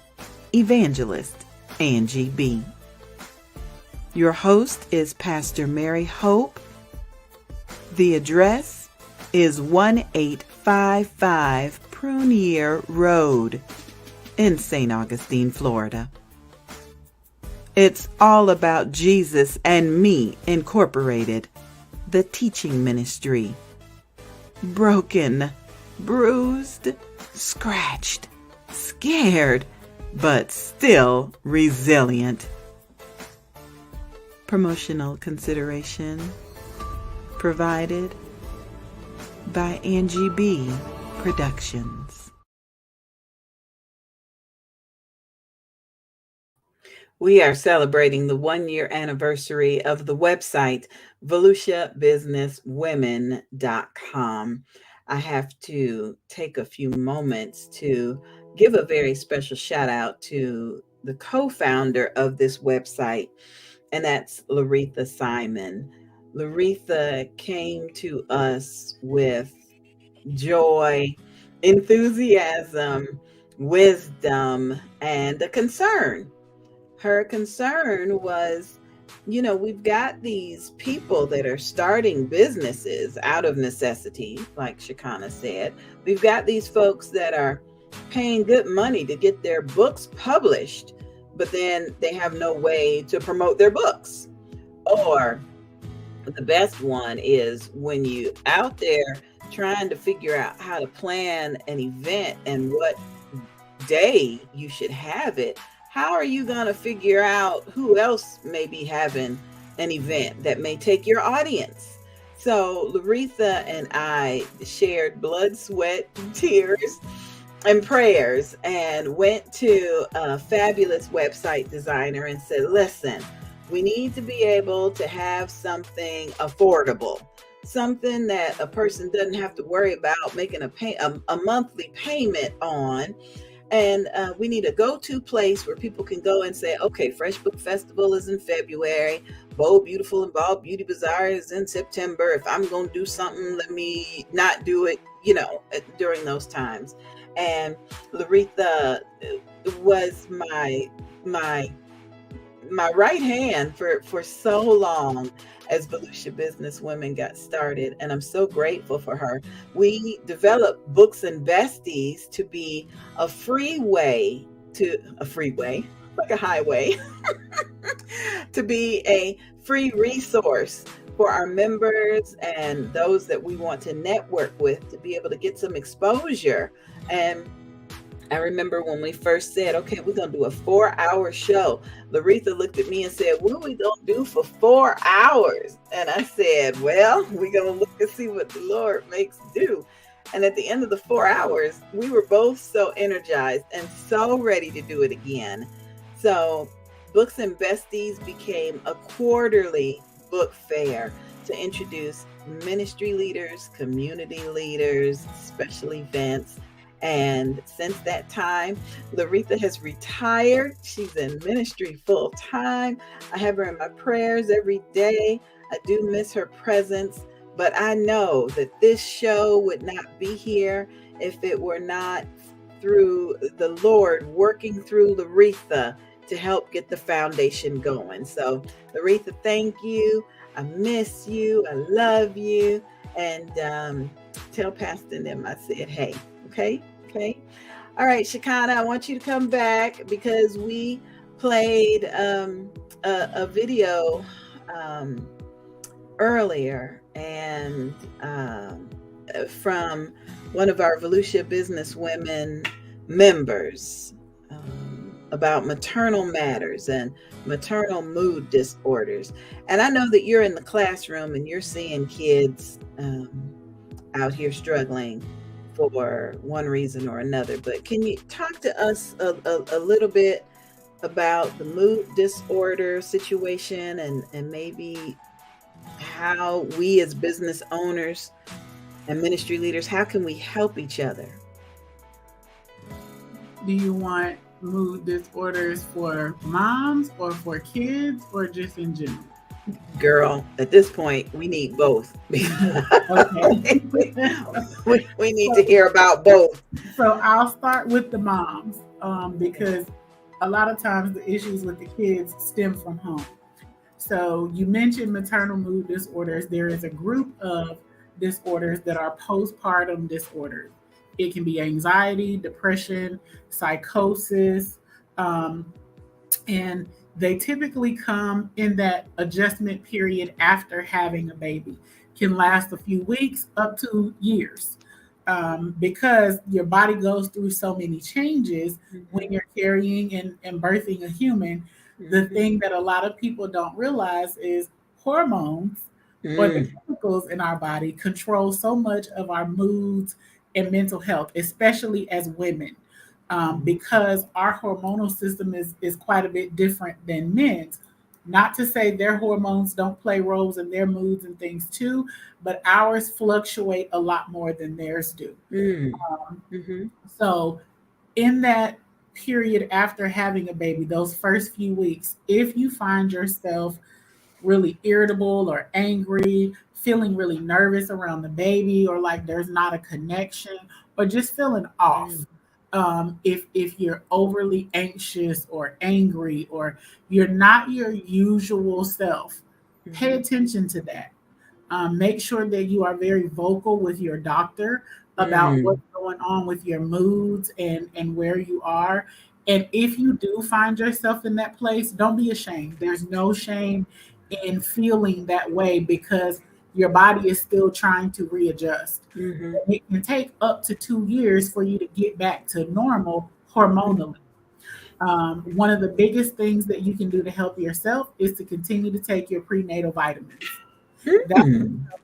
Evangelist Angie B. Your host is Pastor Mary Hope. The address is 1855 Prunier Road in St. Augustine, Florida. It's all about Jesus and Me Incorporated, the teaching ministry. Broken, bruised, scratched, scared, but still resilient. Promotional consideration provided by Angie B. Productions. We are celebrating the 1-year anniversary of the website VeluciaBusinessWomen.com. I have to take a few moments to give a very special shout out to the co-founder of this website, and that's Laretha Simon. Laretha came to us with joy, enthusiasm, wisdom, and a concern. Her concern was, we've got these people that are starting businesses out of necessity, like Shakana said. We've got these folks that are paying good money to get their books published, but then they have no way to promote their books. Or the best one is when you out there trying to figure out how to plan an event and what day you should have it. How are you going to figure out who else may be having an event that may take your audience? So Laretha and I shared blood, sweat, tears, and prayers and went to a fabulous website designer and said, listen, we need to be able to have something affordable, something that a person doesn't have to worry about making a monthly payment on. And we need a go-to place where people can go and say, okay, Fresh Book Festival is in February. Bold, Beautiful, and Bald Beauty Bazaar is in September. If I'm going to do something, let me not do it, during those times. And Laretha was my right hand for so long as Volusia Business Women got started, and I'm so grateful for her. We developed Books and Besties to be a freeway, like a highway, to be a free resource for our members and those that we want to network with to be able to get some exposure. And I remember when we first said, okay, we're going to do a 4-hour show. Laretha looked at me and said, what are we going to do for 4 hours? And I said, well, we're going to look and see what the Lord makes do. And at the end of the 4 hours, we were both so energized and so ready to do it again. So Books and Besties became a quarterly book fair to introduce ministry leaders, community leaders, special events. And since that time, Laretha has retired. She's in ministry full time. I have her in my prayers every day. I do miss her presence, but I know that this show would not be here if it were not through the Lord working through Laretha to help get the foundation going. So Laretha, thank you. I miss you. I love you. And tell Pastor and them I said, hey. Okay. All right, Shakana, I want you to come back because we played a video earlier, and from one of our Volusia Business Women members about maternal matters and maternal mood disorders. And I know that you're in the classroom and you're seeing kids out here struggling for one reason or another. But can you talk to us a little bit about the mood disorder situation, and maybe how we as business owners and ministry leaders, how can we help each other? Do you want mood disorders for moms or for kids or just in general? Girl, at this point, we need both. Okay. we need to hear about both. So I'll start with the moms because a lot of times the issues with the kids stem from home. So you mentioned maternal mood disorders. There is a group of disorders that are postpartum disorders. It can be anxiety, depression, psychosis, and they typically come in that adjustment period after having a baby. Can last a few weeks up to years, because your body goes through so many changes when you're carrying and birthing a human. The thing that a lot of people don't realize is hormones or the chemicals in our body control so much of our moods and mental health, especially as women. Because our hormonal system is quite a bit different than men's. Not to say their hormones don't play roles in their moods and things too, but ours fluctuate a lot more than theirs do. So in that period after having a baby, those first few weeks, if you find yourself really irritable or angry, feeling really nervous around the baby, or like there's not a connection, or just feeling off. If you're overly anxious or angry, or you're not your usual self, pay attention to that. Make sure that you are very vocal with your doctor about what's going on with your moods and where you are. And if you do find yourself in that place, don't be ashamed. There's no shame in feeling that way, because your body is still trying to readjust. It can take up to 2 years for you to get back to normal hormonally. One of the biggest things that you can do to help yourself is to continue to take your prenatal vitamins. That's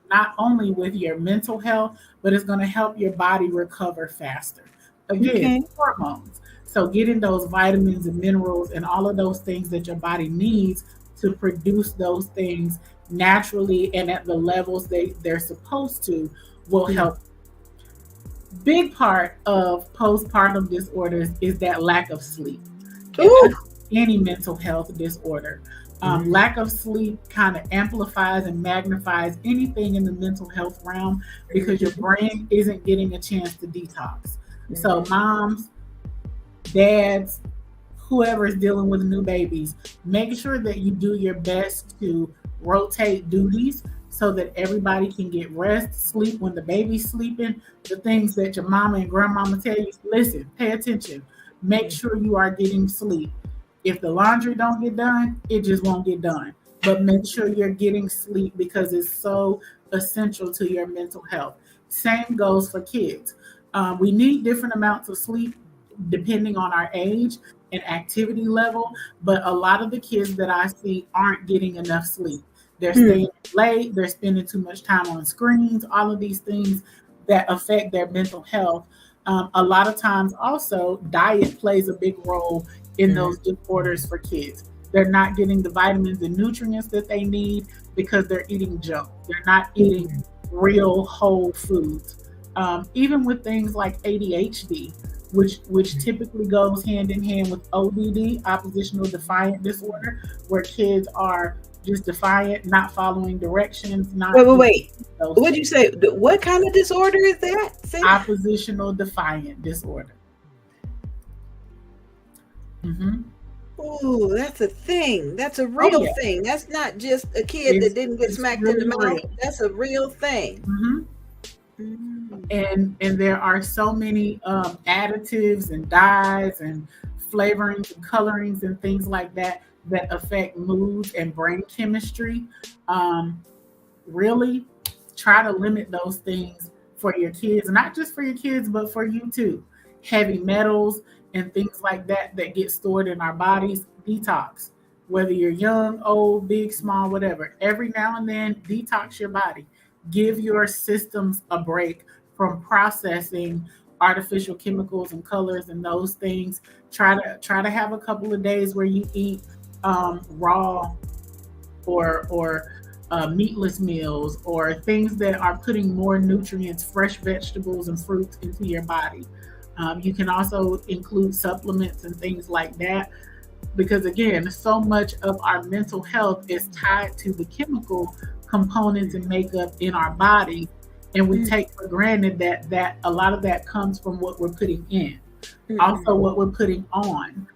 not only with your mental health, but it's going to help your body recover faster. Again, hormones. So getting those vitamins and minerals and all of those things that your body needs to produce those things naturally and at the levels they're supposed to will help. Big part of postpartum disorders is that lack of sleep. Any mental health disorder. Lack of sleep kind of amplifies and magnifies anything in the mental health realm, because your brain isn't getting a chance to detox. So moms, dads, whoever is dealing with new babies, make sure that you do your best to rotate duties so that everybody can get rest, sleep when the baby's sleeping. The things that your mama and grandmama tell you, listen, pay attention. Make sure you are getting sleep. If the laundry don't get done, it just won't get done. But make sure you're getting sleep, because it's so essential to your mental health. Same goes for kids. We need different amounts of sleep depending on our age and activity level, but a lot of the kids that I see aren't getting enough sleep. They're staying late, they're spending too much time on screens, all of these things that affect their mental health. A lot of times also, diet plays a big role in those disorders for kids. They're not getting the vitamins and nutrients that they need because they're eating junk. They're not eating real whole foods. Even with things like ADHD, which typically goes hand in hand with ODD, oppositional defiant disorder, where kids are just defiant, not following directions. Wait. What did you say? What kind of disorder is that? Oppositional defiant disorder. Oh, that's a thing. That's a real thing. That's not just a kid that didn't get smacked really in the mouth. That's a real thing. And there are so many additives and dyes and flavorings and colorings and things like that that affect moods and brain chemistry. really try to limit those things for your kids, not just for your kids, but for you too. Heavy metals and things like that that get stored in our bodies, detox. Whether you're young, old, big, small, whatever, every now and then, detox your body. Give your systems a break from processing artificial chemicals and colors and those things. Try to have a couple of days where you eat raw or meatless meals or things that are putting more nutrients, fresh vegetables and fruits into your body. You can also include supplements and things like that because, again, so much of our mental health is tied to the chemical components and makeup in our body. And we take for granted that a lot of that comes from what we're putting in, also what we're putting on.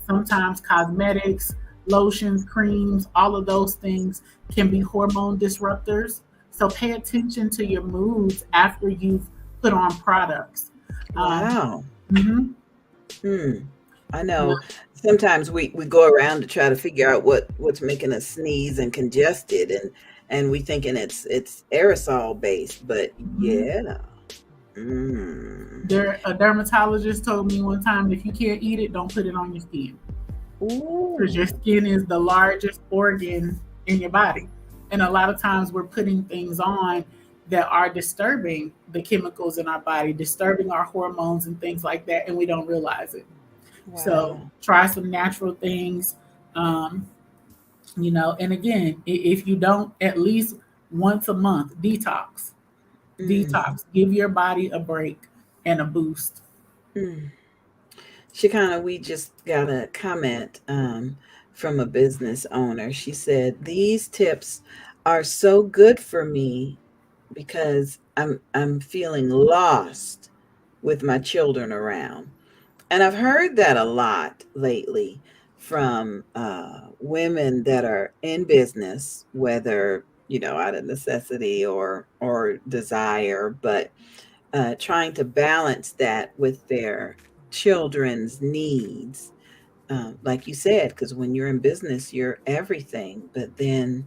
Sometimes cosmetics, lotions, creams, all of those things can be hormone disruptors. So pay attention to your moods after you've put on products. Wow. Mhm. I know sometimes we go around to try to figure out what's making us sneeze and congested and we thinking it's aerosol based, but yeah. A dermatologist told me one time, if you can't eat it, don't put it on your skin. Because your skin is the largest organ in your body. And a lot of times we're putting things on that are disturbing the chemicals in our body, disturbing our hormones and things like that, and we don't realize it. So try some natural things. And again, if you don't, at least once a month, detox. Detox. Give your body a break and a boost. Shekinah, we just got a comment from a business owner. She said, "These tips are so good for me because I'm feeling lost with my children around." And I've heard that a lot lately from women that are in business, whether out of necessity or desire, but trying to balance that with their children's needs. Like you said, because when you're in business, you're everything, but then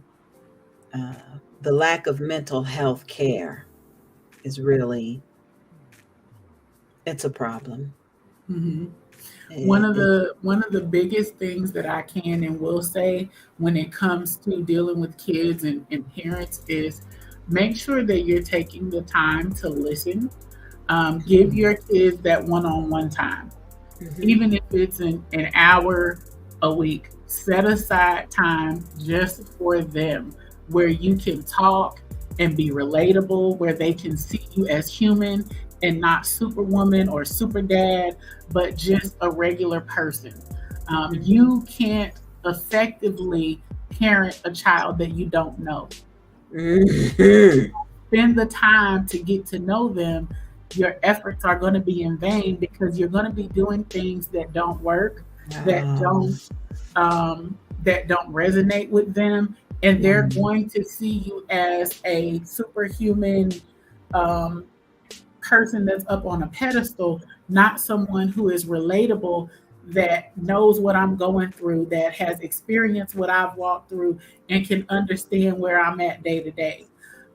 the lack of mental health care is really, it's a problem. Mm-hmm. One of the biggest things that I can and will say when it comes to dealing with kids and parents is make sure that you're taking the time to listen. Give your kids that one-on-one time. Even if it's an hour a week, set aside time just for them where you can talk and be relatable, where they can see you as human and not superwoman or super dad, but just a regular person. You can't effectively parent a child that you don't know. Spend the time to get to know them. Your efforts are going to be in vain because you're going to be doing things that don't work, that don't resonate with them, and they're going to see you as a superhuman person that's up on a pedestal, not someone who is relatable, that knows what I'm going through, that has experienced what I've walked through, and can understand where I'm at day to day.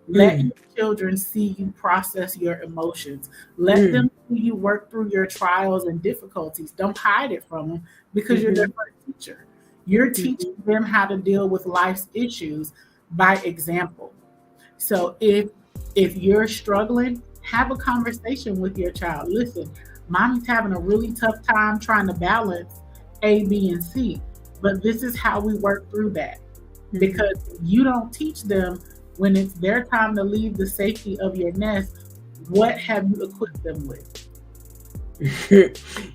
Let your children see you process your emotions. Let them see you work through your trials and difficulties. Don't hide it from them because you're their first teacher. You're teaching them how to deal with life's issues by example. So if you're struggling, have a conversation with your child. Listen, mommy's having a really tough time trying to balance A, B, and C, but this is how we work through that. Because you don't teach them when it's their time to leave the safety of your nest, what have you equipped them with?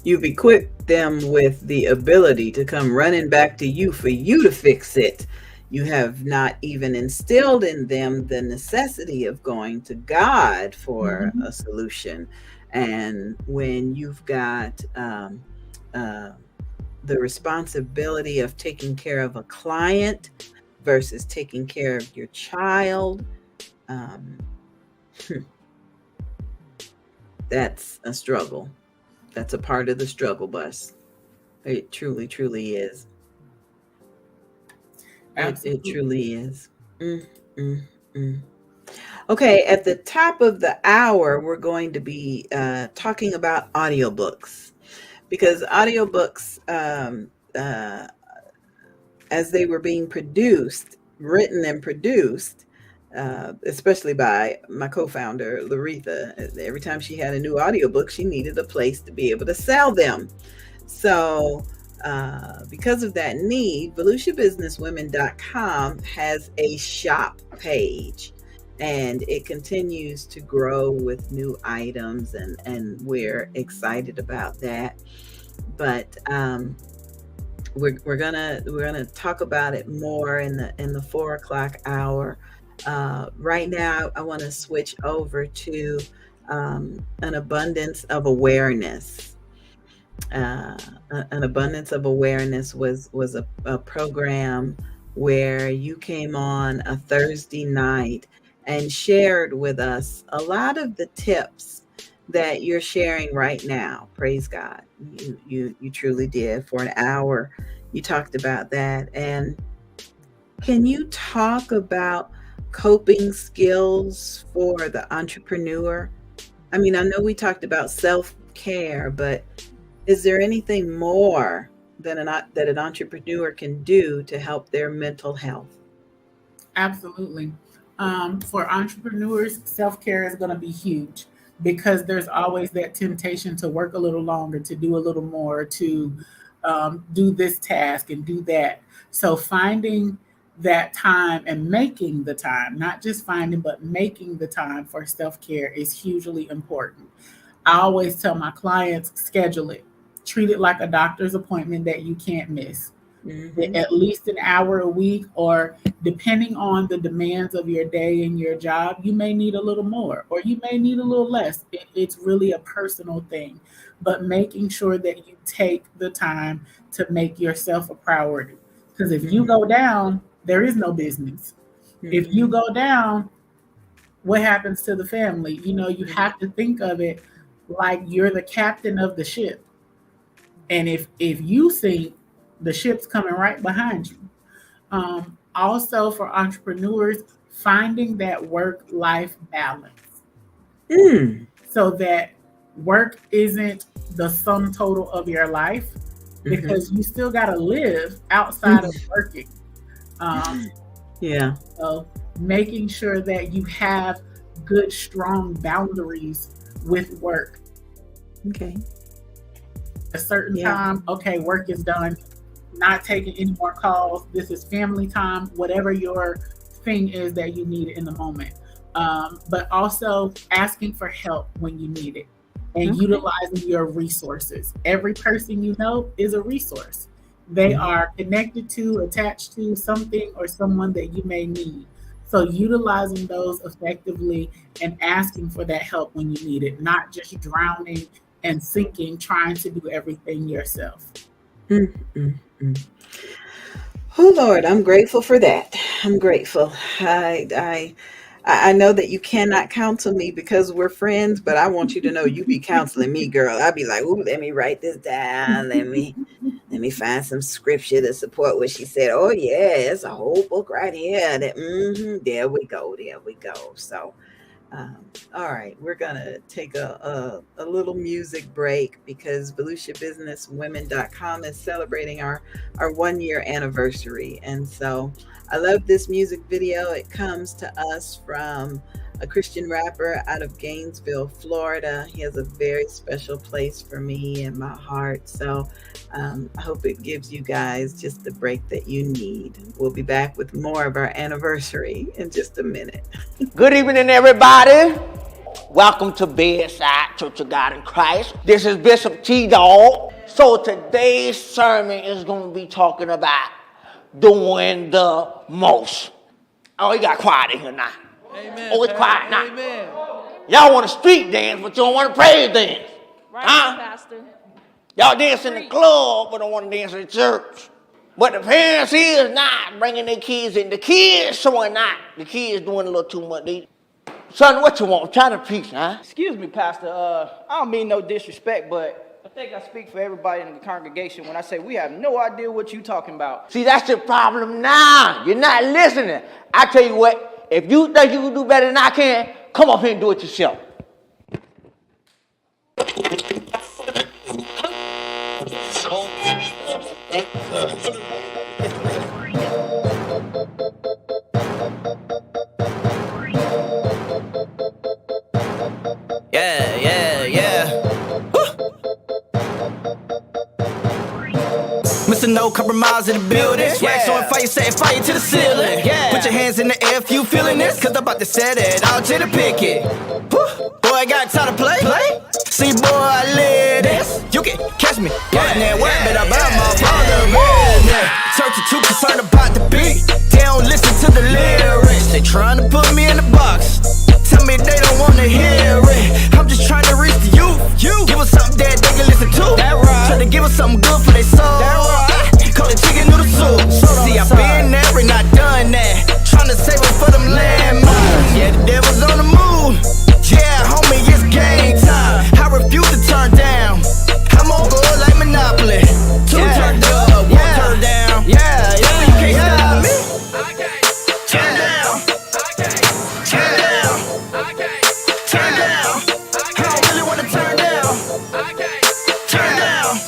You've equipped them with the ability to come running back to you for you to fix it. You have not even instilled in them the necessity of going to God for a solution. And when you've got the responsibility of taking care of a client versus taking care of your child, that's a struggle. That's a part of the struggle bus. It truly, truly is. It truly is. Mm. Okay, at the top of the hour, we're going to be talking about audiobooks because audiobooks, as they were being produced, written and produced, especially by my co-founder, Laretha, every time she had a new audiobook, she needed a place to be able to sell them. So, because of that need, VeluciaBusinessWomen.com has a shop page, and it continues to grow with new items, and we're excited about that. But we're gonna talk about it more in the 4 o'clock hour. Right now, I want to switch over to an abundance of awareness. An abundance of awareness was a program where you came on a Thursday night and shared with us a lot of the tips that you're sharing right now. Praise God. You truly did. For an hour you talked about that. And can you talk about coping skills for the entrepreneur? I mean, I know we talked about self-care, but is there anything more that an entrepreneur can do to help their mental health? Absolutely. For entrepreneurs, self care is going to be huge because there's always that temptation to work a little longer, to do a little more, to do this task and do that. So, finding that time and making the time, not just finding, but making the time for self care is hugely important. I always tell my clients schedule it, treat it like a doctor's appointment that you can't miss Mm-hmm. at least an hour a week, or depending on the demands of your day and your job, you may need a little more or you may need a little less. It's really a personal thing, but making sure that you take the time to make yourself a priority. Because if you go down, there is no business. If you Mm-hmm. go down, what happens to the family? You know, you have to think of it like you're the captain of the ship. And if you sink, the ship's coming right behind you. Also, for entrepreneurs, finding that work life balance Mm. so that work isn't the sum total of your life Mm-hmm. because you still got to live outside of working. Yeah. So, making sure that you have good, strong boundaries with work. Okay. A certain Yeah. time, okay, work is done, not taking any more calls. This is family time, whatever your thing is that you need in the moment. But also asking for help when you need it and Okay. utilizing your resources. Every person you know is a resource. They Mhm. are connected to, attached to something or someone that you may need. So utilizing those effectively and asking for that help when you need it, not just drowning and sinking, trying to do everything yourself. Mm, mm, mm. Oh Lord, I'm grateful for that. I'm grateful. I know that you cannot counsel me because we're friends, but I want you to know you be counseling me, girl. I'd be like, ooh, let me write this down. Let me find some scripture to support what she said. Oh yeah, it's a whole book right here. There we go. There we go. So all right, we're gonna take a little music break because VeluciaBusinessWomen.com is celebrating our 1 year anniversary. And so I love this music video. It comes to us from a Christian rapper out of Gainesville, Florida. He has a very special place for me in my heart. So I hope it gives you guys just the break that you need. We'll be back with more of our anniversary in just a minute. Good evening, everybody. Welcome to Bedside Church of God in Christ. This is Bishop T. Dog. So today's sermon is going to be talking about doing the most. Oh, it got quiet in here now. Amen, oh, it's quiet now. Amen. Y'all want to street dance, but you don't want to praise dance. Right, huh? Pastor. Y'all dance in the club, but don't want to dance in the church. But the parents is not bringing their kids in. The kids showing not. The kids doing a little too much. Son, what you want? Try to preach, huh? Excuse me, Pastor. I don't mean no disrespect, but I think I speak for everybody in the congregation when I say we have no idea what you're talking about. See, that's the problem now. You're not listening. I tell you what, If you think you can do better than I can, come up here and do it yourself. Yeah, yeah, yeah. Mr. No compromise in the building. Swag so on fire, setting fire to the ceiling. Yeah. Put your hands in the air if you feeling this, cause I'm about to set it out to the picket. Boy, I got time to play. See, boy, I live this. You can catch me. Putting that work, but about my father. Church too concerned about the beat. They don't listen to the lyrics. They trying to put me in the box. Tell me they don't wanna hear it. I'm just trying to reach the youth. Give us something that they can listen to. Try to give us something good for their soul. Call it chicken noodle soup. See, I've been there and not done that. Trying to save it for them landmines. Yeah, the devil's on the move. Yeah, homie, it's game time. I refuse to turn down. I'm on board like Monopoly. Two turned up, one turned down. Yeah, you can't stop me. Turn down. Turn down. Turn down. I don't really wanna turn down. Turn down.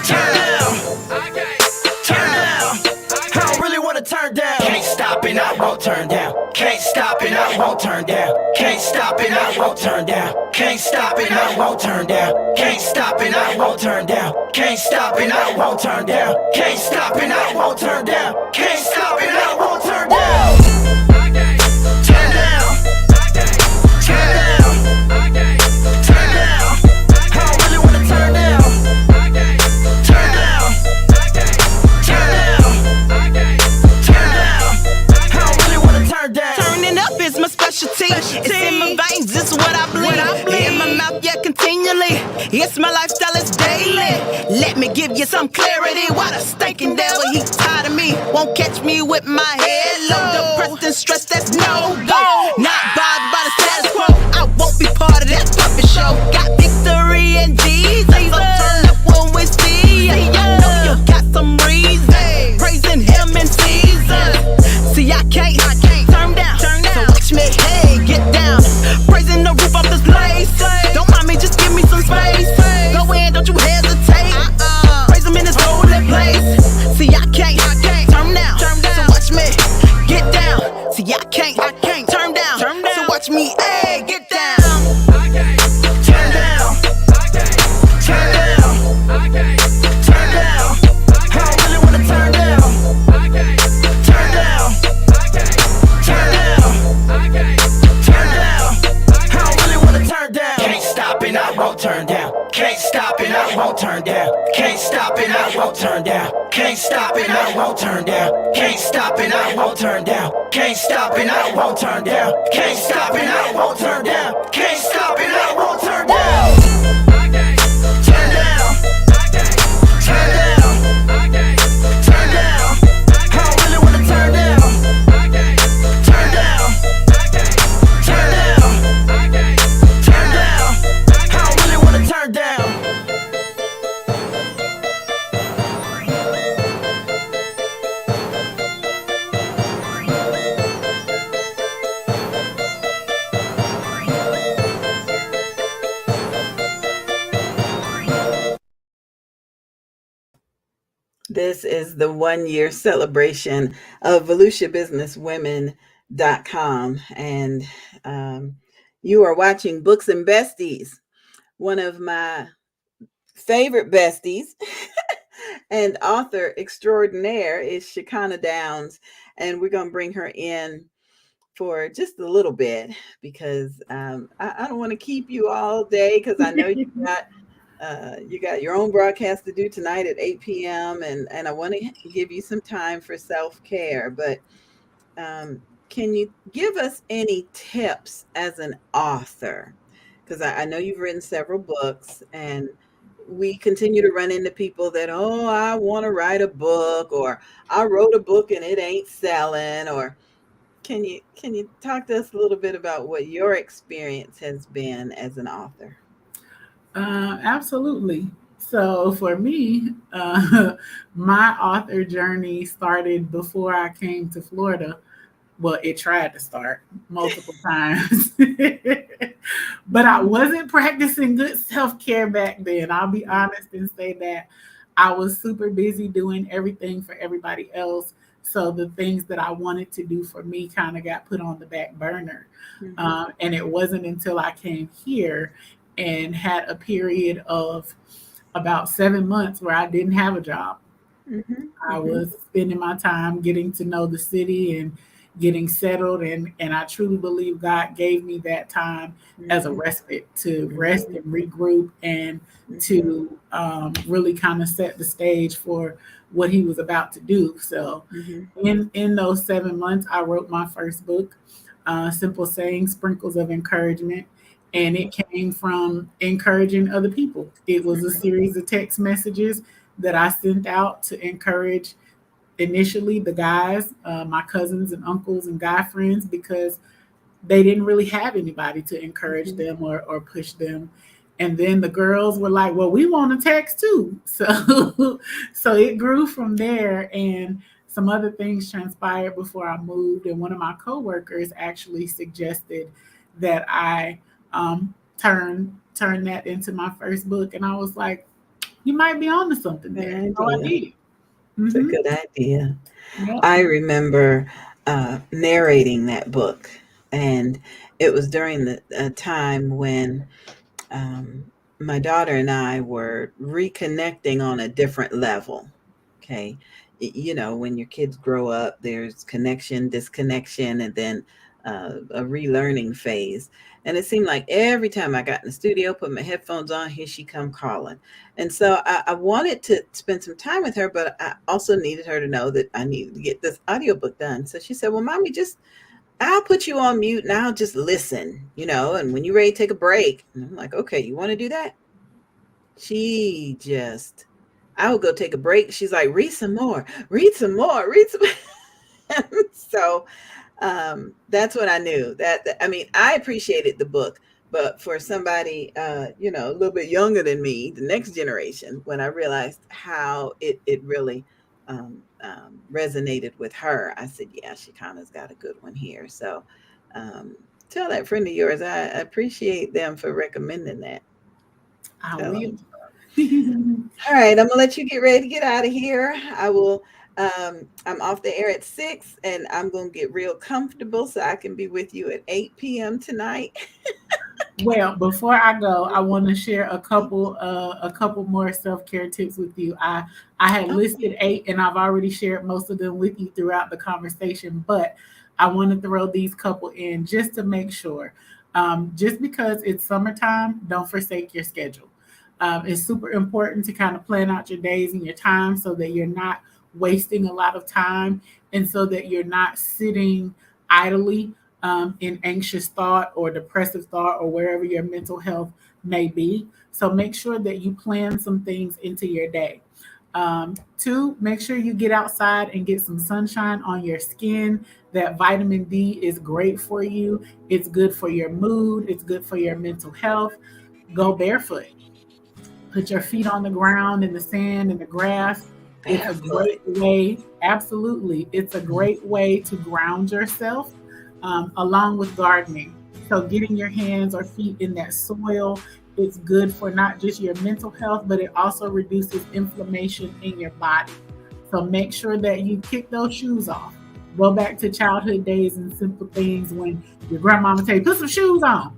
Turn down. Turn down. I don't really wanna turn down. Can't stop and I won't turn down. Can't stop and I won't turn down. Can't stop and I won't turn down. Can't stop and I won't turn down. Can't stop and I won't turn down. Can't stop and I won't turn down. Can't stop and I won't turn down. Can't stop and I won't turn down. Turn down. Turn down. Turn down. I don't really wanna turn down. Turn down. Turn down. Turn down. I don't really wanna turn down. Turning up is my specialty. It's in my veins, it's what I bleed. In my mouth, yeah, continually. It's my lifestyle, it's daily. Let me give you some clarity. Why the stinking devil, he tired of me. Won't catch me with my head low. Depressed and stressed, that's no go. Not bothered by the status quo. I won't be part of that puppet show. Got victory in Jesus. So turn up when we see ya. I know you got some reason. Praising him in season. See, I can't turn down. So watch me, hey, get down. Praising the roof off this place. Don't mind me, just give me some space. Go in, don't you hesitate. Praise him in this holy place. See, I can't turn down. So watch me, get down. See, I can't turn down. So watch me, hey, get down. Turn down. Turn down. Turn down. I don't really wanna turn down. Turn down. Turn down. Turn down. I don't really wanna turn down. Can't stop and I won't turn down. Can't stop and I won't turn down. Can't stop and I won't turn down. Can't stop and I won't turn down. Can't stop and I won't turn down. Can't stop and I won't turn down. Can't stop and I won't turn down. Can't stop and I won't turn down. Turn down. Turn down. Turn down. I don't really wanna turn down. Turn down. Turn down. Turn down. I don't really wanna turn down. This is the 1 year celebration of VolusiaBusinessWomen.com. And you are watching Books and Besties, one of my favorite besties and author extraordinaire is Shekinah Downs. And we're going to bring her in for just a little bit because I don't want to keep you all day because I know you got your own broadcast to do tonight at 8 p.m. and I want to give you some time for self-care. But can you give us any tips as an author? Because I know you've written several books and we continue to run into people that, oh, I want to write a book, or I wrote a book and it ain't selling. Or can you talk to us a little bit about what your experience has been as an author? Absolutely. So for me, my author journey started before I came to Florida. Well, it tried to start multiple times. But I wasn't practicing good self-care back then. I'll be honest and say that I was super busy doing everything for everybody else. So the things that I wanted to do for me kind of got put on the back burner. And it wasn't until I came here and had a period of about 7 months where I didn't have a job. I was spending my time getting to know the city and getting settled, and I truly believe God gave me that time as a respite to rest and regroup and to really kind of set the stage for what He was about to do. So in those 7 months, I wrote my first book, Simple Sayings, Sprinkles of Encouragement. And it came from encouraging other people. It was a series of text messages that I sent out to encourage initially the guys, my cousins and uncles and guy friends, because they didn't really have anybody to encourage them or push them. And then the girls were like, well, we want to text too. So it grew from there, and some other things transpired before I moved. And one of my coworkers actually suggested that I turn that into my first book. And I was like, you might be onto something there. So I did. It's a good idea. Yep. I remember narrating that book, and it was during the time when my daughter and I were reconnecting on a different level. Okay. You know, when your kids grow up, there's connection, disconnection, and then a relearning phase. And it seemed like every time I got in the studio, put my headphones on, here she come calling. And so I wanted to spend some time with her, but I also needed her to know that I needed to get this audiobook done. So she said, well, Mommy, I'll put you on mute and I'll just listen, you know, and when you're ready to take a break. And I'm like, okay, you want to do that? I would go take a break. She's like, read some more, read some more, read some. So that's when I knew I mean, I appreciated the book, but for somebody, you know, a little bit younger than me, the next generation, when I realized how it really resonated with her, I said, yeah, she kind of's got a good one here. So tell that friend of yours, I appreciate them for recommending that. I will. All right, I'm gonna let you get ready to get out of here. I'm off the air at 6, and I'm gonna get real comfortable so I can be with you at 8 p.m. tonight. Well, before I go, I want to share a couple more self-care tips with you. I had listed 8, and I've already shared most of them with you throughout the conversation, but I want to throw these couple in just to make sure. Just because it's summertime, don't forsake your schedule. It's super important to kind of plan out your days and your time so that you're not wasting a lot of time, and so that you're not sitting idly in anxious thought or depressive thought or wherever your mental health may be. So make sure that you plan some things into your day. 2, make sure you get outside and get some sunshine on your skin. That vitamin D is great for you. It's good for your mood. It's good for your mental health. Go barefoot. Put your feet on the ground, in the sand, in the grass. It's a great way. Absolutely. It's a great way to ground yourself, along with gardening. So getting your hands or feet in that soil is good for not just your mental health, but it also reduces inflammation in your body. So make sure that you kick those shoes off. Go back to childhood days and simple things when your grandmama would tell you, put some shoes on.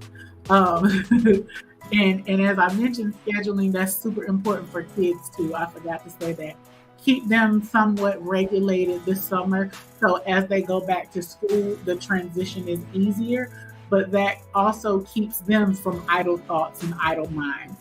And as I mentioned, scheduling, that's super important for kids too. I forgot to say that. Keep them somewhat regulated this summer, so as they go back to school, the transition is easier, but that also keeps them from idle thoughts and idle minds.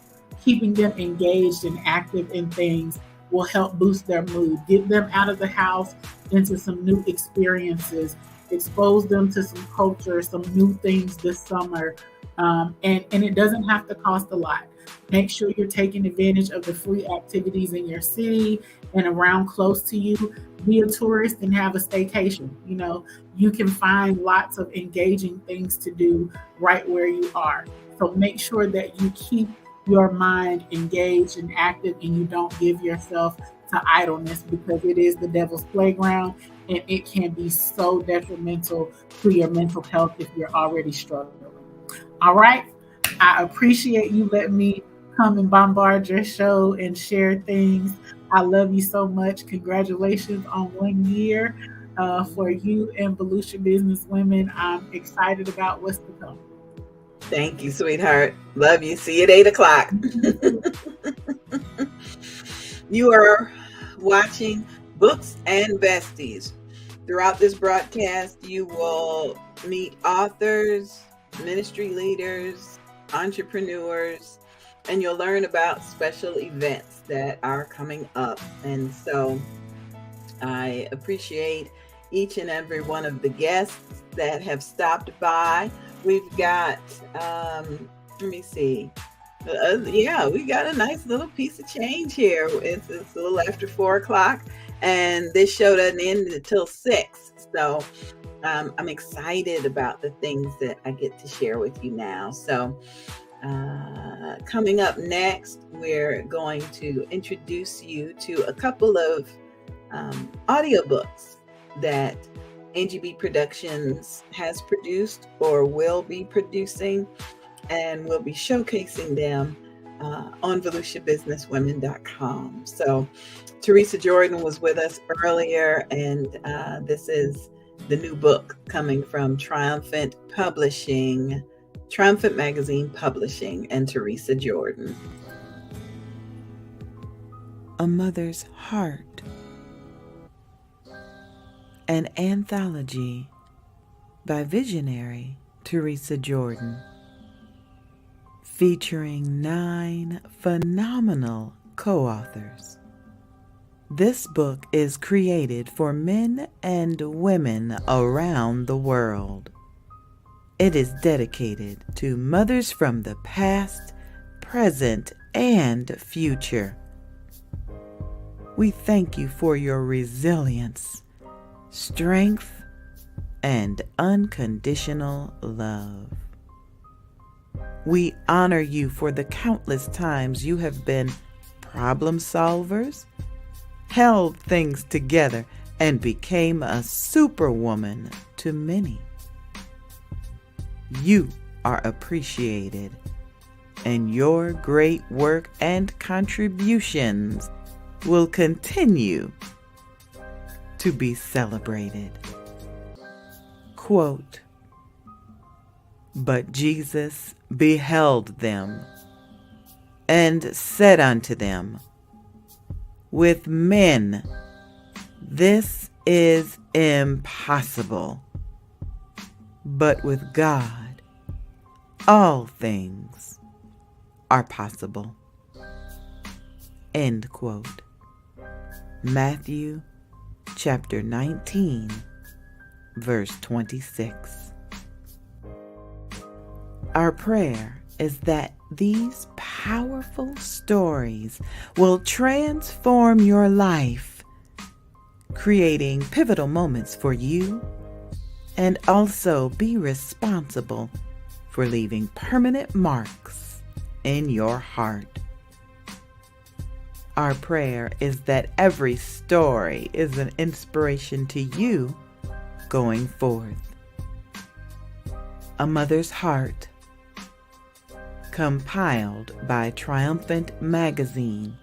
Keeping them engaged and active in things will help boost their mood. Get them out of the house into some new experiences. Expose them to some culture, some new things this summer. And it doesn't have to cost a lot. Make sure you're taking advantage of the free activities in your city and around close to you. Be a tourist and have a staycation. You know, you can find lots of engaging things to do right where you are. So make sure that you keep your mind engaged and active, and you don't give yourself to idleness, because it is the devil's playground and it can be so detrimental to your mental health if you're already struggling. All right. I appreciate you letting me come and bombard your show and share things. I love you so much. Congratulations on 1 year for you and Volusia Business Women. I'm excited about what's to come. Thank you, sweetheart. Love you. See you at 8:00. You are watching Books and Besties. Throughout this broadcast, you will meet authors, ministry leaders, entrepreneurs, and you'll learn about special events that are coming up. And so I appreciate each and every one of the guests that have stopped by. We've got, let me see. Yeah, we got a nice little piece of change here. It's a little after 4:00, and this show doesn't end until 6. So I'm excited about the things that I get to share with you now. So coming up next, we're going to introduce you to a couple of audiobooks that NGB Productions has produced or will be producing, and we'll be showcasing them on VolusiaBusinessWomen.com. So Teresa Jordan was with us earlier, and this is the new book coming from Triumphant Magazine Publishing, and Teresa Jordan. A Mother's Heart, an anthology by visionary Teresa Jordan, featuring 9 phenomenal co-authors. This book is created for men and women around the world. It is dedicated to mothers from the past, present, and future. We thank you for your resilience, strength, and unconditional love. We honor you for the countless times you have been problem solvers, held things together, and became a superwoman to many. You are appreciated, and your great work and contributions will continue to be celebrated. Quote, "But Jesus beheld them, and said unto them, With men this is impossible, but with God all things are possible." End quote. Matthew chapter 19, verse 26. Our prayer is that these powerful stories will transform your life, creating pivotal moments for you, and also be responsible for leaving permanent marks in your heart. Our prayer is that every story is an inspiration to you going forth. A Mother's Heart, compiled by Triumphant Magazine,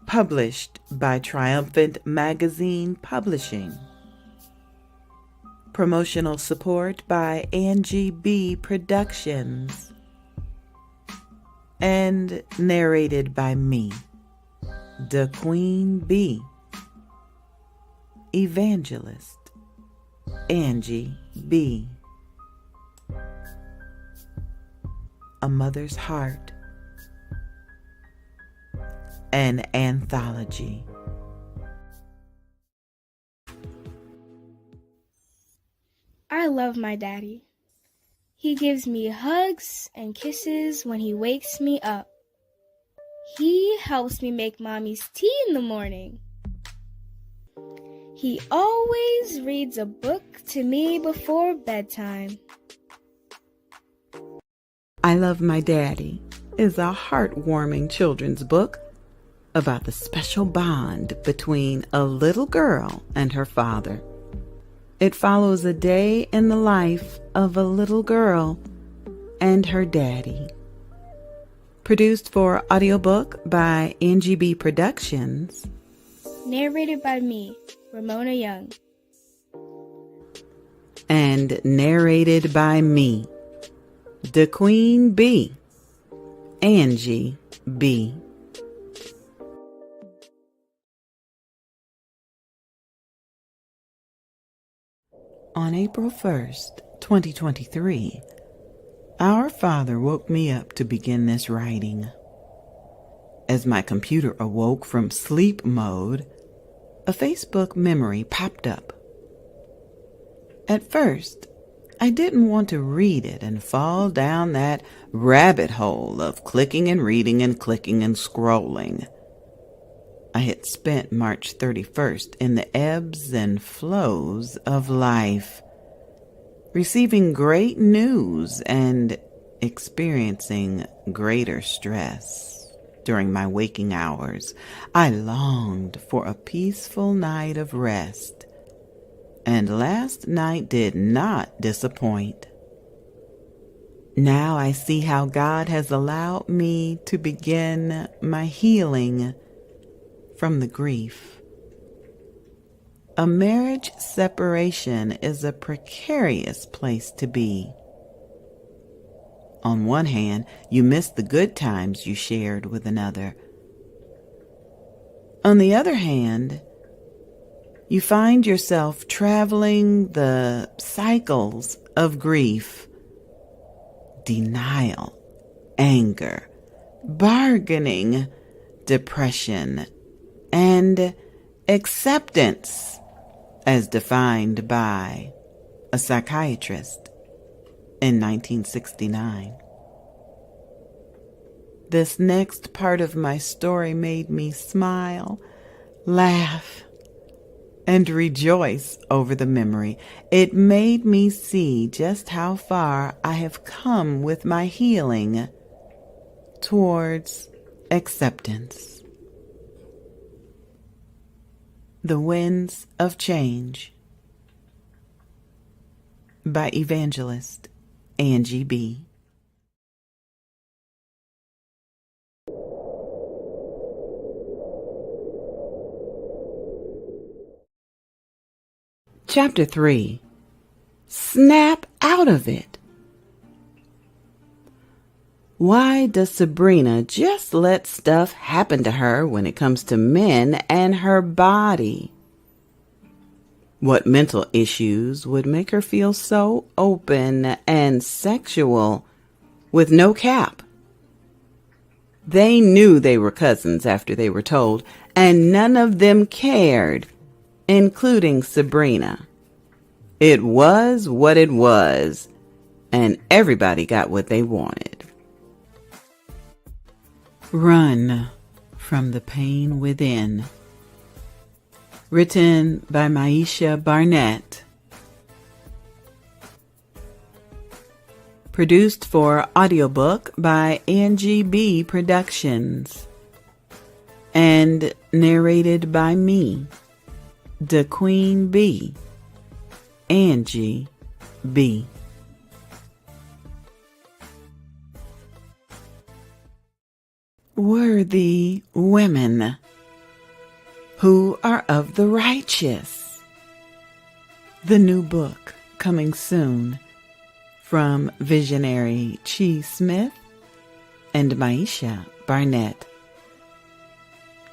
published by Triumphant Magazine Publishing, promotional support by NGB Productions, and narrated by me, the Queen Bee, Evangelist Angie B. A Mother's Heart, an anthology. I love my daddy. He gives me hugs and kisses when he wakes me up. He helps me make mommy's tea in the morning. He always reads a book to me before bedtime. I Love My Daddy is a heartwarming children's book about the special bond between a little girl and her father. It follows a day in the life of a little girl and her daddy. Produced for audiobook by NGB Productions. Narrated by me, Ramona Young. And narrated by me, the Queen Bee, Angie B. On April 1st, 2023, our father woke me up to begin this writing. As my computer awoke from sleep mode, a Facebook memory popped up. At first, I didn't want to read it and fall down that rabbit hole of clicking and reading and clicking and scrolling. I had spent March 31st in the ebbs and flows of life, receiving great news and experiencing greater stress. During my waking hours, I longed for a peaceful night of rest, and last night did not disappoint. Now I see how God has allowed me to begin my healing from the grief. A marriage separation is a precarious place to be. On one hand, you miss the good times you shared with another. On the other hand, you find yourself traveling the cycles of grief, denial, anger, bargaining, depression, and acceptance, as defined by a psychiatrist in 1969. This next part of my story made me smile, laugh, and rejoice over the memory. It made me see just how far I have come with my healing towards acceptance. The Winds of Change by Evangelist Angie B. Chapter 3. Snap out of it. Why does Sabrina just let stuff happen to her when it comes to men and her body? What mental issues would make her feel so open and sexual with no cap? They knew they were cousins after they were told, and none of them cared, including Sabrina. It was what it was, and everybody got what they wanted. Run from the Pain Within. Written by Maisha Barnett. Produced for audiobook by Angie B. Productions. And narrated by me, the Queen Bee, Angie B. Worthy women who are of the righteous. The new book coming soon from visionary Chi Smith and Maisha Barnett.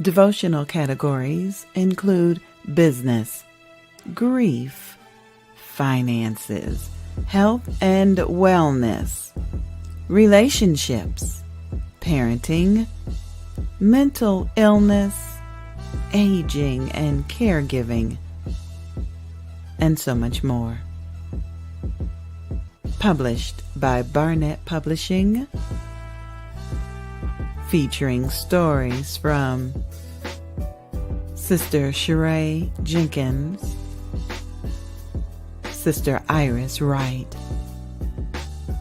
Devotional categories include business, grief, finances, health and wellness, relationships, parenting, mental illness, aging and caregiving, and so much more. Published by Barnett Publishing, featuring stories from Sister Sheree Jenkins, Sister Iris Wright,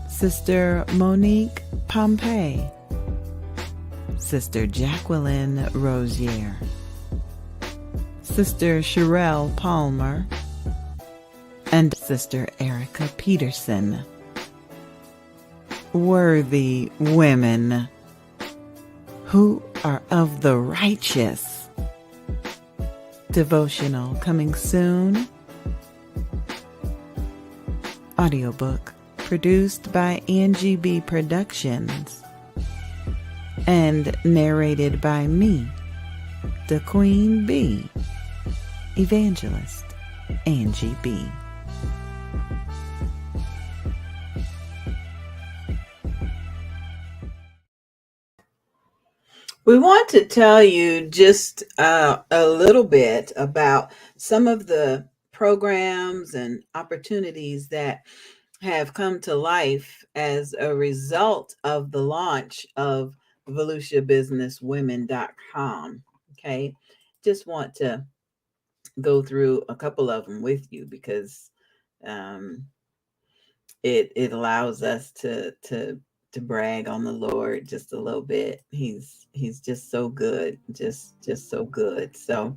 Sister Monique Pompey, Sister Jacqueline Rosier, Sister Sherelle Palmer, and Sister Erica Peterson. Worthy women who are of the righteous. Devotional coming soon. Audiobook produced by Angie B. Productions and narrated by me, the Queen Bee, Evangelist Angie B. We want to tell you just a little bit about some of the programs and opportunities that have come to life as a result of the launch of VolusiaBusinessWomen.com. Okay, just want to go through a couple of them with you because it allows us to brag on the Lord just a little bit. He's just so good, just so good. So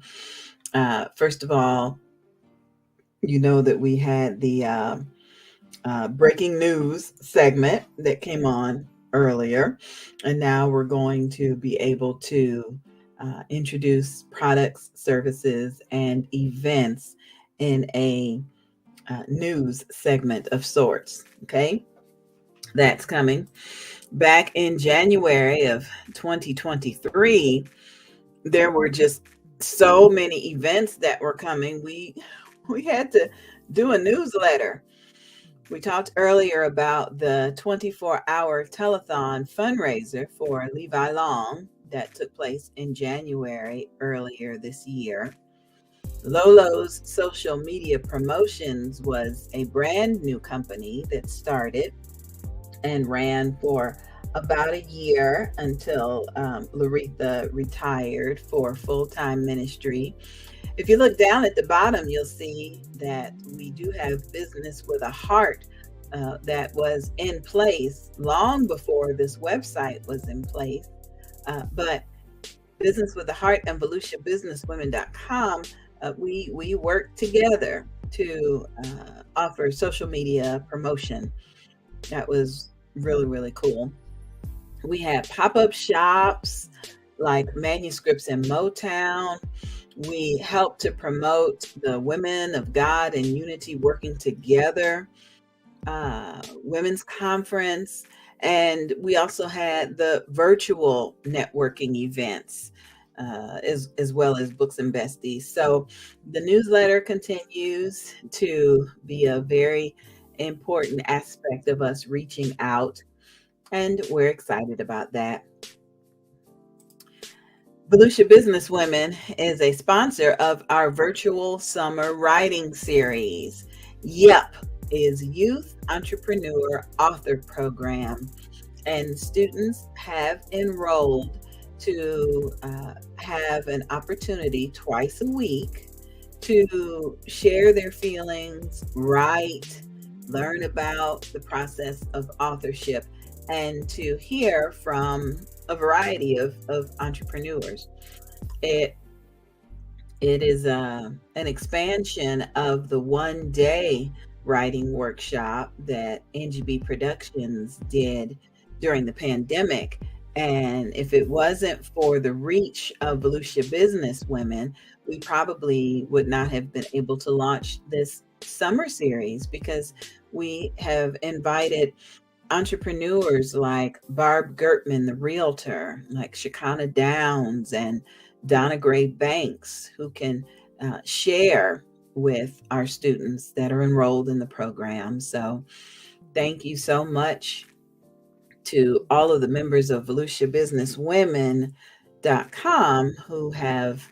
first of all, you know that we had the breaking news segment that came on earlier, and now we're going to be able to introduce products, services, and events in a news segment of sorts. Okay, that's coming. Back in January of 2023, there were just so many events that were coming. We had to do a newsletter. We talked earlier about the 24-hour telethon fundraiser for Levi Long that took place in January earlier this year. Lolo's Social Media Promotions was a brand new company that started and ran for about a year until Laretha retired for full-time ministry. If you look down at the bottom, you'll see that we do have Business with a Heart that was in place long before this website was in place. But Business with a Heart and VolusiaBusinessWomen.com, we work together to offer social media promotion. That was really, really cool. We had pop-up shops like Manuscripts in Motown. We helped to promote the Women of God and Unity Working Together Women's Conference. And we also had the virtual networking events as well as Books and Besties. So the newsletter continues to be a very important aspect of us reaching out, and we're excited about that. Volusia Business Women is a sponsor of our virtual summer writing series. YEP is Youth Entrepreneur Author Program, and students have enrolled to have an opportunity twice a week to share their feelings, write, learn about the process of authorship, and to hear from a variety of entrepreneurs. It is an expansion of the one-day writing workshop that NGB Productions did during the pandemic. And if it wasn't for the reach of Volusia Business Women, we probably would not have been able to launch this summer series, because we have invited entrepreneurs like Barb Gertman, the realtor, like Shakana Downs and Donna Gray Banks, who can share with our students that are enrolled in the program. So thank you so much to all of the members of VolusiaBusinessWomen.com who have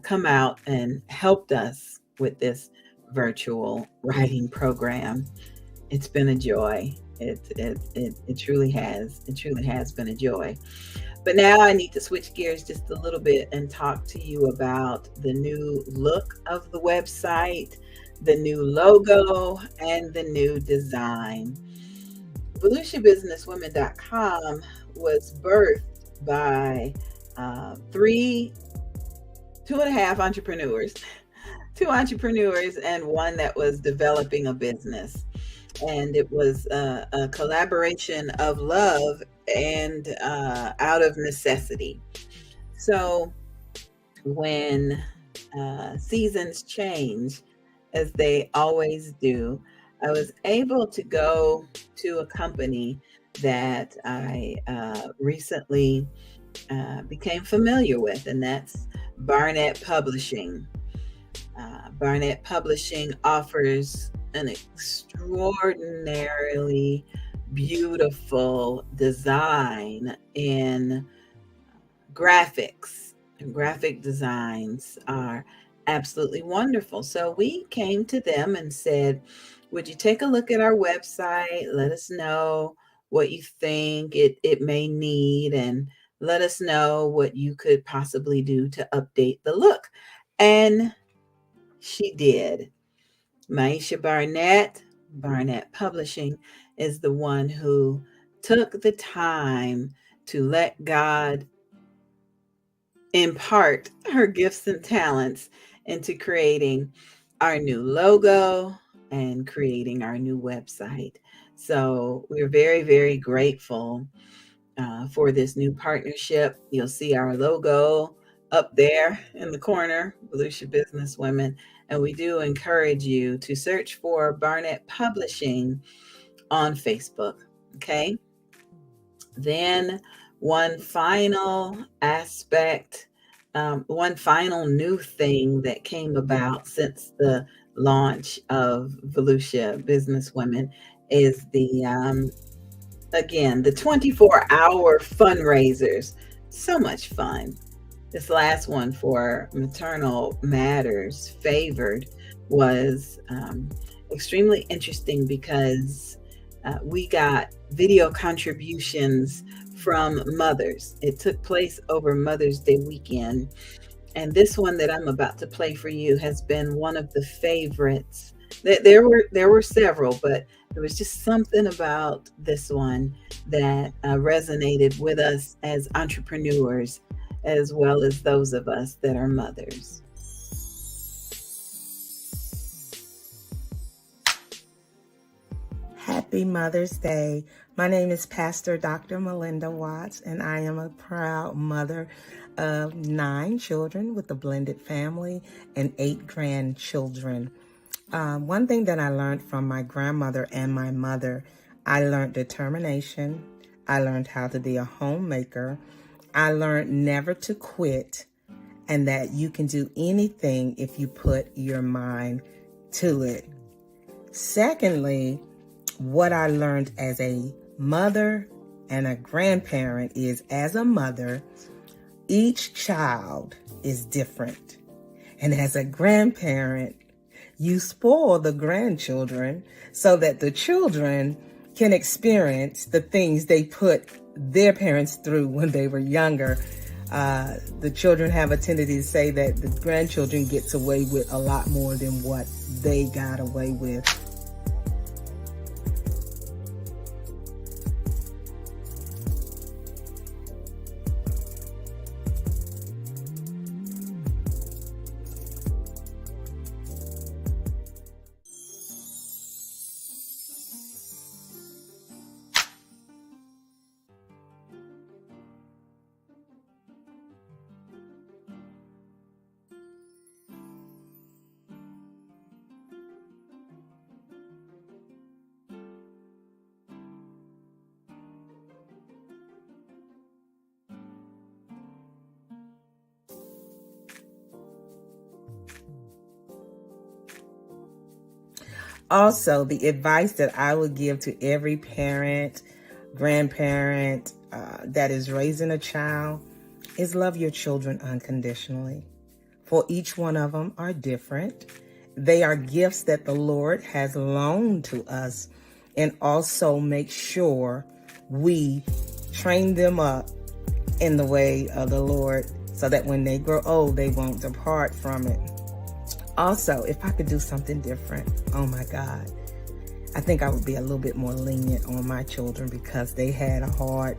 come out and helped us with this virtual writing program. It's been a joy. It truly has. It truly has been a joy. But now I need to switch gears just a little bit and talk to you about the new look of the website, the new logo, and the new design. VolusiaBusinessWomen.com was birthed by two and a half entrepreneurs, two entrepreneurs, and one that was developing a business. And it was a collaboration of love and out of necessity. So when seasons change, as they always do, I was able to go to a company that I recently became familiar with, and that's Barnett Publishing. Barnett Publishing offers an extraordinarily beautiful design in graphics, and graphic designs are absolutely wonderful. So we came to them and said, would you take a look at our website? Let us know what you think it may need, and let us know what you could possibly do to update the look. And she did. Maisha Barnett, Barnett Publishing, is the one who took the time to let God impart her gifts and talents into creating our new logo and creating our new website. So we're very, very grateful for this new partnership. You'll see our logo up there in the corner, Volusia Business Women. And we do encourage you to search for Barnett Publishing on Facebook. Okay. Then one final aspect, one final new thing that came about since the launch of Volusia Business Women is again, the 24-hour fundraisers. So much fun. This last one for Maternal Matters Favored was extremely interesting because we got video contributions from mothers. It took place over Mother's Day weekend. And this one that I'm about to play for you has been one of the favorites. There were several, but there was just something about this one that resonated with us as entrepreneurs, as well as those of us that are mothers. Happy Mother's Day. My name is Pastor Dr. Melinda Watts, and I am a proud mother of 9 children with a blended family and 8 grandchildren. One thing that I learned from my grandmother and my mother, I learned determination. I learned how to be a homemaker. I learned never to quit, and that you can do anything if you put your mind to it. Secondly, what I learned as a mother and a grandparent is, as a mother, each child is different. And as a grandparent, you spoil the grandchildren so that the children can experience the things they put their parents through when they were younger. The children have a tendency to say that the grandchildren gets away with a lot more than what they got away with. Also, the advice that I would give to every parent, grandparent that is raising a child is love your children unconditionally. For each one of them are different. They are gifts that the Lord has loaned to us, and also make sure we train them up in the way of the Lord so that when they grow old, they won't depart from it. Also, if I could do something different, oh my God, I think I would be a little bit more lenient on my children because they had a hard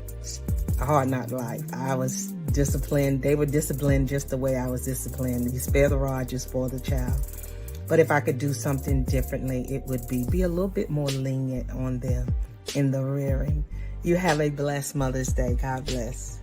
a hard knock life. I was disciplined. They were disciplined just the way I was disciplined. You spare the rod, you spoil the child. But if I could do something differently, it would be a little bit more lenient on them in the rearing. You have a blessed Mother's Day. God bless.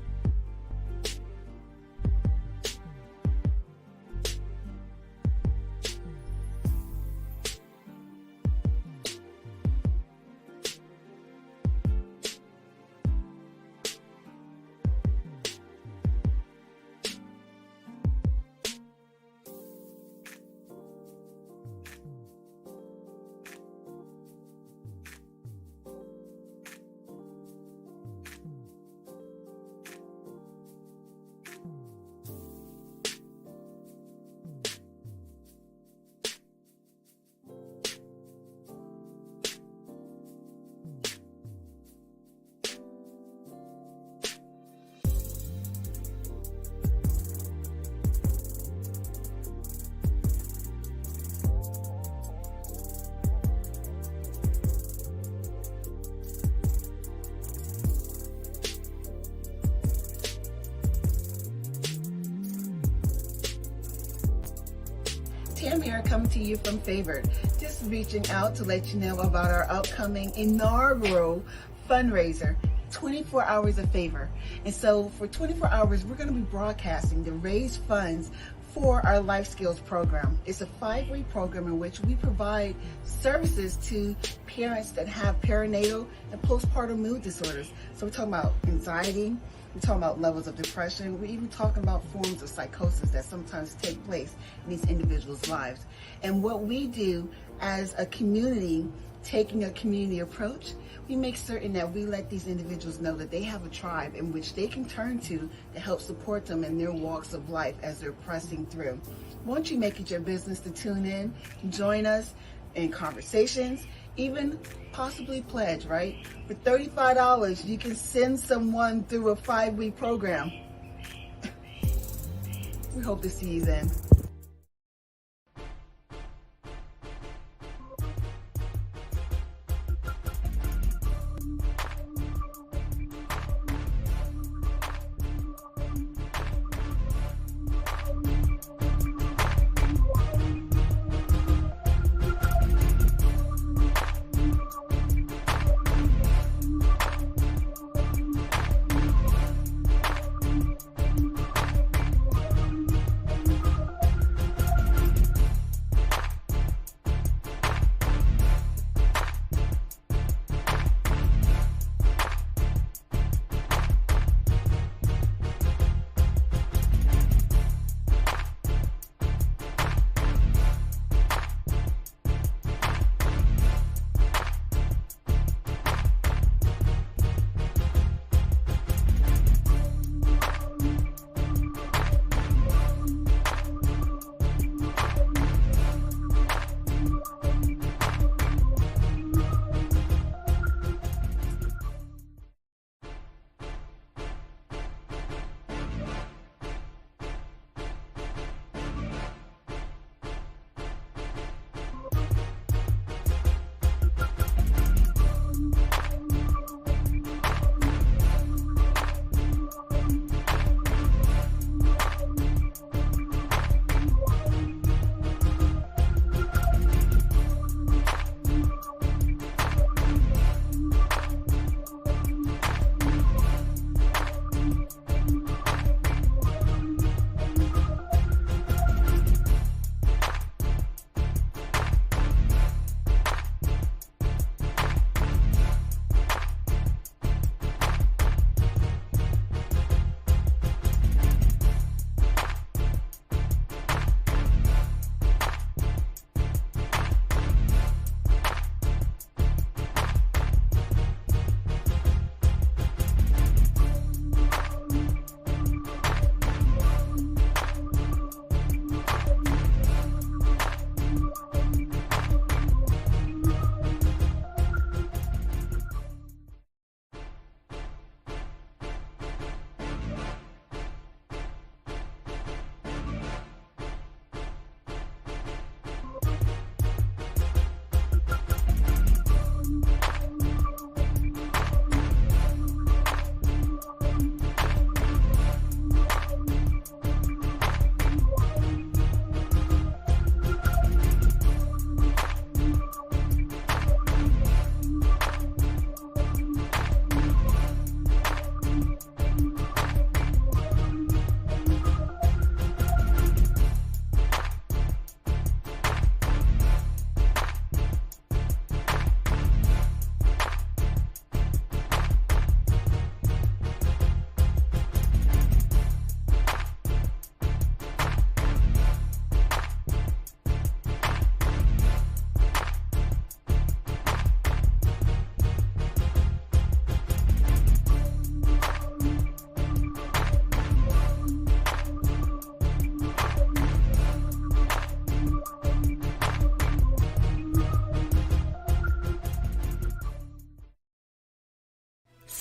Tam here, coming to you from Favored. Just reaching out to let you know about our upcoming inaugural fundraiser, 24 Hours of Favor. And so for 24 hours, we're going to be broadcasting to raise funds for our Life Skills program. It's a 5-week program in which we provide services to parents that have perinatal and postpartum mood disorders. So we're talking about anxiety, we're talking about levels of depression. We're even talking about forms of psychosis that sometimes take place in these individuals' lives. And what we do as a community, taking a community approach, we make certain that we let these individuals know that they have a tribe in which they can turn to help support them in their walks of life as they're pressing through. Won't you make it your business to tune in, join us in conversations, even possibly pledge, right? For $35, you can send someone through a 5-week program. We hope to see you then.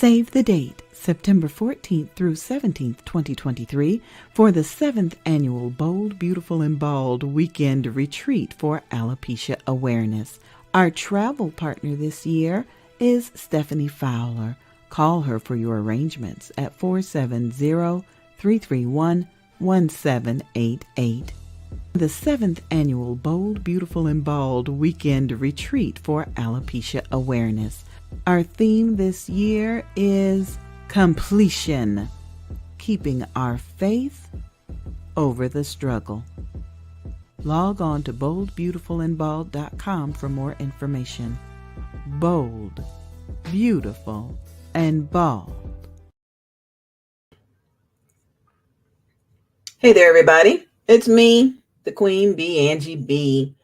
Save the date, September 14th through 17th, 2023, for the 7th Annual Bold, Beautiful, and Bald Weekend Retreat for Alopecia Awareness. Our travel partner this year is Stephanie Fowler. Call her for your arrangements at 470-331-1788. The 7th Annual Bold, Beautiful, and Bald Weekend Retreat for Alopecia Awareness. Our theme this year is completion, keeping our faith over the struggle. Log on to boldbeautifulandbald.com for more information. Bold, beautiful, and bald. Hey there, everybody. It's me, the Queen Bee, Angie B.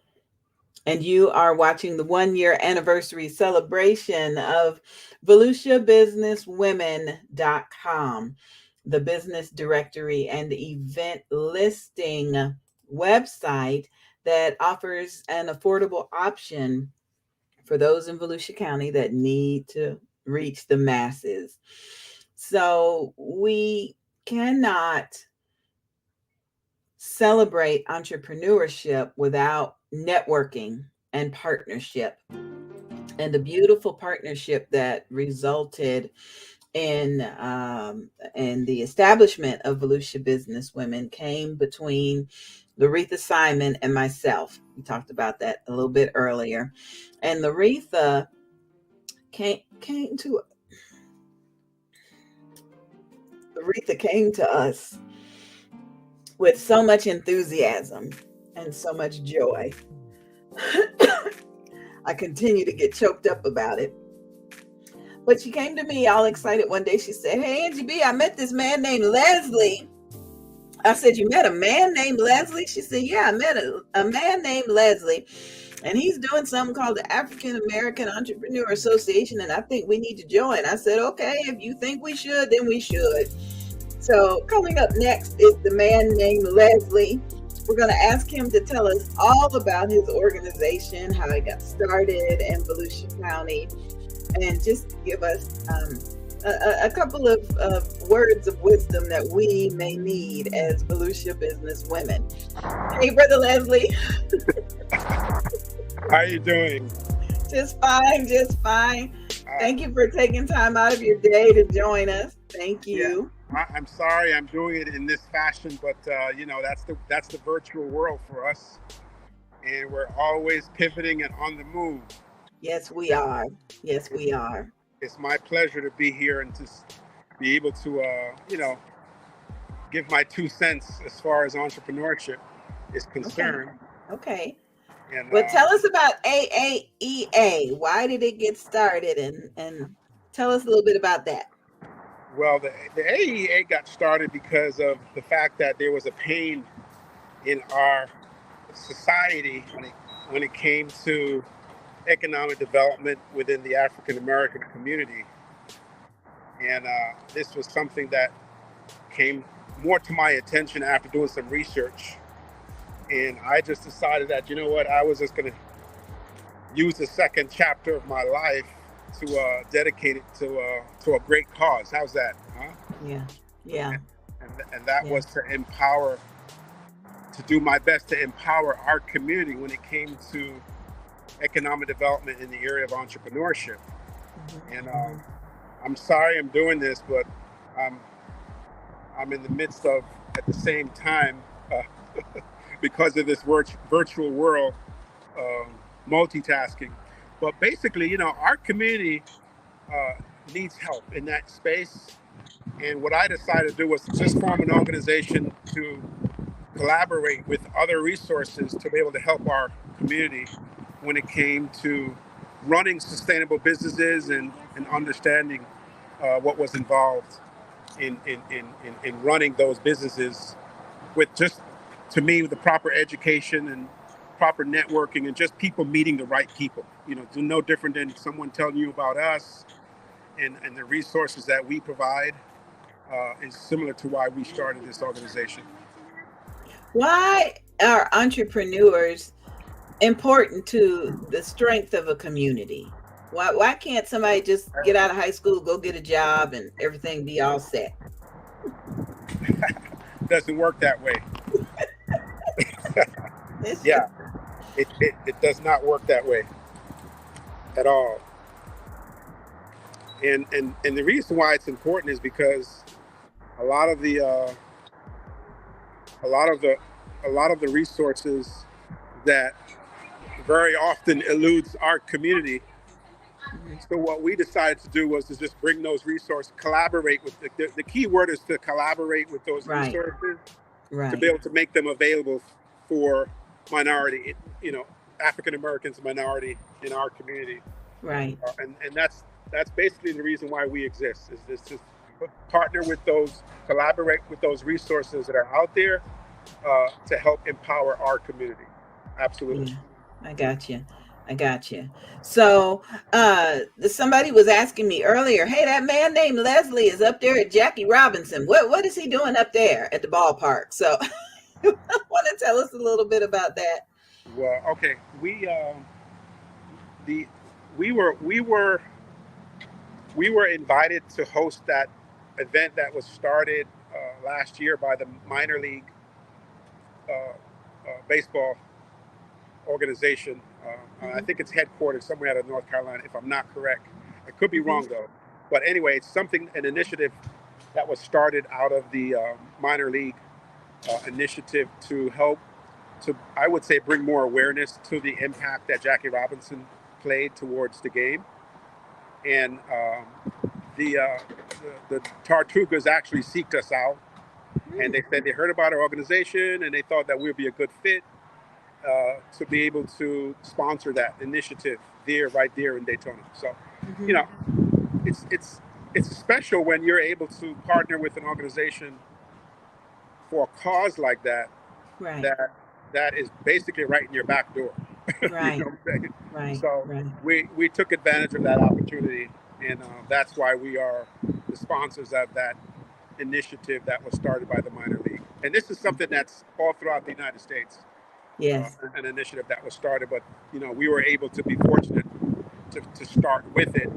And you are watching the 1-year anniversary celebration of VolusiaBusinessWomen.com, the business directory and event listing website that offers an affordable option for those in Volusia County that need to reach the masses. So we cannot celebrate entrepreneurship without networking and partnership. And the beautiful partnership that resulted in the establishment of Volusia Business Women came between Laretha Simon and myself. We talked about that a little bit earlier. And Laretha came to us with so much enthusiasm and so much joy. I continue to get choked up about it. But she came to me all excited one day. She said, "Hey, Angie B, I met this man named Leslie." I said, "You met a man named Leslie?" She said, "Yeah, I met a man named Leslie. And he's doing something called the African American Entrepreneur Association. And I think we need to join." I said, "Okay, if you think we should, then we should." So coming up next is the man named Leslie. We're going to ask him to tell us all about his organization, how he got started in Volusia County, and just give us a couple of words of wisdom that we may need as Volusia business women. Hey, Brother Leslie. How are you doing? Just fine, just fine. Thank you for taking time out of your day to join us. Thank you. Yeah. I'm sorry I'm doing it in this fashion, but that's the virtual world for us, and we're always pivoting and on the move. Yes, we are. Yes, we are. It's my pleasure to be here and to be able to give my 2 cents as far as entrepreneurship is concerned. Okay. And, well, tell us about AAEA. Why did it get started? And tell us a little bit about that. Well, the AAEA got started because of the fact that there was a pain in our society when it came to economic development within the African American community. And this was something that came more to my attention after doing some research. And I just decided that, you know what, I was just going to use the second chapter of my life to dedicate it to a great cause. How's that? Huh? Yeah. And that was to do my best to empower our community when it came to economic development in the area of entrepreneurship. And I'm sorry I'm doing this, but I'm in the midst of, at the same time, because of this virtual world, multitasking. But basically, our community needs help in that space. And what I decided to do was just form an organization to collaborate with other resources to be able to help our community when it came to running sustainable businesses and understanding what was involved in running those businesses with, just to me, the proper education and proper networking and just people meeting the right people. No different than someone telling you about us and the resources that we provide is similar to why we started this organization. Why are entrepreneurs important to the strength of a community? Why can't somebody just get out of high school, go get a job, and everything be all set? Doesn't work that way. It's Yeah, it does not work that way at all. And the reason why it's important is because a lot of the a lot of the a lot of the resources that very often eludes our community. So what we decided to do was to just bring those resources, collaborate with the key word is to collaborate with those Right. resources to be Right. able to make them available for minority, African Americans, minority in our community, Right. and that's basically the reason why we exist. Is this to partner with those, collaborate with those resources that are out there to help empower our community. Absolutely. Yeah, I got you. I got you. So, somebody was asking me earlier, hey, that man named Leslie is up there at Jackie Robinson. What is he doing up there at the ballpark? So, want to tell us a little bit about that? Well, okay, the we were we were we were invited to host that event that was started last year by the minor league baseball organization. I think it's headquartered somewhere out of North Carolina, if I'm not correct. I could be wrong though. But anyway, it's an initiative that was started out of the minor league initiative to help to, I would say, bring more awareness to the impact that Jackie Robinson played towards the game. And the, uh, the Tortugas actually seeked us out, and they said they heard about our organization and they thought that we'd be a good fit to be able to sponsor that initiative right there in Daytona. So, you know, it's special when you're able to partner with an organization for a cause like that, Right. that that is basically right in your back door. You Right. know what I'm saying? Right. So Right. we took advantage of that opportunity, and that's why we are the sponsors of that initiative that was started by the minor league. And this is something that's all throughout the United States. Yes. An initiative that was started, but we were able to be fortunate to start with it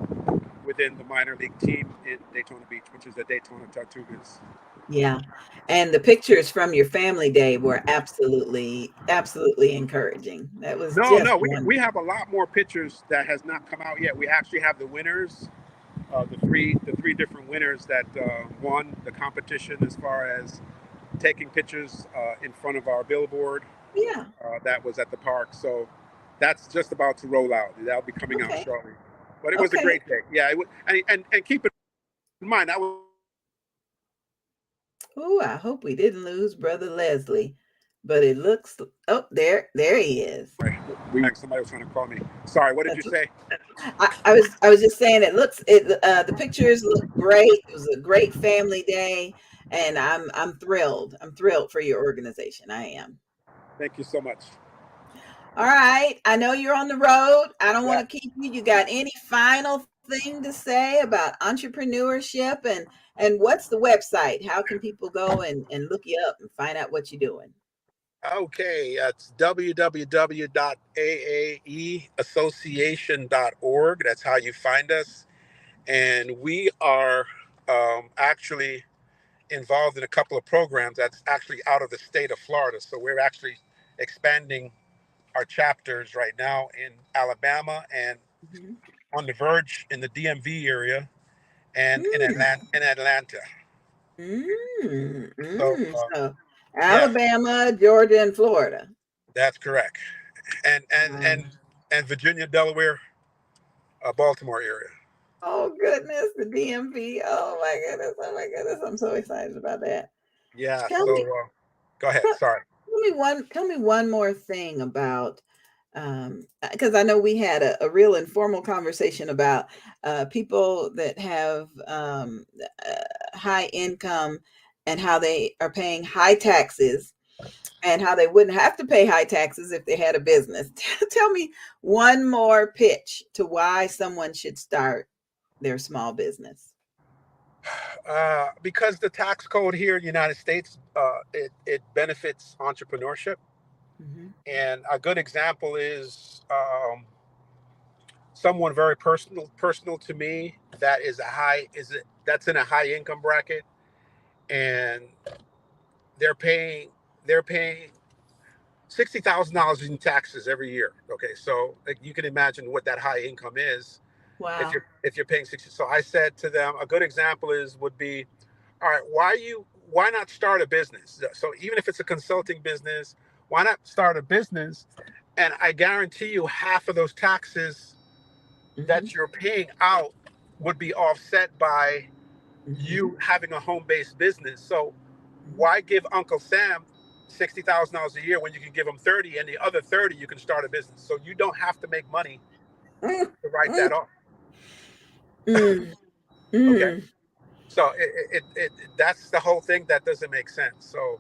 within the minor league team in Daytona Beach, which is the Daytona Tortugas. Yeah. And the pictures from your family day were absolutely, absolutely encouraging. That was No, just no, we wonderful. have a lot more pictures that has not come out yet. We actually have the winners, the three different winners that won the competition as far as taking pictures in front of our billboard Yeah. that was at the park. So that's just about to roll out. That'll be coming out Okay. shortly. But it was a Okay. great day. Yeah, and keep in mind that was. Oh, I hope we didn't lose Brother Leslie. But it looks, oh, there he is. Somebody was trying to call me. Sorry, what did you That's say? I was just saying the pictures look great. It was a great family day, and I'm thrilled. I'm thrilled for your organization. I am. Thank you so much. All right. I know you're on the road. I don't Yeah. want to keep you. You got any final thing to say about entrepreneurship and what's the website? How can people go and look you up and find out what you're doing? Okay, it's www.aaeassociation.org. That's how you find us. And we are actually involved in a couple of programs that's actually out of the state of Florida. So we're actually expanding our chapters right now in Alabama and on the verge in the DMV area and in Atlanta. So So yes, Alabama, Georgia, and Florida. that's correct. And and and and Virginia, Delaware, Baltimore area. Oh goodness, the DMV. Oh my goodness. Oh my goodness. I'm so excited about that. Yeah. Tell So me, go ahead. tell, Sorry. tell me one more thing about because I know we had a real informal conversation about people that have high income and how they are paying high taxes and how they wouldn't have to pay high taxes if they had a business. Tell me one more pitch to why someone should start their small business. Because the tax code here in the United States, it benefits entrepreneurship. Mhm. And a good example is someone very personal to me that is that's in a high income bracket, and they're paying $60,000 in taxes every year. Okay, so like, you can imagine what that high income is Wow. if you're paying 60. So I said to them, a good example would be, all right, why not start a business? So even if it's a consulting business, why not start a business? And I guarantee you half of those taxes that you're paying out would be offset by you having a home-based business. So why give Uncle Sam $60,000 a year when you can give him 30, and the other 30 you can start a business? So you don't have to make money to write that off. Okay, so that's the whole thing that doesn't make sense. So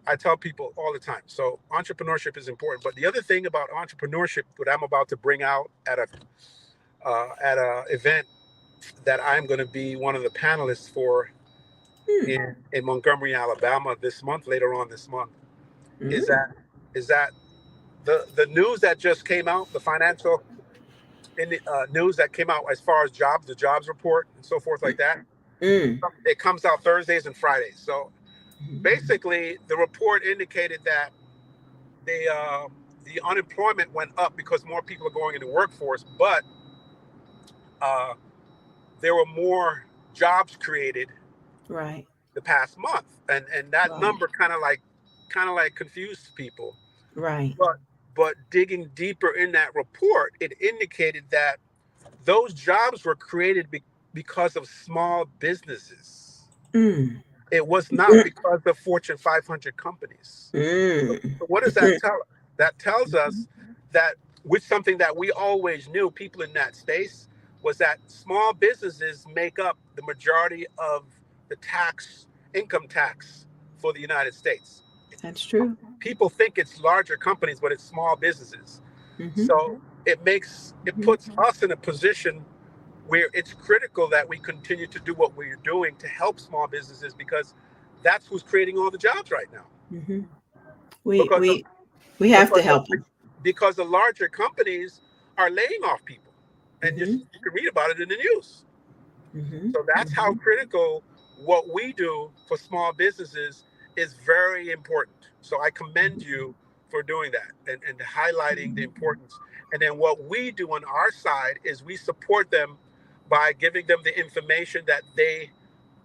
I tell people all the time. So entrepreneurship is important, but the other thing about entrepreneurship, what I'm about to bring out at a event that I'm going to be one of the panelists for in Montgomery, Alabama this month, later on this month, is that the news that just came out, the financial news that came out as far as the jobs report and so forth like that. It comes out Thursdays and Fridays. So basically, the report indicated that the unemployment went up because more people are going into the workforce, but there were more jobs created Right. the past month, and that number kind of like confused people. Right. But digging deeper in that report, it indicated that those jobs were created because of small businesses. It was not because of Fortune 500 companies. So what does that tell us? That tells us that, with something that we always knew, people in that space, was that small businesses make up the majority of the income tax for the United States. That's true. People think it's larger companies, but it's small businesses. So it puts us in a position where it's critical that we continue to do what we're doing to help small businesses, because that's who's creating all the jobs right now. We have to help them, because the larger companies are laying off people, and you can read about it in the news. So that's how critical what we do for small businesses is very important. So I commend you for doing that and highlighting the importance. And then what we do on our side is we support them by giving them the information that they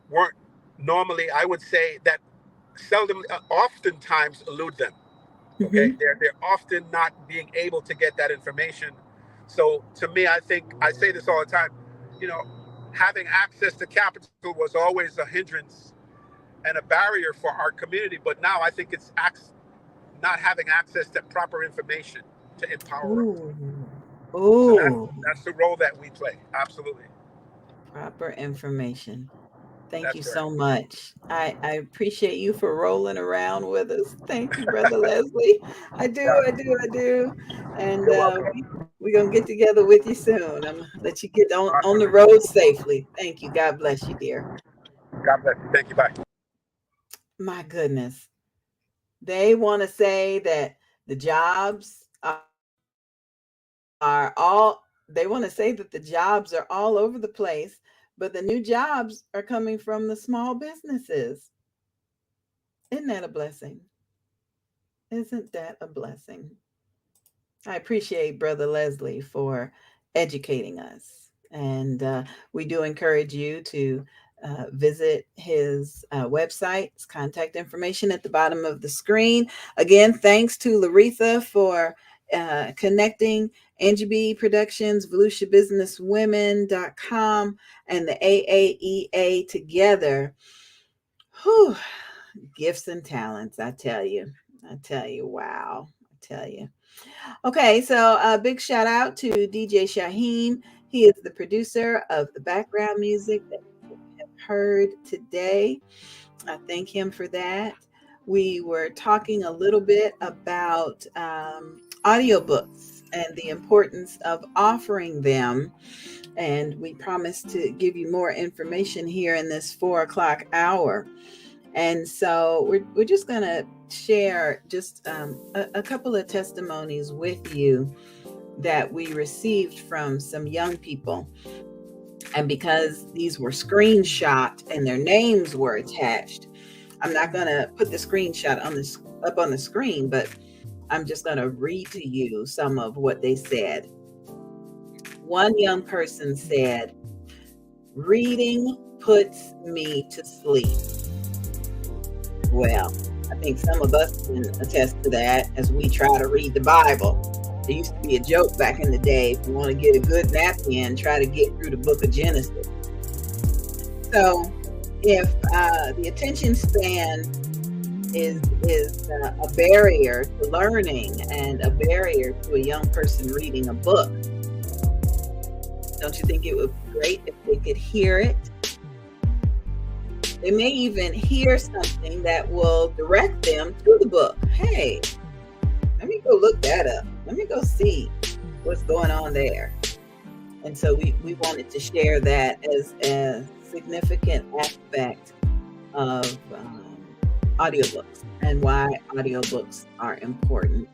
weren't normally, I would say, that oftentimes elude them. Okay, they're often not being able to get that information. So to me, I think I say this all the time, having access to capital was always a hindrance and a barrier for our community, but now I think it's not having access to proper information to empower us. So that's the role that we play. Absolutely. Proper information. Thank you That's right. so much. I appreciate you for rolling around with us. Thank you, Brother Leslie. I do. And we're going to get together with you soon. I'm going to let you get on the road safely. Thank you. God bless you, dear. God bless you. Thank you. Bye. My goodness. They want to say that the jobs they want to say that the jobs are all over the place, but the new jobs are coming from the small businesses. Isn't that a blessing? Isn't that a blessing? I appreciate Brother Leslie for educating us. And we do encourage you to visit his website. His contact information at the bottom of the screen. Again, thanks to Laretha for connecting Angie B Productions, VolutiaBusinessWomen.com, and the AAEA together. Whew. Gifts and talents, I tell you, wow. I tell you. Okay, so a big shout out to DJ Shaheen. He is the producer of the background music that you have heard today. I thank him for that. We were talking a little bit about audiobooks and the importance of offering them. And we promised to give you more information here in this 4:00 hour. And so we're just going to share just a couple of testimonies with you that we received from some young people. And because these were screenshot and their names were attached, I'm not going to put the screenshot on this up on the screen, but I'm just going to read to you some of what they said. One young person said, "Reading puts me to sleep." Well, I think some of us can attest to that as we try to read the Bible. There used to be a joke back in the day, if you want to get a good nap in, try to get through the book of Genesis. So if the attention span is a barrier to learning and a barrier to a young person reading a book, don't you think it would be great if they could hear it? They may even hear something that will direct them to the book. Hey, let me go look that up. Let me go see what's going on there. And so we wanted to share that as a significant aspect of audiobooks and why audiobooks are important.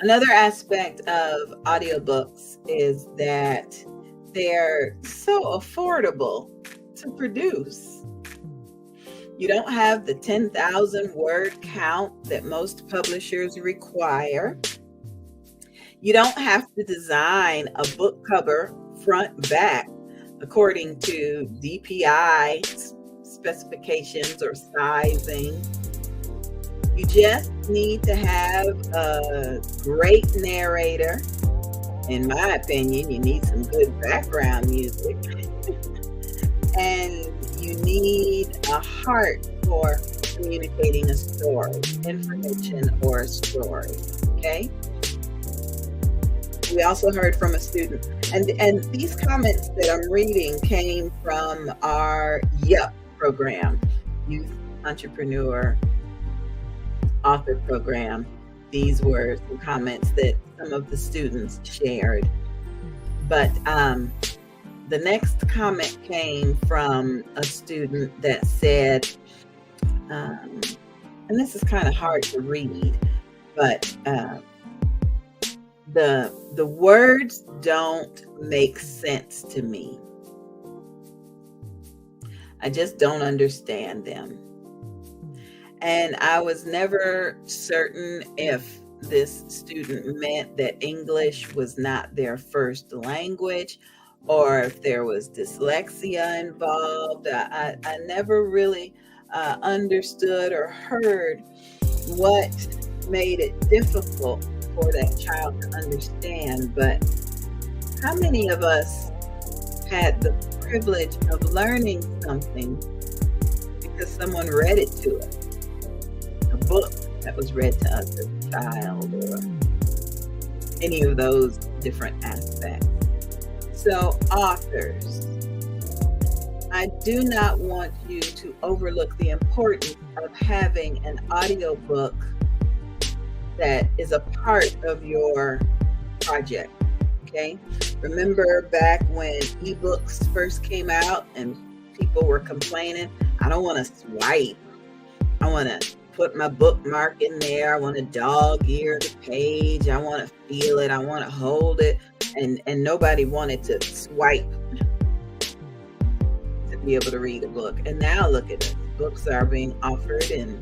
Another aspect of audiobooks is that they're so affordable to produce. You don't have the 10,000 word count that most publishers require. You don't have to design a book cover front back according to DPI specifications or sizing. You just need to have a great narrator. In my opinion, you need some good background music. And you need a heart for communicating a story, information, or a story. Okay? We also heard from a student, and these comments that I'm reading came from our YUP program, Youth Entrepreneur Author Program. These were some comments that some of the students shared. But the next comment came from a student that said, and this is kind of hard to read, but the words don't make sense to me. I just don't understand them. And I was never certain if this student meant that English was not their first language or if there was dyslexia involved. I never really understood or heard what made it difficult for that child to understand. But how many of us had the privilege of learning something because someone read it to us? A book that was read to us as a child, or any of those different aspects. So, authors, I do not want you to overlook the importance of having an audiobook that is a part of your project. Okay? Remember back when ebooks first came out and people were complaining, I don't want to swipe. I want to put my bookmark in there. I want to dog ear the page. I want to feel it. I want to hold it. And nobody wanted to swipe to be able to read a book. And now look at it. Books are being offered in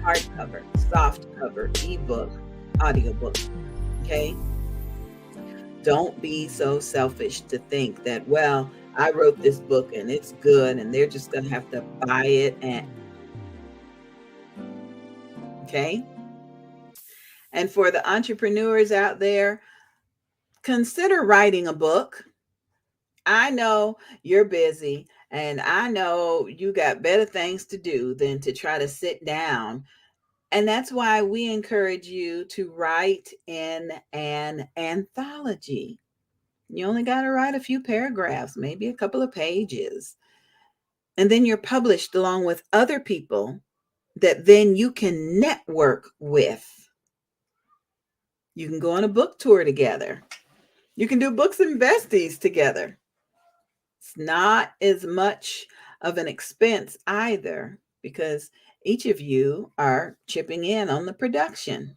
hardcover, softcover, ebook, audiobook. Okay? Don't be so selfish to think that, well, I wrote this book and it's good and they're just going to have to buy it. And okay? And for the entrepreneurs out there, consider writing a book. I know you're busy and I know you got better things to do than to try to sit down. And that's why we encourage you to write in an anthology. You only got to write a few paragraphs, maybe a couple of pages. And then you're published along with other people that then you can network with. You can go on a book tour together. You can do books and besties together. It's not as much of an expense either because each of you are chipping in on the production.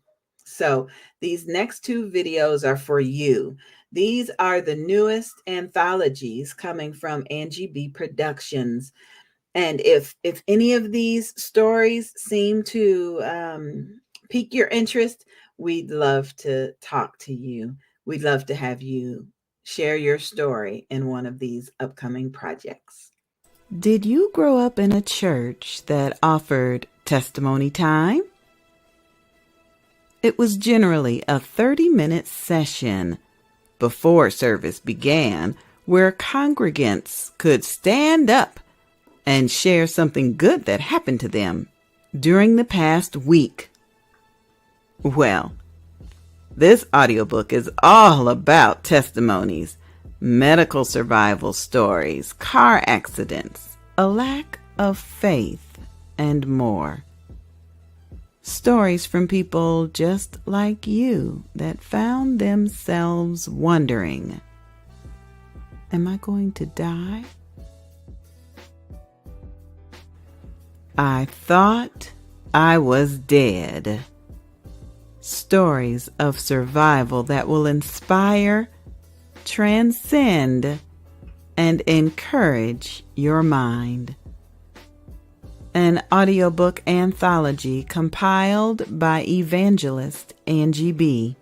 So these next two videos are for you. These are the newest anthologies coming from Angie B Productions. And if any of these stories seem to pique your interest, we'd love to talk to you. We'd love to have you share your story in one of these upcoming projects. Did you grow up in a church that offered testimony time? It was generally a 30-minute session before service began where congregants could stand up and share something good that happened to them during the past week. Well, this audiobook is all about testimonies, medical survival stories, car accidents, a lack of faith, and more. Stories from people just like you that found themselves wondering, am I going to die? I thought I was dead. Stories of survival that will inspire, transcend, and encourage your mind. An audiobook anthology compiled by evangelist Angie B.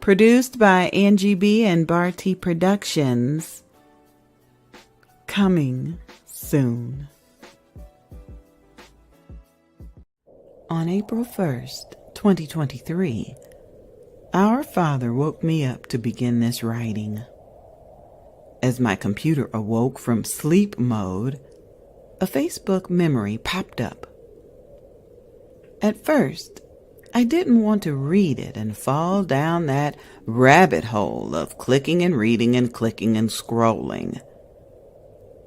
Produced by Angie B and Barty Productions. Coming soon. On April 1st, 2023, our Father woke me up to begin this writing. As my computer awoke from sleep mode, a Facebook memory popped up. At first, I didn't want to read it and fall down that rabbit hole of clicking and reading and clicking and scrolling.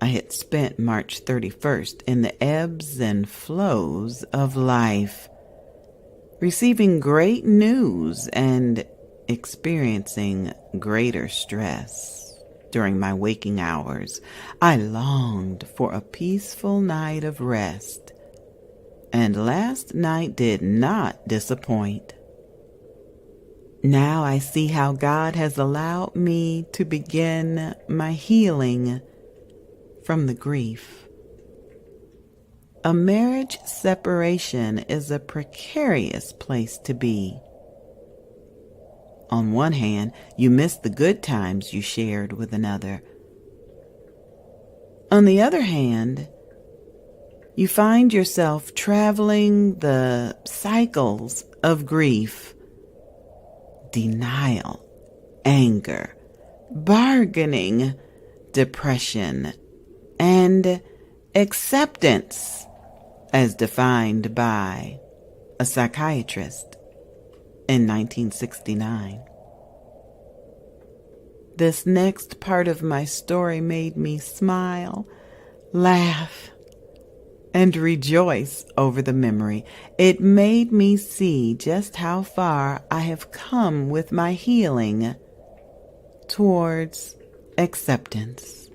I had spent March 31st in the ebbs and flows of life, receiving great news and experiencing greater stress. During my waking hours, I longed for a peaceful night of rest, and last night did not disappoint. Now I see how God has allowed me to begin my healing from the grief. A marriage separation is a precarious place to be. On one hand, you miss the good times you shared with another. On the other hand, you find yourself traveling the cycles of grief, denial, anger, bargaining, depression, and acceptance, as defined by a psychiatrist in 1969. This next part of my story made me smile, laugh, and rejoice over the memory. It made me see just how far I have come with my healing towards acceptance.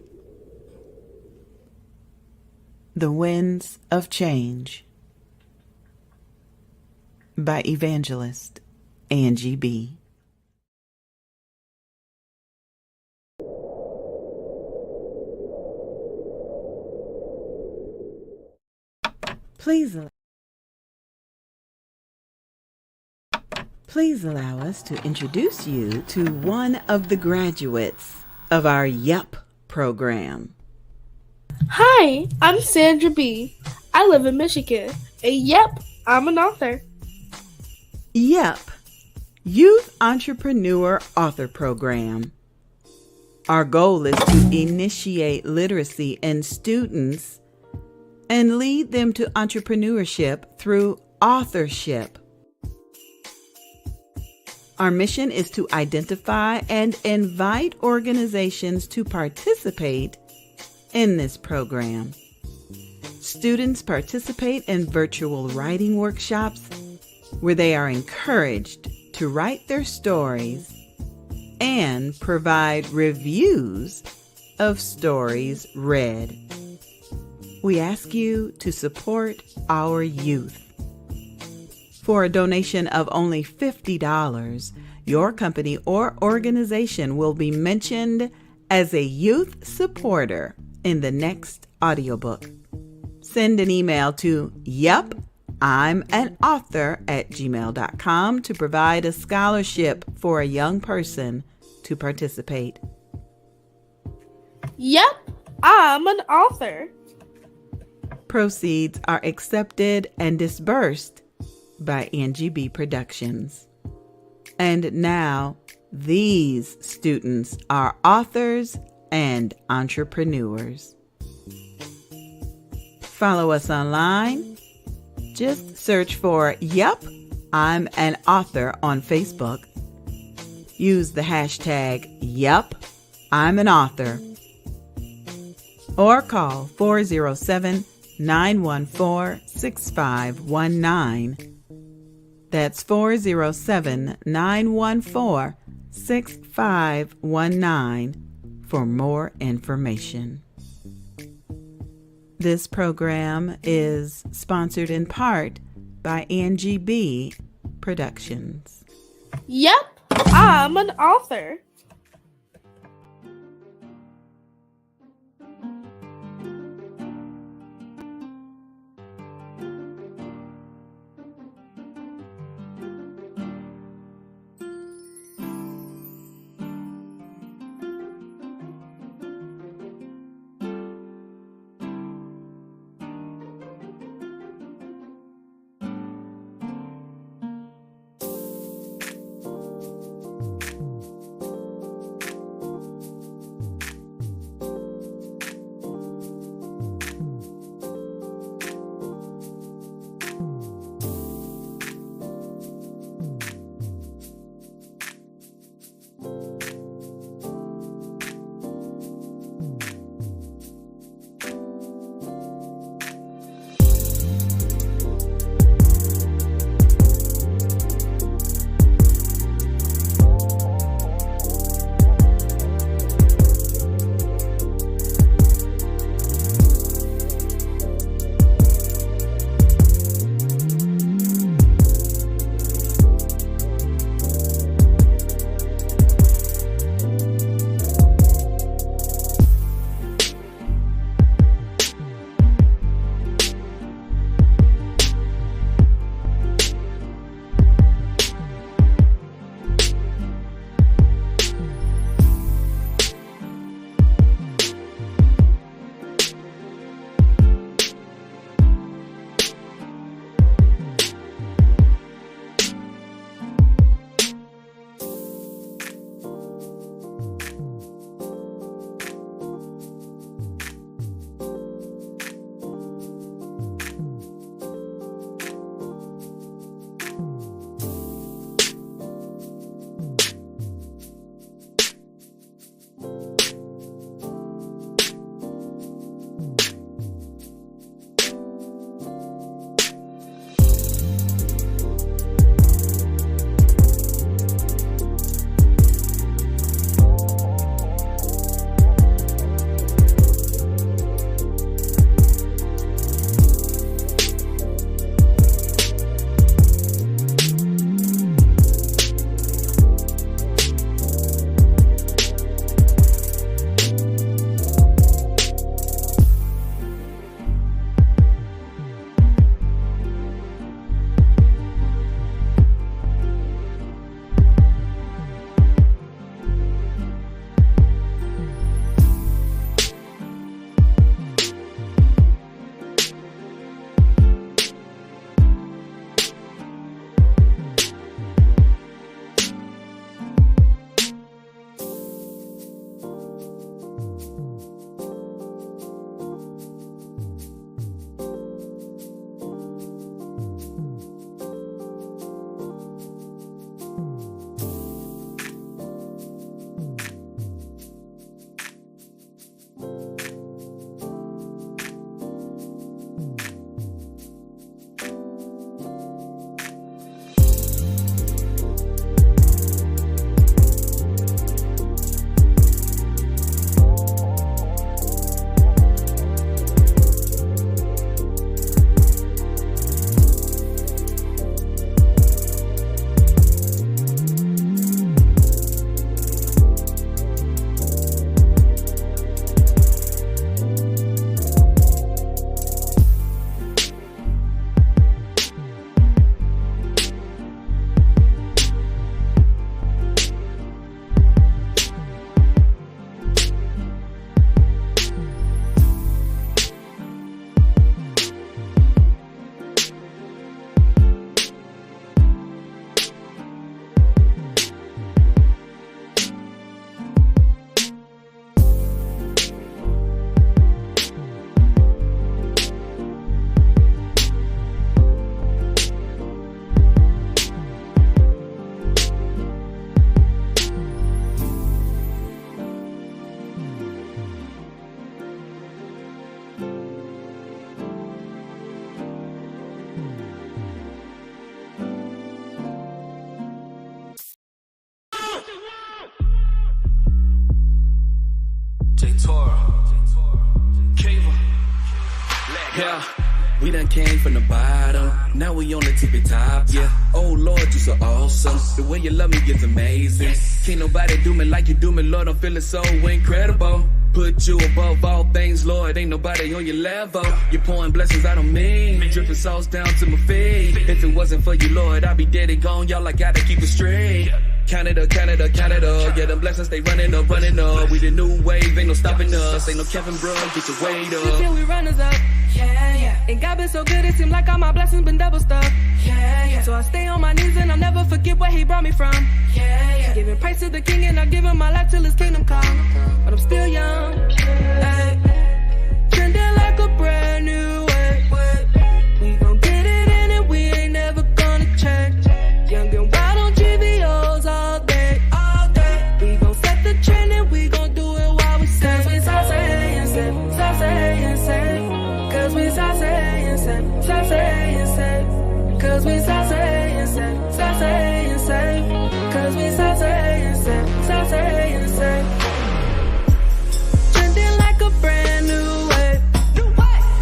The Winds of Change by evangelist Angie B. Please allow us to introduce you to one of the graduates of our YEP program. Hi, I'm Sandra B. I live in Michigan. And yep, I'm an author. YEP, Youth Entrepreneur Author Program. Our goal is to initiate literacy in students and lead them to entrepreneurship through authorship. Our mission is to identify and invite organizations to participate in this program. Students participate in virtual writing workshops where they are encouraged to write their stories and provide reviews of stories read. We ask you to support our youth. For a donation of only $50, your company or organization will be mentioned as a youth supporter in the next audiobook. Send an email to yepI'mAnAuthor@gmail.com to provide a scholarship for a young person to participate. Yep, I'm an author. Proceeds are accepted and disbursed by NGB Productions. And now, these students are authors and entrepreneurs. Follow us online. Just search for Yep, I'm an Author on Facebook. Use the hashtag Yep, I'm an Author. Or call 407-914-6519. That's 407-914-6519 for more information. This program is sponsored in part by NGB Productions. Yep, I'm an author. Yeah. We done came from the bottom, now we on the tippy top, yeah. Oh Lord, you so awesome, the way you love me is amazing. Can't nobody do me like you do me, Lord, I'm feeling so incredible. Put you above all things, Lord, ain't nobody on your level. You're pouring blessings out on me, dripping sauce down to my feet. If it wasn't for you, Lord, I'd be dead and gone, y'all, I gotta keep it straight. Count it up, yeah, them blessings, they running up. We the new wave, ain't no stopping us. Ain't no Kevin, bro, get your weight up. This year we runners up, yeah. And God been so good, it seems like all my blessings been double stuffed, yeah. So I stay on my knees and I'll never forget where he brought me from, yeah. Giving praise to the king and I give him my life till his kingdom come. But I'm still young, ay. Trending like a brand new way. We gon' get it in and we ain't never gonna change. Young and wild on GVOs all day. We gon' set the trend and we gon' do it while we say. Cause we saucy and say. Cause we saucy and say. Cause we saucy and say. Cause we saucy and say. Trending like a brand new way.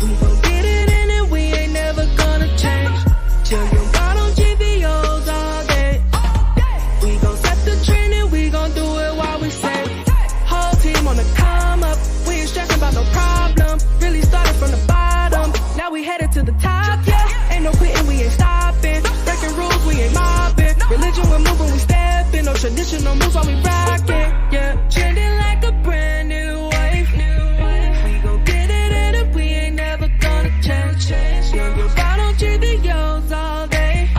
We gon' get it in and we ain't never gonna change. Young and wild on GVOs all day. We gon' set the trend and we gon' do it while we say. Whole team on the come up. We ain't stressing about no problem. Really started from the bottom. Now we headed to the top, yeah. Ain't no quitting, we ain't stopping. Breaking rules, we ain't mobbing. Religion, we're moving, we stepping. No traditional moves while we rocking, yeah. Trending like a brand new wave. We gon' get it in and we ain't never gonna change. Young and wild on GVOs all day.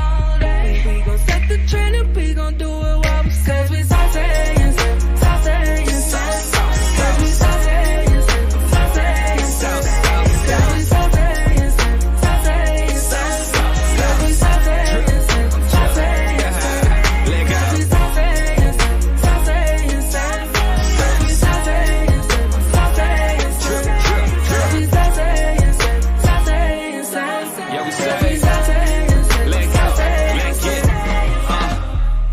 We gon' set the trend and we gon' do it while we say. Cause we saucy and say. Cause we saucy and say. Cause we saucy and say. Cause we saucy and say.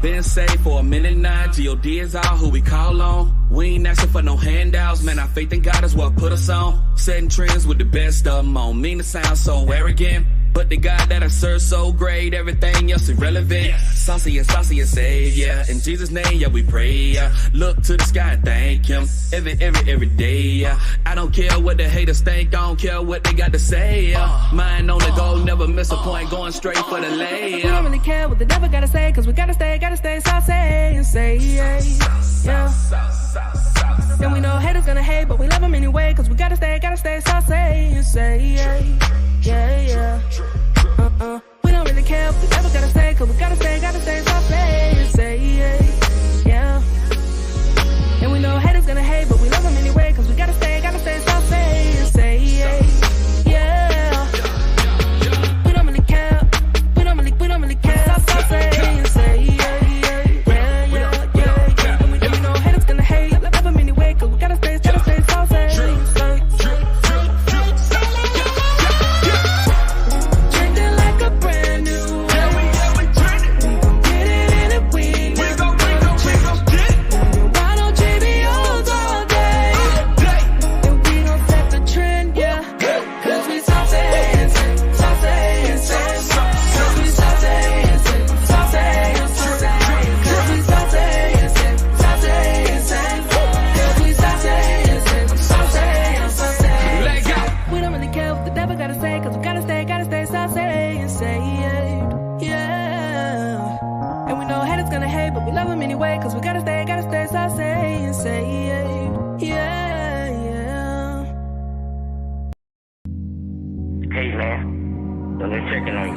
Been saved for a minute now, G.O.D. is all who we call on. We ain't asking for no handouts, man, our faith in God is what put us on. Setting trends with the best of them on. Mean to sound so arrogant, but the God that I serve so great, everything else irrelevant. Saucy and save, yeah. In Jesus' name, yeah, we pray, yeah. Look to the sky and thank him every day, yeah. I don't care what the haters think, I don't care what they got to say, yeah. Mind on the goal, never miss a point, going straight for the lay, We don't really care what the devil gotta say, cause we gotta stay saucy and say, yeah. And we know haters gonna hate, but we love them anyway, cause we gotta stay saucy and say, yeah. We don't really care what the devil gotta say, cause we gotta stay saucy and say, yeah. And we know haters gonna hate, but we love them anyway, cause we gotta stay saucy and say, yeah. We don't really care, we don't really care, saucy and say, yeah. And we know haters gonna hate, love them anyway, cause we gotta stay saucy and say. Anyway, cause we gotta stay saucy and say, yeah. Hey man, let me check in on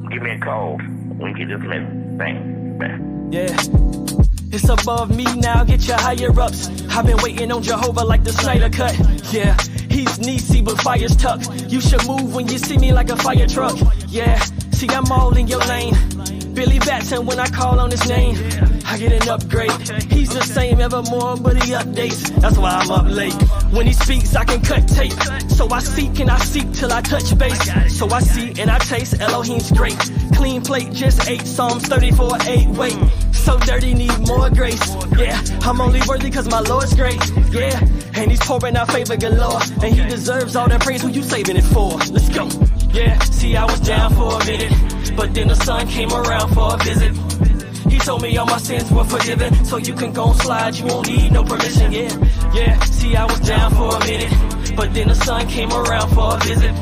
you. Give me a call when you get this thing back. Yeah. It's above me now, get your higher ups. I've been waiting on Jehovah like the Snyder Cut. Yeah, he's Nisi but fire's tucked. You should move when you see me like a fire truck. Yeah, see I'm all in your lane. Billy Batson when I call on his name. I get an upgrade. He's the same evermore, but he updates. That's why I'm up late. When he speaks, I can cut tape. So I seek and I seek till I touch base. So I see and I taste Elohim's great. Clean plate, just ate Psalms 34:8. Wait, so dirty, need more grace. Yeah, I'm only worthy cause my Lord's great. Yeah, and he's pouring out favor galore. And he deserves all that praise. Who you saving it for? Let's go. Yeah, see, I was down for a minute, but then the sun came around for a visit. He told me all my sins were forgiven, so you can go slide, you won't need no permission. Yeah, see, I was down for a minute, but then the sun came around for a visit.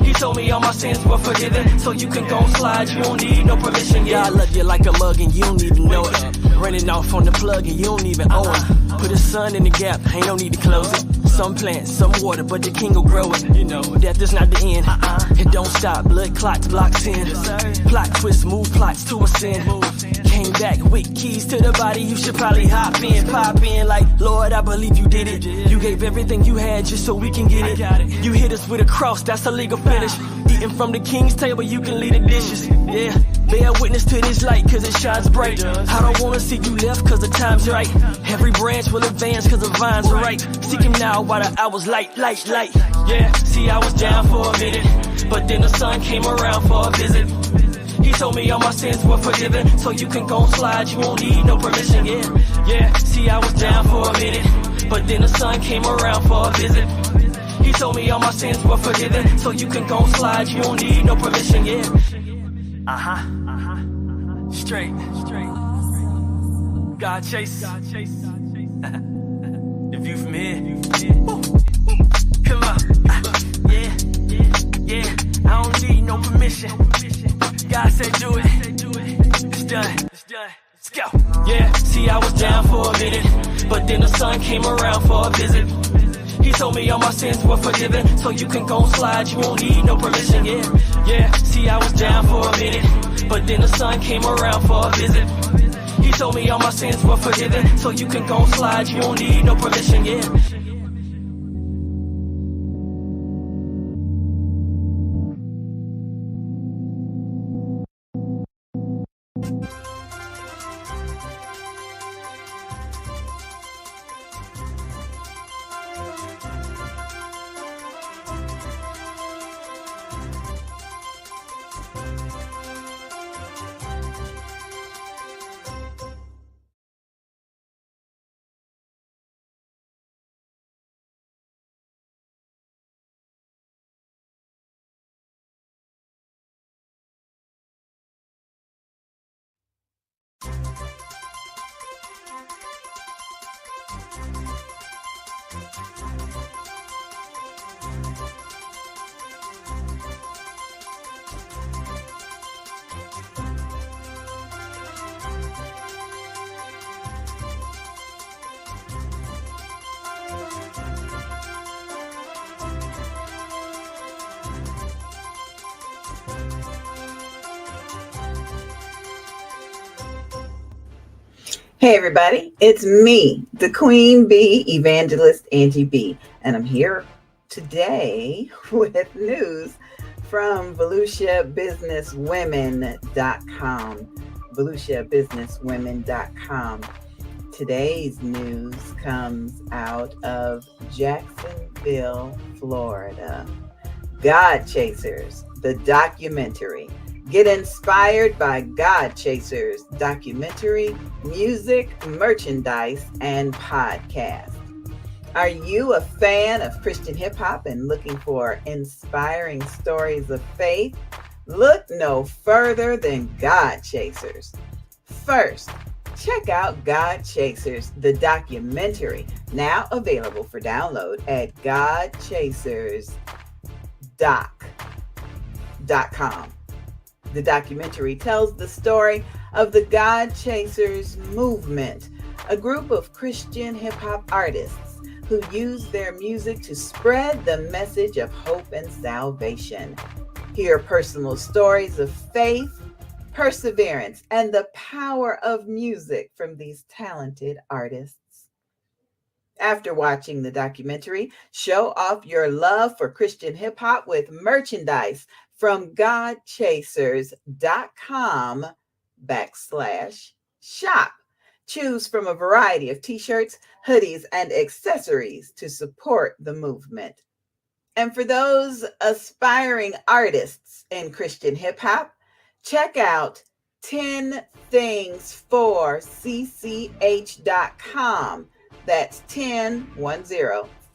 He told me all my sins were forgiven, so you can go slide, you don't need no permission. Yeah, I love you like a mug and you don't even know it. Running off on the plug and you don't even owe it. Put a sun in the gap, ain't no need to close it. Some plants, some water, but the king will grow it. You know, death is not the end. It don't stop, blood clots, blocks in. Plot twist, move plots to a sin. Came back with keys to the body, you should probably hop in, pop in like, Lord, I believe you did it. You gave everything you had just so we can get it. You hit us with a cross, that's a legal finish. Eating from the king's table, you can leave the dishes. Yeah, bear witness to this light cause it shines bright. I don't wanna see you left cause the time's right. Every branch will advance cause the vines are right. Seek him now while the hour's light. Yeah, see, I was down for a minute, but then the sun came around for a visit. He told me all my sins were forgiven, so you can go slide, you won't need no permission. Yeah, see, I was down for a minute, but then the sun came around for a visit. He told me all my sins were forgiven, so you can go slide, you don't need no permission. Straight. God chase. The view from here. Come on. Yeah. I don't need no permission. God said do it. It's done. Let's go. Yeah, see, I was down for a minute, but then the sun came around for a visit. He told me all my sins were forgiven, so you can go slide, you won't need no permission. Yeah, see, I was down for a minute, but then the sun came around for a visit. He told me all my sins were forgiven, so you can go slide, you don't need no permission. Hey everybody, it's me, the Queen Bee, Evangelist Angie B, and I'm here today with news from VolusiaBusinessWomen.com. VolusiaBusinessWomen.com. Today's news comes out of Jacksonville, Florida. God Chasers, the documentary. Get inspired by God Chasers documentary, music, merchandise, and podcast. Are you a fan of Christian hip hop and looking for inspiring stories of faith? Look no further than God Chasers. First, check out God Chasers, the documentary, now available for download at godchasersdoc.com. The documentary tells the story of the God Chasers movement, a group of Christian hip-hop artists who use their music to spread the message of hope and salvation. Hear personal stories of faith, perseverance, and the power of music from these talented artists. After watching the documentary, show off your love for Christian hip-hop with merchandise from godchasers.com/shop. Choose from a variety of t-shirts, hoodies, and accessories to support the movement. And for those aspiring artists in Christian hip hop, check out 10 things for CCH.com. That's 10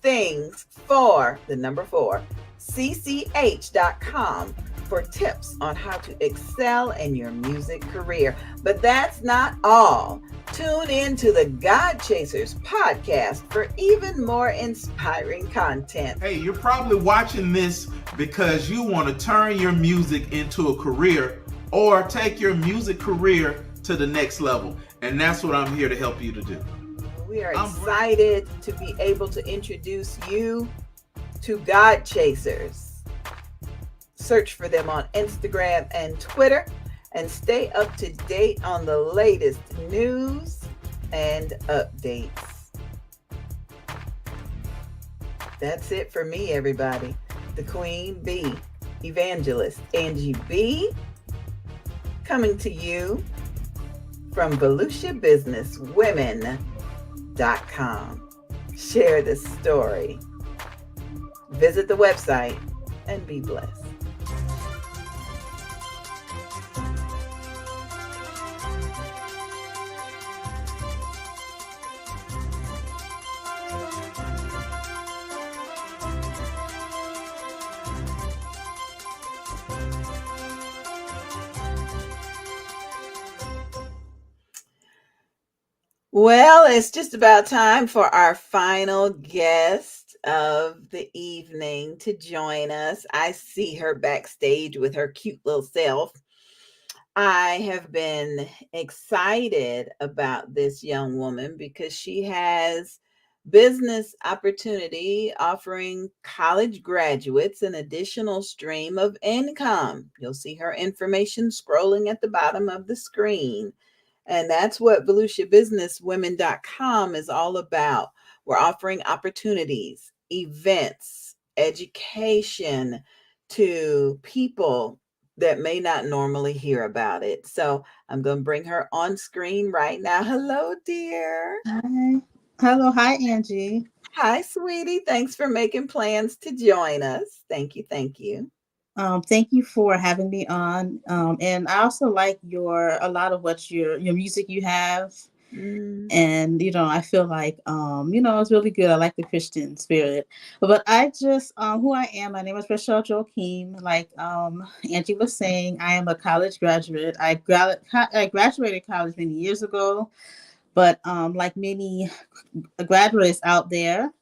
things for the number 4 CCH.com for tips on how to excel in your music career. But that's not all. Tune in to the God Chasers podcast for even more inspiring content. Hey, you're probably watching this because you want to turn your music into a career or take your music career to the next level. And that's what I'm here to help you to do. We are excited to be able to introduce you to God Chasers. Search for them on Instagram and Twitter and stay up to date on the latest news and updates. That's it for me, everybody. The Queen Bee, Evangelist Angie B, coming to you from VelutiaBusinessWomen.com. Share the story. Visit the website and be blessed. Well, it's just about time for our final guest of the evening to join us. I see her backstage with her cute little self. I have been excited about this young woman because she has business opportunity offering college graduates an additional stream of income. You'll see her information scrolling at the bottom of the screen. And that's what VelutiaBusinessWomen.com is all about. We're offering opportunities, events, education to people that may not normally hear about it. So I'm going to bring her on screen right now. Hello, dear. Hi. Hello. Hi, Angie. Hi, sweetie. Thanks for making plans to join us. Thank you. Thank you. Thank you for having me on. And I also like a lot of what your music you have. And, I feel like, it's really good. I like the Christian spirit. But I just, who I am, my name is Rachel Joachim. Like Angie was saying, I am a college graduate. I graduated college many years ago. But like many graduates out there,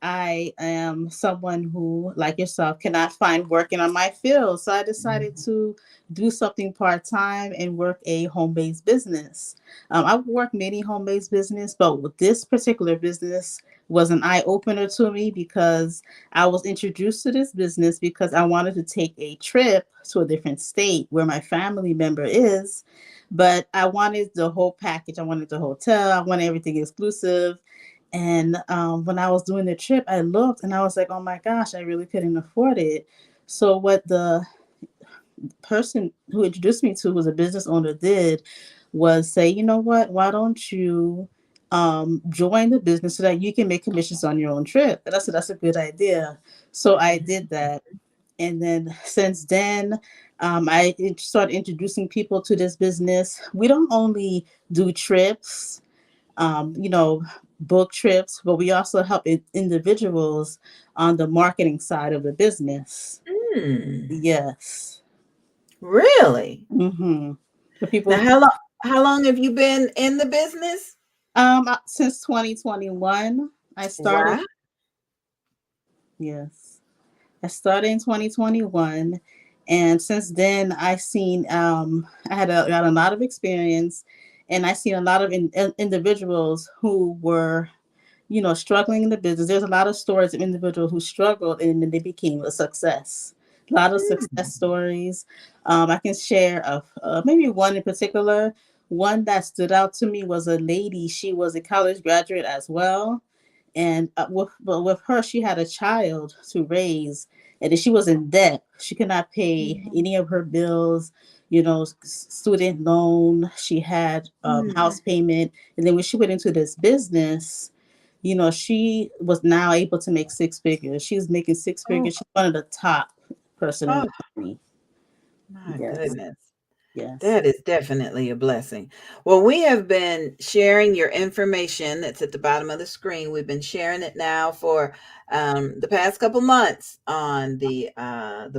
I am someone who, like yourself, cannot find work in my field. So I decided to do something part-time and work a home-based business. I've worked many home-based business, but with this particular business was an eye-opener to me because I was introduced to this business because I wanted to take a trip to a different state where my family member is. But I wanted the whole package. I wanted the hotel. I wanted everything exclusive. And when I was doing the trip, I looked and I was like, oh my gosh, I really couldn't afford it. So what the person who introduced me to, who was a business owner, did was say, you know what, why don't you join the business so that you can make commissions on your own trip? And I said, that's a good idea. So I did that. And then since then, I started introducing people to this business. We don't only do trips, book trips, but we also help individuals on the marketing side of the business. Yes. Really? Mm-hmm. For people. Now, how long have you been in the business? Since 2021, I started. Wow. Yes, I started in 2021, and since then, I got a lot of experience, and I seen a lot of individuals who were struggling in the business. There's a lot of stories of individuals who struggled and then they became a success. A lot of success stories. I can share maybe one in particular. One that stood out to me was a lady. She was a college graduate as well. And with her, she had a child to raise, and she was in debt. She could not pay any of her bills. student loan. She had house payment, and then when she went into this business, she was now able to make six figures. She's making six Oh, figures. She's one of the top person in oh, the company. my Yes, goodness. yes. That is definitely a blessing. Well, we have been sharing your information that's at the bottom of the screen. We've been sharing it now for the past couple months on the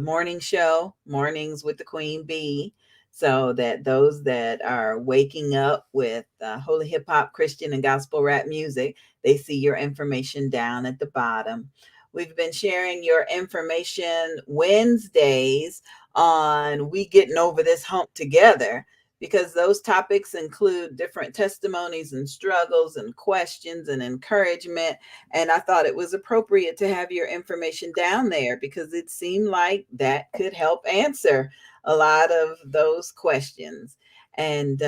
morning show, Mornings with the Queen Bee, so that those that are waking up with holy hip hop, Christian, and gospel rap music, they see your information down at the bottom. We've been sharing your information Wednesdays on we getting over this hump together, because those topics include different testimonies and struggles and questions and encouragement. And I thought it was appropriate to have your information down there because it seemed like that could help answer a lot of those questions. And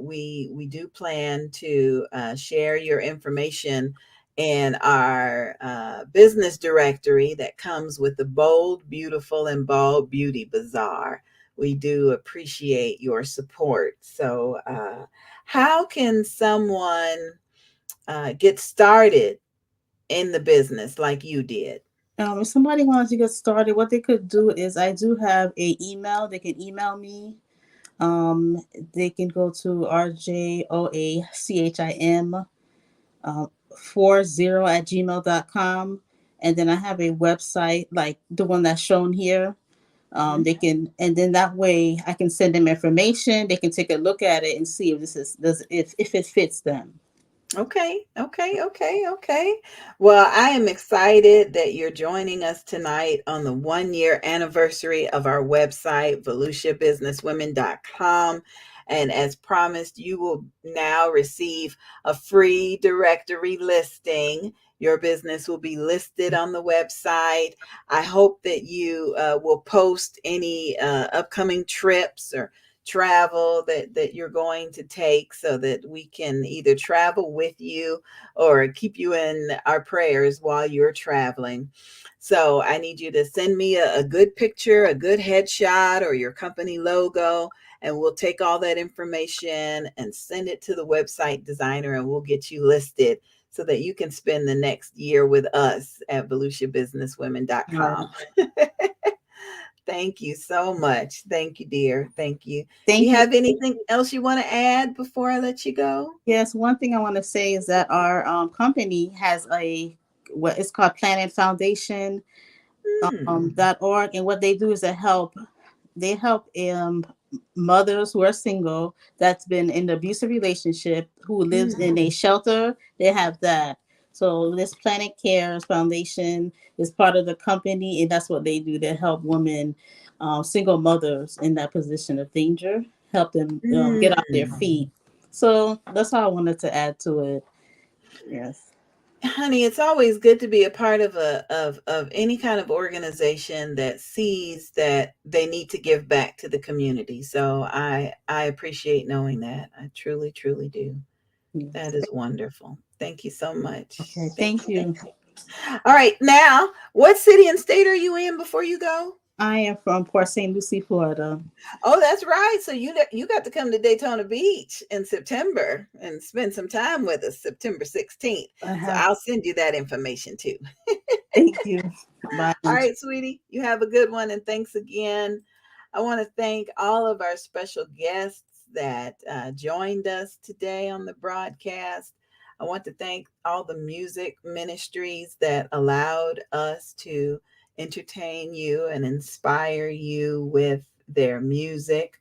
we do plan to share your information in our business directory that comes with the Bold, Beautiful, and Bald Beauty Bazaar. We do appreciate your support. So, how can someone get started in the business like you did? If somebody wants to get started, what they could do is I do have a email. They can email me. They can go to rjoachim 40 at gmail.com. And then I have a website like the one that's shown here. They can, and then that way I can send them information. They can take a look at it and see if if it fits them. Okay. Well, I am excited that you're joining us tonight on the 1 year anniversary of our website, volusiabusinesswomen.com. And as promised, you will now receive a free directory listing. Your business will be listed on the website. I hope that you will post any upcoming trips or travel that you're going to take, so that we can either travel with you or keep you in our prayers while you're traveling. So I need you to send me a good picture, a good headshot, or your company logo, and we'll take all that information and send it to the website designer, and we'll get you listed so that you can spend the next year with us at All right. volusiabusinesswomen.com. Thank you so much. Thank you, dear. Thank you. Do Thank you you. have anything else you want to add before I let you go? Yes, one thing I want to say is that our company has what it's called Planet Foundation .org, and what they do is they help mothers who are single that's been in an abusive relationship who lives in a shelter. They have that. So this Planet Cares Foundation is part of the company, and that's what they do. They help women, single mothers in that position of danger, help them get off their feet. So that's all I wanted to add to it. Yes. Honey, it's always good to be a part of of any kind of organization that sees that they need to give back to the community. So I appreciate knowing that. I truly do. Yes. That is wonderful. Thank you so much. Okay. Thank you. All right, now, what city and state are you in before you go? I am from Port St. Lucie, Florida. Oh, that's right. So you got to come to Daytona Beach in September and spend some time with us, September 16th. So I'll send you that information too. Thank you. Bye. All right, sweetie, you have a good one, and thanks again. I want to thank all of our special guests that joined us today on the broadcast. I want to thank all the music ministries that allowed us to entertain you and inspire you with their music.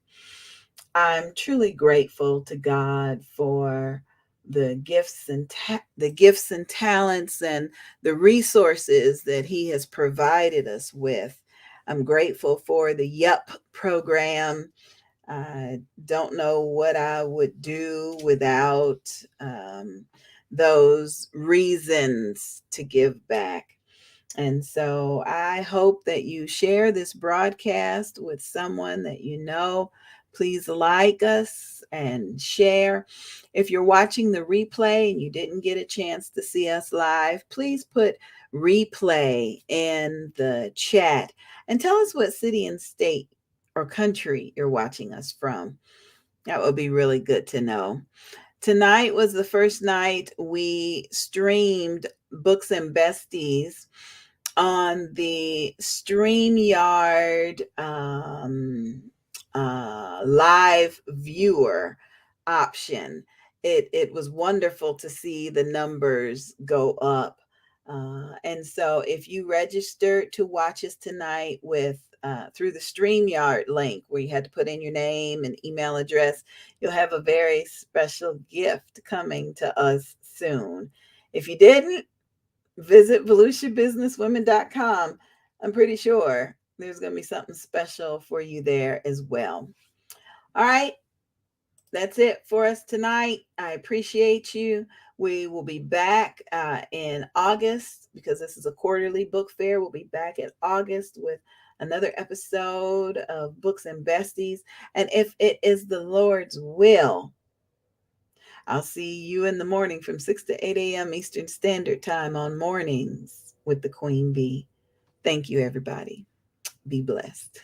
I'm truly grateful to God for the gifts and talents and the resources that He has provided us with. I'm grateful for the YUP program. I don't know what I would do without those reasons to give back. And so I hope that you share this broadcast with someone that you know. Please like us and share. If you're watching the replay and you didn't get a chance to see us live, please put replay in the chat and tell us what city and state or country you're watching us from. That would be really good to know. Tonight was the first night we streamed Books and Besties on the StreamYard live viewer option. It was wonderful to see the numbers go up. And so if you registered to watch us tonight with through the StreamYard link where you had to put in your name and email address, you'll have a very special gift coming to us soon. If you didn't, visit VolusiaBusinessWomen.com. I'm pretty sure there's going to be something special for you there as well. All right. That's it for us tonight. I appreciate you. We will be back in August because this is a quarterly book fair. We'll be back in August with another episode of Books and Besties. And if it is the Lord's will, I'll see you in the morning from 6 to 8 a.m. Eastern Standard Time on Mornings with the Queen Bee. Thank you, everybody. Be blessed.